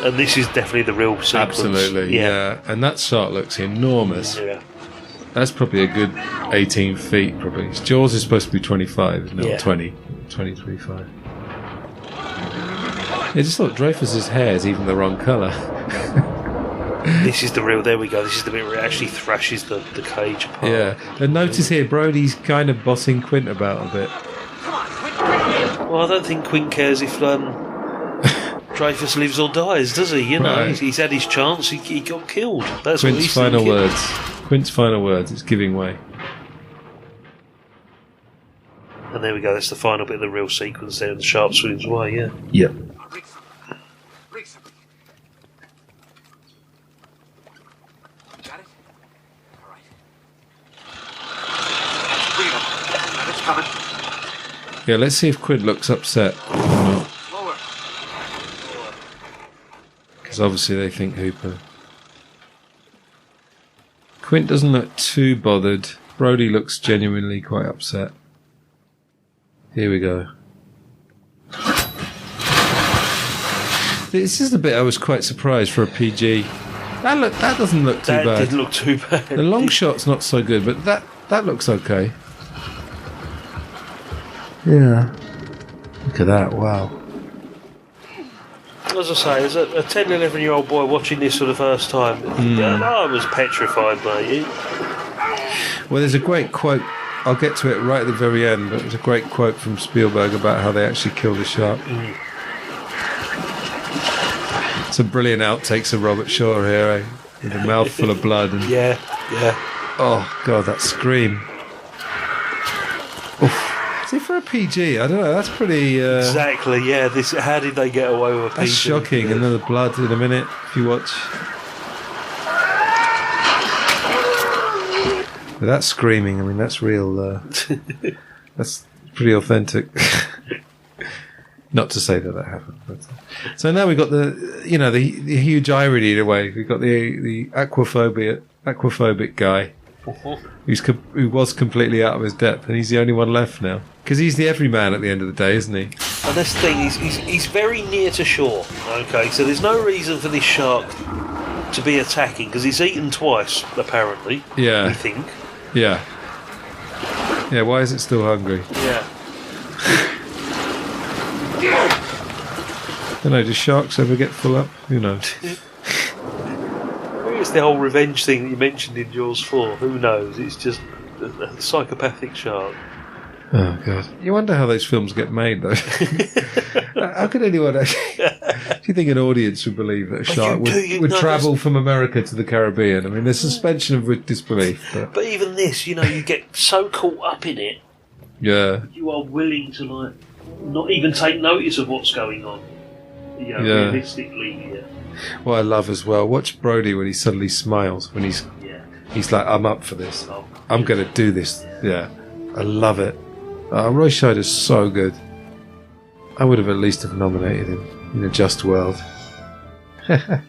And this is definitely the real sequence. Absolutely, yeah. And that shark looks enormous. Yeah. That's probably a good 18 feet, probably. Jaws is supposed to be 25, isn't it? Yeah. 20, 25. Yeah, just look, Dreyfus's hair is even the wrong colour. This is the real, there we go, this is the bit where it actually thrashes the cage apart. Yeah. And notice here, Brody's kind of bossing Quint about a bit. Well, I don't think Quint cares if Dreyfus lives or dies, does he? You know, Right. he's had his chance, he got killed. That's Quint's what he's final thinking. words. Quint's final words, it's giving way. And there we go, that's the final bit of the real sequence there, and the shark swims away, yeah. Yep. Got it? All right. It's coming. Yeah, let's see if Quint looks upset. Lower. Because obviously they think Hooper. Quint doesn't look too bothered. Brody looks genuinely quite upset. Here we go. This is the bit I was quite surprised for a PG. That doesn't look too bad. That didn't look too bad. The long shot's not so good, but that looks okay. Yeah. Look at that, wow. As I say, as a 10, 11-year-old boy watching this for the first time, I was petrified, mate. Well, there's a great quote. I'll get to it right at the very end, but there's a great quote from Spielberg about how they actually killed the shark. Some brilliant outtakes of Robert Shaw here, eh? With a mouth full of blood. And yeah. oh, God, that scream. Oof. See, for a PG, I don't know, that's pretty... Exactly, yeah. How did they get away with a PG? That's shocking, and then the blood in a minute, if you watch. But that screaming, I mean, that's real... that's pretty authentic. Not to say that happened. But, so now we've got the huge irony in a way. We've got the aquaphobic guy who was completely out of his depth, and he's the only one left now. Because he's the everyman at the end of the day, isn't he? And that's the thing, he's very near to shore. Okay, so there's no reason for this shark to be attacking, because he's eaten twice, apparently. Yeah. We think. Yeah. Yeah, why is it still hungry? Yeah. I don't know, do sharks ever get full up? Who knows? Maybe it's the whole revenge thing that you mentioned in Jaws 4. Who knows? It's just a psychopathic shark. Oh, God. You wonder how those films get made, though. How could anyone actually... Do you think an audience would believe that a shark would travel from America to the Caribbean? I mean, there's suspension of disbelief. But even this, you get so caught up in it. Yeah. You are willing to, like, not even take notice of what's going on. Realistically, yeah. What I love as well, watch Brody when he suddenly smiles, when he's like, I'm up for this. I'm going to do this. Yeah. I love it. Roy Scheider's so good. I would have at least have nominated him in a Just World. I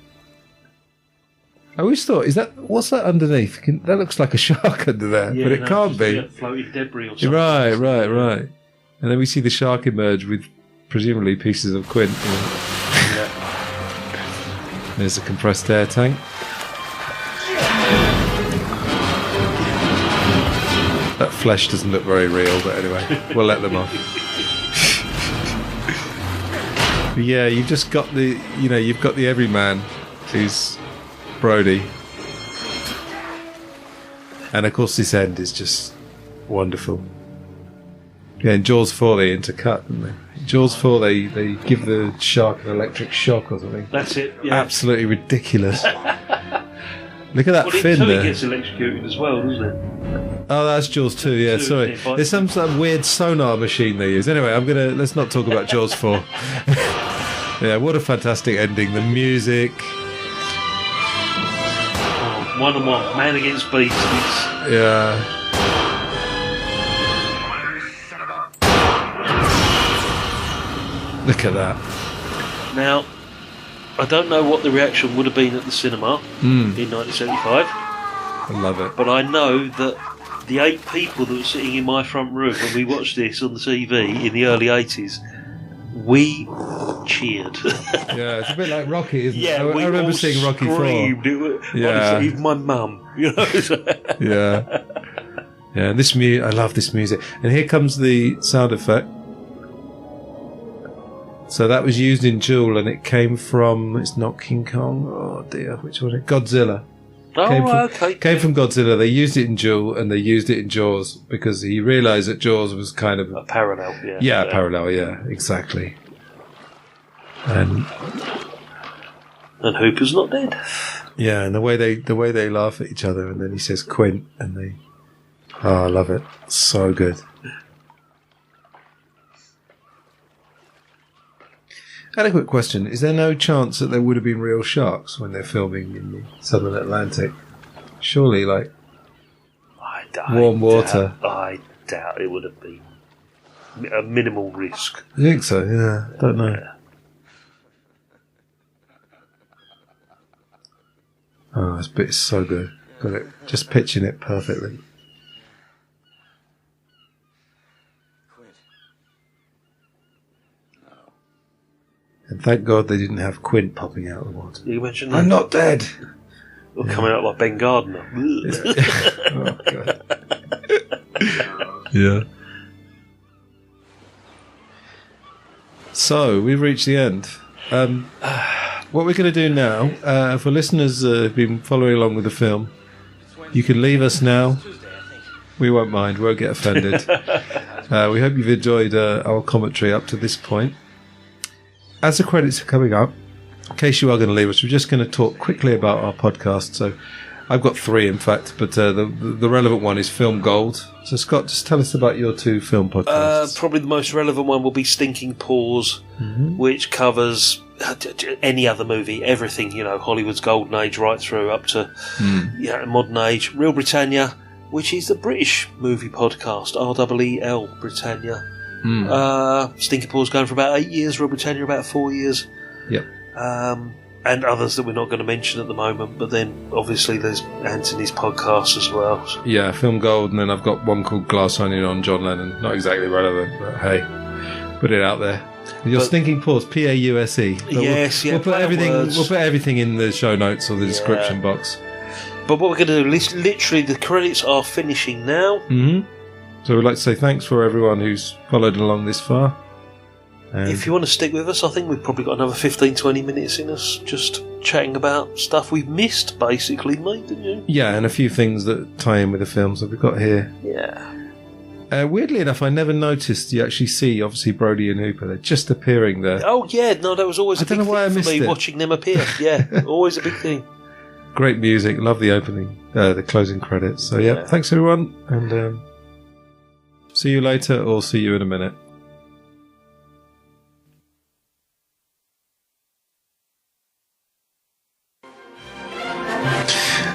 always thought, what's that underneath? That looks like a shark under there, but it can't be. Floating debris or something. Right. And then we see the shark emerge with presumably pieces of quint. Yeah. There's a compressed air tank. That flesh doesn't look very real, but anyway, we'll let them off. Yeah, you've just got you've got the everyman who's Brody. And of course this end is just wonderful. Yeah, in Jaws 4 they intercut, don't they? Jaws 4 they give the shark an electric shock or something. That's it, yeah. Absolutely ridiculous. Look at that fin there. It gets electrocuted as well, doesn't it? Oh, that's Jaws 2, yeah, sorry. There's some weird sonar machine they use. Anyway, let's not talk about Jaws 4. Yeah, what a fantastic ending. The music. Oh, 1-on-1, man against beast. Yeah. Look at that. Now, I don't know what the reaction would have been at the cinema in 1975. I love it. But I know that the 8 people that were sitting in my front room when we watched this on the TV in the early 80s, we cheered. Yeah, it's a bit like Rocky, isn't it? Yeah, I remember seeing Rocky 4. Yeah. Even my mum, Yeah. Yeah, and I love this music. And here comes the sound effect. So that was used in Jewel, and it came from... It's not King Kong. Oh, dear. Which one? Godzilla. Came from Godzilla. They used it in Jewel, and they used it in Jaws, because he realised that Jaws was kind of... A parallel, yeah. Yeah, parallel, yeah. Exactly. And Hooper's not dead. Yeah, and the way they laugh at each other, and then he says Quint, and they... Oh, I love it. So good. I had a quick question. Is there no chance that there would have been real sharks when they're filming in the Southern Atlantic? Surely, like, warm water. I doubt it would have been a minimal risk. I think so, yeah. Don't know. Yeah. Oh, this bit is so good. Got it. Just pitching it perfectly. And thank God they didn't have Quint popping out of the water. You mentioned that? I'm not dead. Or coming out like Ben Gardner. Oh, God. Yeah. So, we've reached the end. What we're going to do now, for listeners who've been following along with the film, you can leave us now. We won't mind. We won't get offended. We hope you've enjoyed our commentary up to this point. As the credits are coming up, in case you are going to leave us, we're just going to talk quickly about our podcast. So I've got 3, in fact, but the relevant one is Film Gold. So, Scott, just tell us about your 2 film podcasts. Probably the most relevant one will be Stinking Paws, which covers any other movie, everything, Hollywood's golden age right through up to modern age. Real Britannia, which is the British movie podcast, REEL Britannia. Stinking Paws going for about 8 years, Real Britannia about 4 years. Yep. And others that we're not going to mention at the moment, but then obviously there's Antony's podcast as well. Yeah, Film Gold, and then I've got one called Glass Onion on John Lennon. Not exactly relevant, but hey, put it out there. Your Stinking Paws, Pause. Yes, we'll put everything in the show notes or the description box. But what we're going to do, literally the credits are finishing now. So we'd like to say thanks for everyone who's followed along this far. If you want to stick with us, I think we've probably got another 15-20 minutes in us just chatting about stuff we've missed, basically, mate, didn't you? Yeah, and a few things that tie in with the films that we've got here. Yeah. Weirdly enough, I never noticed you actually see, obviously, Brody and Hooper. They're just appearing there. Oh, yeah. No, that was always a big thing for me, watching them appear. Yeah, always a big thing. Great music. Love the opening, the closing credits. So, yeah, thanks, everyone. And see you later, or see you in a minute.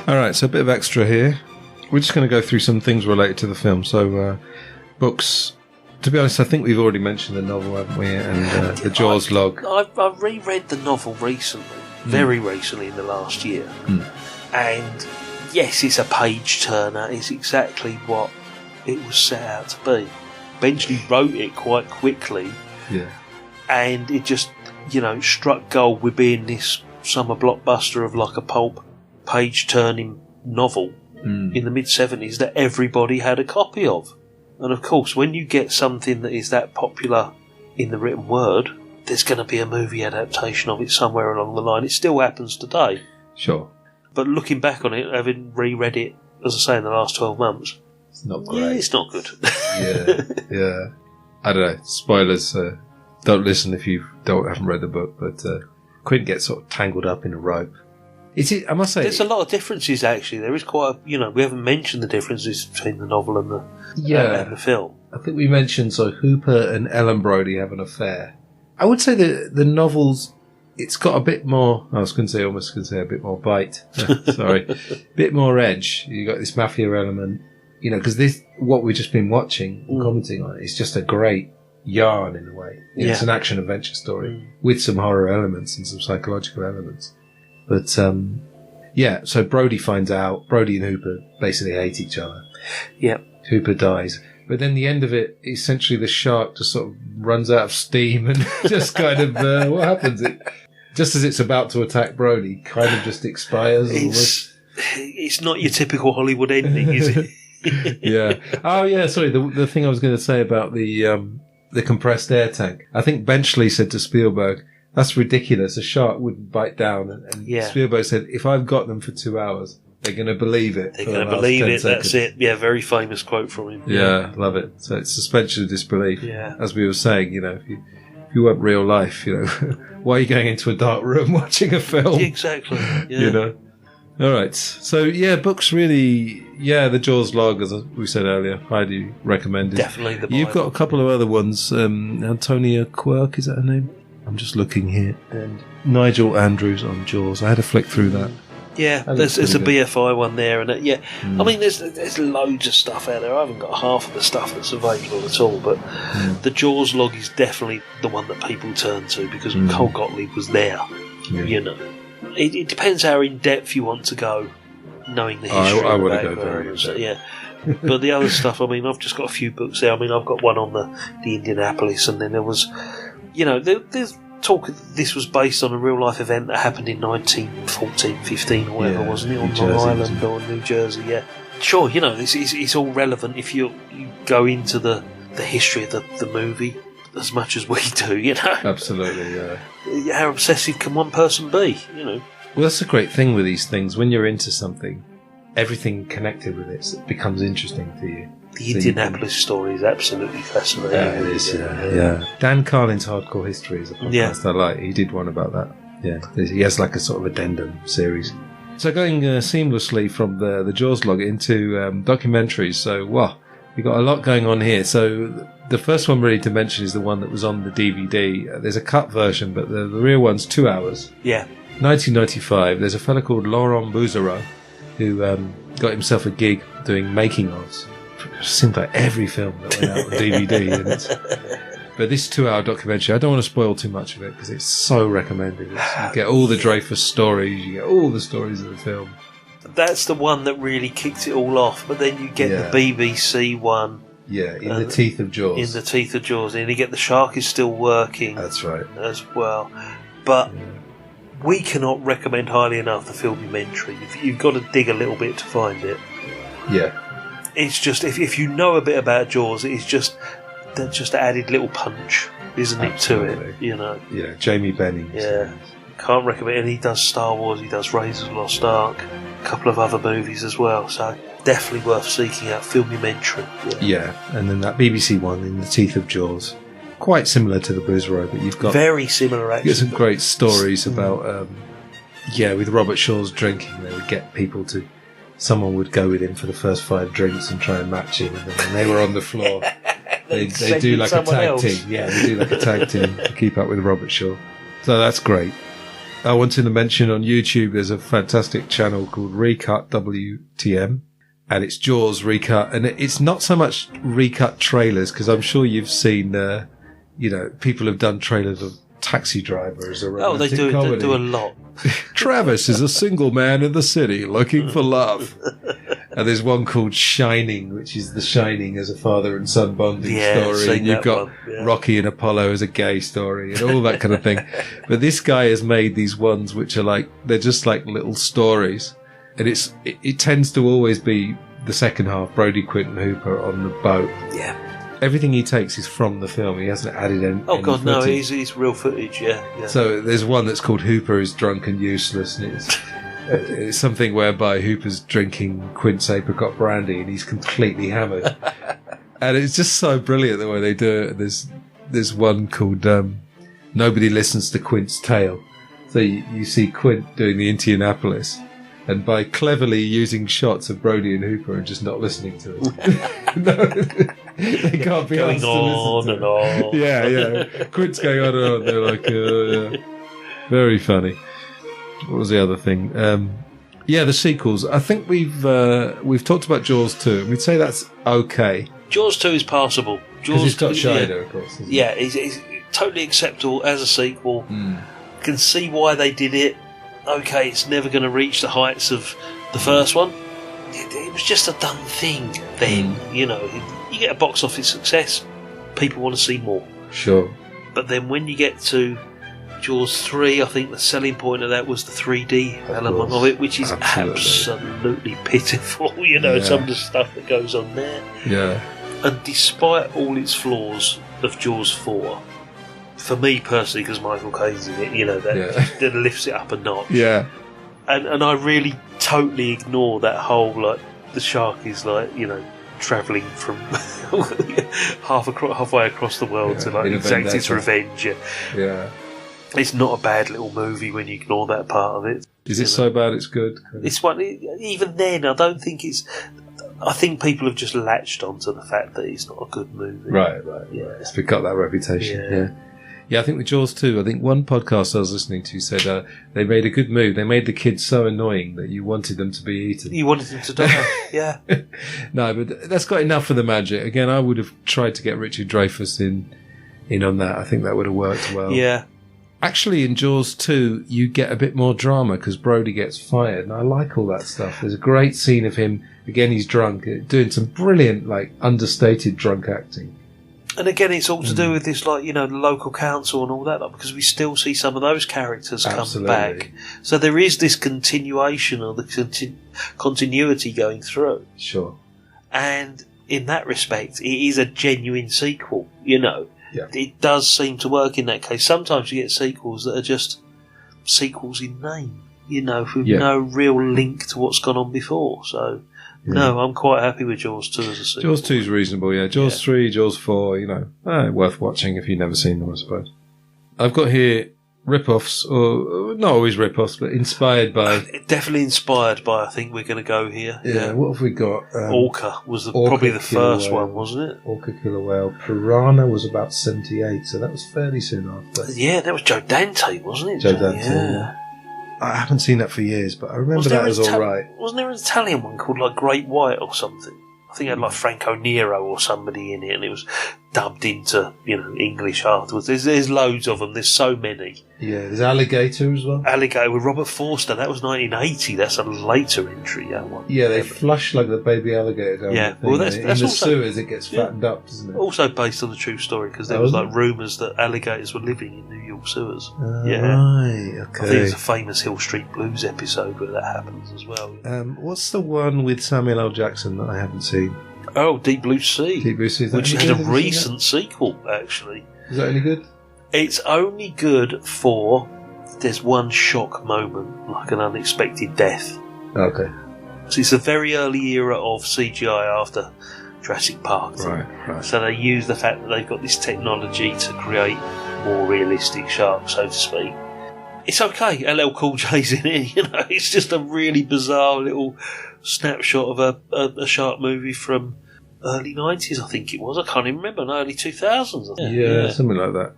All right, so a bit of extra here. We're just going to go through some things related to the film. So, books. To be honest, I think we've already mentioned the novel, haven't we? And the Jaws log. I've reread the novel recently, very recently in the last year. And yes, it's a page turner. It's exactly what it was set out to be. Benchley wrote it quite quickly. Yeah. And it just, struck gold with being this summer blockbuster of like a pulp page turning novel in the mid-70s that everybody had a copy of. And of course, when you get something that is that popular in the written word, there's going to be a movie adaptation of it somewhere along the line. It still happens today. Sure. But looking back on it, having reread it, as I say, in the last 12 months, it's not great. Yeah, it's not good. yeah. I don't know. Spoilers. Don't listen if you haven't read the book. But Quinn gets sort of tangled up in a rope. I must say, there's a lot of differences. Actually, there is quite. We haven't mentioned the differences between the novel and the film. I think we mentioned Hooper and Ellen Brody have an affair. I would say the novels. It's got a bit more. I was going to say a bit more bite. Sorry, bit more edge. You got this mafia element. Because what we've just been watching and commenting on is just a great yarn in a way. It's an action adventure story with some horror elements and some psychological elements. But, so Brody finds out. Brody and Hooper basically hate each other. Yeah. Hooper dies. But then the end of it, essentially the shark just sort of runs out of steam and just kind of, what happens? Just as it's about to attack Brody, kind of just expires. It's not your typical Hollywood ending, is it? Yeah. Oh, yeah, sorry. The thing I was going to say about the compressed air tank. I think Benchley said to Spielberg, that's ridiculous. A shark wouldn't bite down. And Spielberg said, if I've got them for 2 hours, they're going to believe it. They're going to believe it. That's it. Yeah, very famous quote from him. Yeah, love it. So it's suspension of disbelief. Yeah. As we were saying, if you want real life, why are you going into a dark room watching a film? Exactly. Yeah. All right. So, books really, the Jaws log, as we said earlier, highly recommended. Definitely the Bible. You've got a couple of other ones. Antonia Quirk, is that her name? I'm just looking here. And Nigel Andrews on Jaws. I had to flick through that. Yeah, there's a BFI one there. And I mean, there's loads of stuff out there. I haven't got half of the stuff that's available at all. But the Jaws log is definitely the one that people turn to because Cole Gottlieb was there. Yeah. It depends how in depth you want to go, knowing the history. I want to go very much. Yeah, but the other stuff. I mean, I've just got a few books there. I mean, I've got one on the Indianapolis, and then there was, there's talk. This was based on a real life event that happened in 1914, 15, or whatever, wasn't it, on Long Island or New Jersey? Yeah, sure. It's all relevant if you go into the history of the movie as much as we do. Absolutely. Yeah. How obsessive can one person be? Well, that's the great thing with these things. When you're into something, everything connected with it becomes interesting to you. The Indianapolis story is absolutely fascinating. Yeah, it is. Yeah. Dan Carlin's Hardcore History is a podcast I like. He did one about that. Yeah, he has like a sort of addendum series. So going seamlessly from the Jaws log into documentaries. So, we've got a lot going on here. So the first one really to mention is the one that was on the DVD. There's a cut version, but the real one's 2 hours. Yeah. 1995. There's a fella called Laurent Bouzereau who got himself a gig doing making-ofs. It seemed like every film that went out on DVD. But this 2 hour documentary, I don't want to spoil too much of it because it's so recommended. You get all the Dreyfus stories, you get all the stories of the film. That's the one that really kicked it all off, but then you get the BBC one. Yeah, in the teeth of Jaws. In the teeth of Jaws. And you get The Shark Is Still Working. That's right. As well. But we cannot recommend highly enough the filmumentary. You've got to dig a little bit to find it. Yeah. It's just, if you know a bit about Jaws, it's just added little punch, isn't it, to it? Yeah, Jamie Bennings. Yeah. Can't recommend. And he does Star Wars. He does Raiders of the Lost Ark. A couple of other movies as well. So definitely worth seeking out. Filmumentary. Yeah, and then that BBC one, In the Teeth of Jaws. Quite similar to the Blues Road, but you've got very similar. Actually, you get some great stories about. With Robert Shaw's drinking, they would get people to. Someone would go with him for the first 5 drinks and try and match him, and then when they were on the floor, they do like a tag team. Yeah, they do like a tag team to keep up with Robert Shaw. So that's great. I wanted to mention on YouTube there's a fantastic channel called Recut WTM, and it's Jaws recut, and it's not so much recut trailers because I'm sure you've seen, people have done trailers of Taxi Driver as a romantic comedy. They do a lot. Travis is a single man in the city looking for love. And there's one called Shining, which is The Shining as a father and son bonding story. And you've got Rocky and Apollo as a gay story and all that kind of thing. But this guy has made these ones which are they're just like little stories. And it tends to always be the second half, Brody Quinton Hooper on the boat. Yeah. Everything he takes is from the film. He hasn't added any. Oh God, no! footage. It's real footage. Yeah. So there's one that's called Hooper is Drunk and Useless, and it's something whereby Hooper's drinking Quint's apricot brandy and he's completely hammered, and it's just so brilliant the way they do it. There's one called Nobody Listens to Quint's Tale. So you see Quint doing the Indianapolis. And by cleverly using shots of Brody and Hooper and just not listening to it. They can't be going on and on. Yeah. Quint's going on and on. They're like, yeah. Very funny. What was the other thing? The sequels. I think we've talked about Jaws 2, and we'd say that's okay. Jaws 2 is passable. Because it's got Scheider, of course. It's totally acceptable as a sequel. Can see why they did it. Okay, it's never going to reach the heights of the first one. It was just a done thing then, You get a box office success, people want to see more. Sure. But then when you get to Jaws 3, I think the selling point of that was the 3D element of it, which is absolutely pitiful, some of the stuff that goes on there. Yeah. And despite all its flaws of Jaws 4, for me personally, because Michael Caine's in it, that lifts it up a notch. Yeah. And I really totally ignore that whole, the shark is, travelling from halfway across the world to, exact its revenge. Yeah. It's not a bad little movie when you ignore that part of it. Is it so bad it's good? It's one, even then, I don't think it's... I think people have just latched onto the fact that it's not a good movie. Right. Yeah. It's got that reputation, Yeah, I think with Jaws 2, I think one podcast I was listening to said they made a good move. They made the kids so annoying that you wanted them to be eaten. You wanted them to die, yeah. No, but that's got enough for the magic. Again, I would have tried to get Richard Dreyfuss in on that. I think that would have worked well. Yeah. Actually, in Jaws 2, you get a bit more drama because Brody gets fired, and I like all that stuff. There's a great scene of him, again, he's drunk, doing some brilliant, understated drunk acting. And again, it's all to do with this, the local council and all that, because we still see some of those characters come back. So there is this continuation or the continuity going through. Sure. And in that respect, it is a genuine sequel, Yeah. It does seem to work in that case. Sometimes you get sequels that are just sequels in name, with no real link to what's gone on before. So... No, I'm quite happy with Jaws 2 as a sequel. Jaws 2 is reasonable, yeah. Jaws 3, Jaws 4, worth watching if you've never seen them, I suppose. I've got here rip-offs, or not always rip-offs, but inspired by... Definitely inspired by, I think we're going to go here. Yeah, what have we got? Orca was probably the first one, wasn't it? Orca Killer Whale. Piranha was about 78, so that was fairly soon after. Yeah, that was Joe Dante, wasn't it? Joe Dante, yeah. I haven't seen that for years, but I remember that was all right. Wasn't there an Italian one called Great White or something? I think it had Franco Nero or somebody in it, and it was dubbed into English afterwards. There's loads of them. There's so many. Yeah, there's Alligator as well. Alligator with Robert Forster. That was 1980. That's a later entry. That one. Yeah, they flush the baby alligator down. Well, that's in the also, sewers. It gets fattened up, doesn't it? Also based on the true story because there was rumours that alligators were living in New York sewers. Right. Okay. I think there's a famous Hill Street Blues episode where that happens as well. What's the one with Samuel L. Jackson that I haven't seen? Oh, Deep Blue Sea. Deep Blue Sea. Which had a recent sequel, actually. Is that any good? It's only good for there's one shock moment, like an unexpected death. Okay. So it's a very early era of CGI after Jurassic Park. Right. So they use the fact that they've got this technology to create more realistic sharks, so to speak. It's okay, LL Cool J's in it, you know, it's just a really bizarre little snapshot of a shark movie from early 90s, I think it was. I can't even remember, no, early 2000s. I think. Yeah, something like that.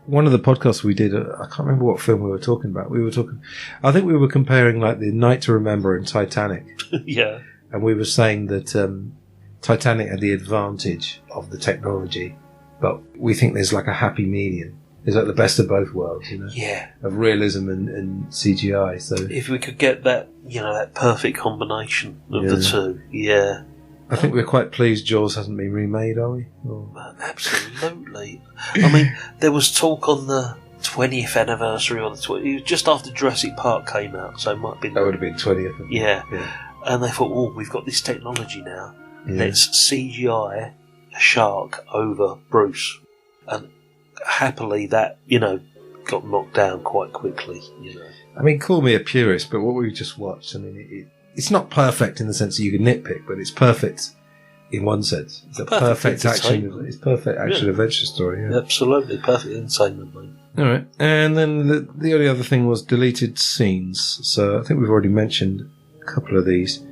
One of the podcasts we did, I can't remember what film we were talking about. I think we were comparing like The Night to Remember and Titanic. Yeah. And we were saying that Titanic had the advantage of the technology, but we think there's like a happy medium. There's like the best of both worlds, you know? Yeah. Of realism and CGI. So if we could get that, you know, that perfect combination of the two, yeah. I think we're quite pleased Jaws hasn't been remade, are we? Absolutely. I mean, there was talk on the 20th anniversary or it was just after Jurassic Park came out, so it might have been... That would have been 20th. Yeah. And they thought, oh, we've got this technology now. Let's CGI a shark over Bruce. And happily that, you know, got knocked down quite quickly, you know. I mean, call me a purist, but what we just watched, I mean, it's not perfect in the sense that you can nitpick, but it's perfect in one sense. It's a perfect action. It's perfect action adventure story. Yeah. Absolutely, perfect entertainment, mate. All right, and then the only other thing was deleted scenes. So I think we've already mentioned a couple of these.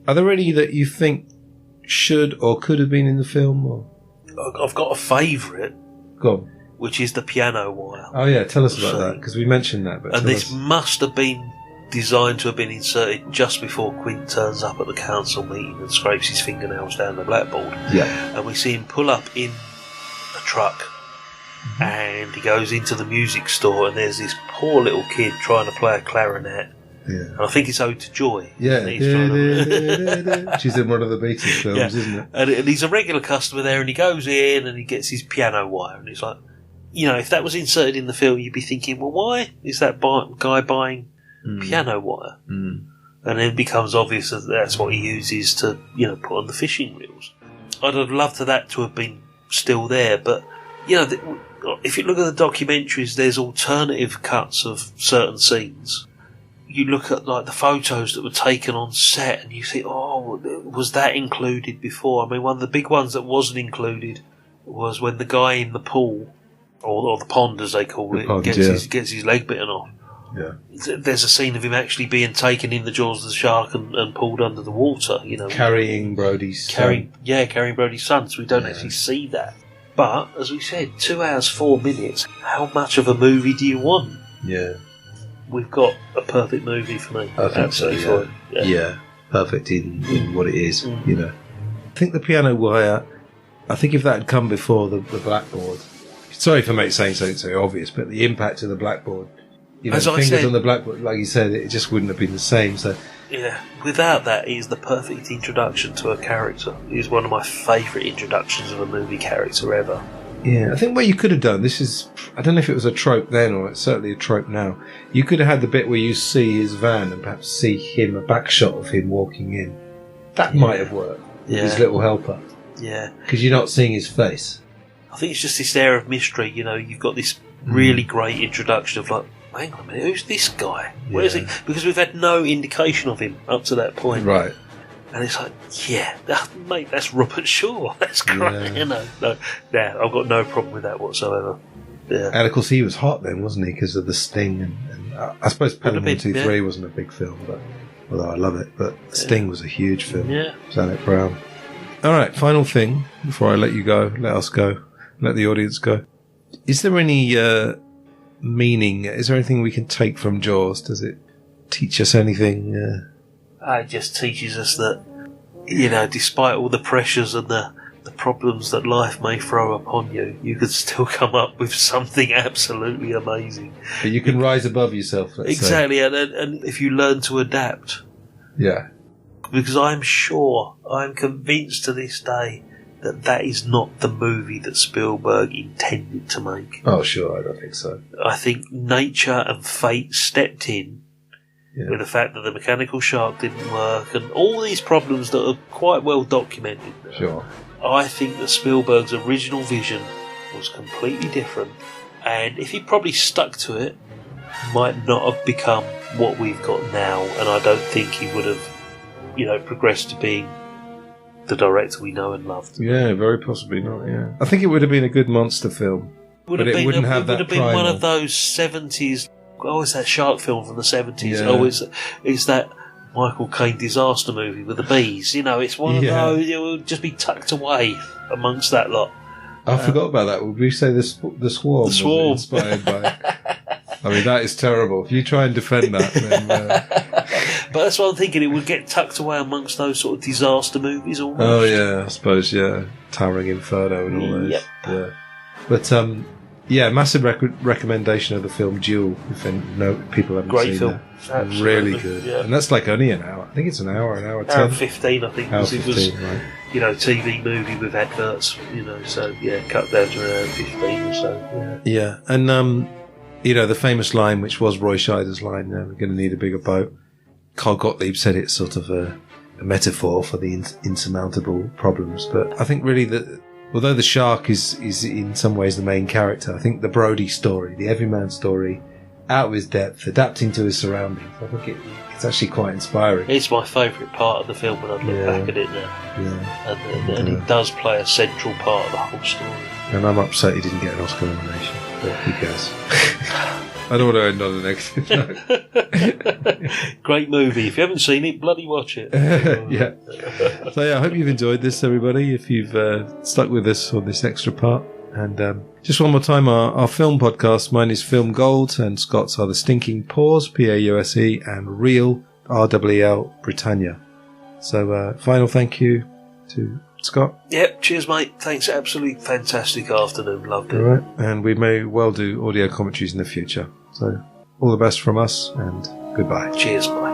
Are there any that you think should or could have been in the film? Or? I've got a favourite. Go on. Which is the piano wire. Oh yeah, tell us about that, because we mentioned that. But and this must have been designed to have been inserted just before Quint turns up at the council meeting and scrapes his fingernails down the blackboard. Yeah. And we see him pull up in a truck and he goes into the music store and there's this poor little kid trying to play a clarinet. Yeah. And I think it's Ode to Joy. Yeah. She's in one of the Beatles films, isn't it? And he's a regular customer there and he goes in and he gets his piano wire and it's like, you know, if that was inserted in the film, you'd be thinking, well, why is that guy buying piano wire? And then it becomes obvious that that's what he uses to, you know, put on the fishing reels. I'd have loved for that to have been still there, but, you know, if you look at the documentaries, there's alternative cuts of certain scenes. You look at, like, the photos that were taken on set and you think, oh, was that included before? I mean, one of the big ones that wasn't included was when the guy in the pool, or the pond as they call it, gets his leg bitten off. Yeah. There's a scene of him actually being taken in the jaws of the shark and pulled under the water, you know. Carrying Brody's son. Carrying Brody's son, so we don't actually see that. But, as we said, 2 hours, 4 minutes, how much of a movie do you want? Yeah. We've got a perfect movie for me. I think so, yeah. Perfect in what it is, you know. I think the piano wire, I think if that had come before the blackboard, sorry for saying something so obvious, but the impact of the blackboard, you know, fingers on the blackboard, like you said, it just wouldn't have been the same. So yeah, without that, he's the perfect introduction to a character. He's one of my favourite introductions of a movie character ever. Yeah, I think what you could have done, this is, I don't know if it was a trope then or it's certainly a trope now, you could have had the bit where you see his van and perhaps see him, a back shot of him walking in. That might have worked with his little helper. Yeah. Because you're not seeing his face. I think it's just this air of mystery, you know, you've got this really great introduction of like, hang on a minute, who's this guy? Where is he? Because we've had no indication of him up to that point. Right. And it's like, mate, that's Robert Shaw. That's great, you know. No, I've got no problem with that whatsoever. Yeah. And of course he was hot then, wasn't he? Because of the Sting. And I suppose Pelham 123 wasn't a big film, but although I love it. But Sting was a huge film. Yeah. Zanuck Brown. All right, final thing before I let you go, let us go, let the audience go. Is there any meaning? Is there anything we can take from Jaws? Does it teach us anything? It just teaches us that, you know, despite all the pressures and the problems that life may throw upon you, you could still come up with something absolutely amazing. But you can rise above yourself, let's exactly, say. And if you learn to adapt. Yeah. Because I'm convinced to this day that is not the movie that Spielberg intended to make. Oh, sure, I don't think so. I think nature and fate stepped in with the fact that the mechanical shark didn't work and all these problems that are quite well documented. Sure. I think that Spielberg's original vision was completely different, and if he probably stuck to it, might not have become what we've got now, and I don't think he would have, progressed to being the director we know and loved. Yeah, very possibly not. Yeah, I think it would have been a good monster film, but it wouldn't have that. It would have been one of those 70s. Oh, it's that shark film from the 70s. Yeah. Oh, it's that Michael Caine disaster movie with the bees. It's one of those. It will just be tucked away amongst that lot. I forgot about that. Would we say the Swarm? The Swarm. Was inspired by. I mean, that is terrible. If you try and defend that, then. But that's what I'm thinking. It would get tucked away amongst those sort of disaster movies almost. Oh yeah, I suppose. Yeah, Towering Inferno and all those. Yep. Yeah, but massive recommendation of the film Duel. If people haven't Great seen film. that, Absolutely. Really good. Yeah. And that's like only an hour. I think it's an hour 10. Hour 15, I think. Hour Because it was, 15, right. TV movie with adverts. So cut down to around 15 or so. Yeah, and the famous line, which was Roy Scheider's line, "We're going to need a bigger boat." Carl Gottlieb said it's sort of a metaphor for the insurmountable problems, but I think really that although the shark is in some ways the main character, I think the Brody story, the everyman story, out of his depth, adapting to his surroundings, I think it's actually quite inspiring. It's my favourite part of the film when I look back at it now. Yeah. And it does play a central part of the whole story. And I'm upset he didn't get an Oscar nomination, but who cares? I don't want to end on a negative note. Great movie. If you haven't seen it, bloody watch it. Yeah. So I hope you've enjoyed this, everybody, if you've stuck with us on this extra part. And just one more time, our film podcast, mine is Film Gold, and Scott's are The Stinking Paws, Pause, and Real, RWL, Britannia. So final thank you to Scott. Yep, cheers mate. Thanks, absolutely fantastic afternoon. Loved it. All right. And we may well do audio commentaries in the future. So all the best from us, and goodbye. Cheers, bye.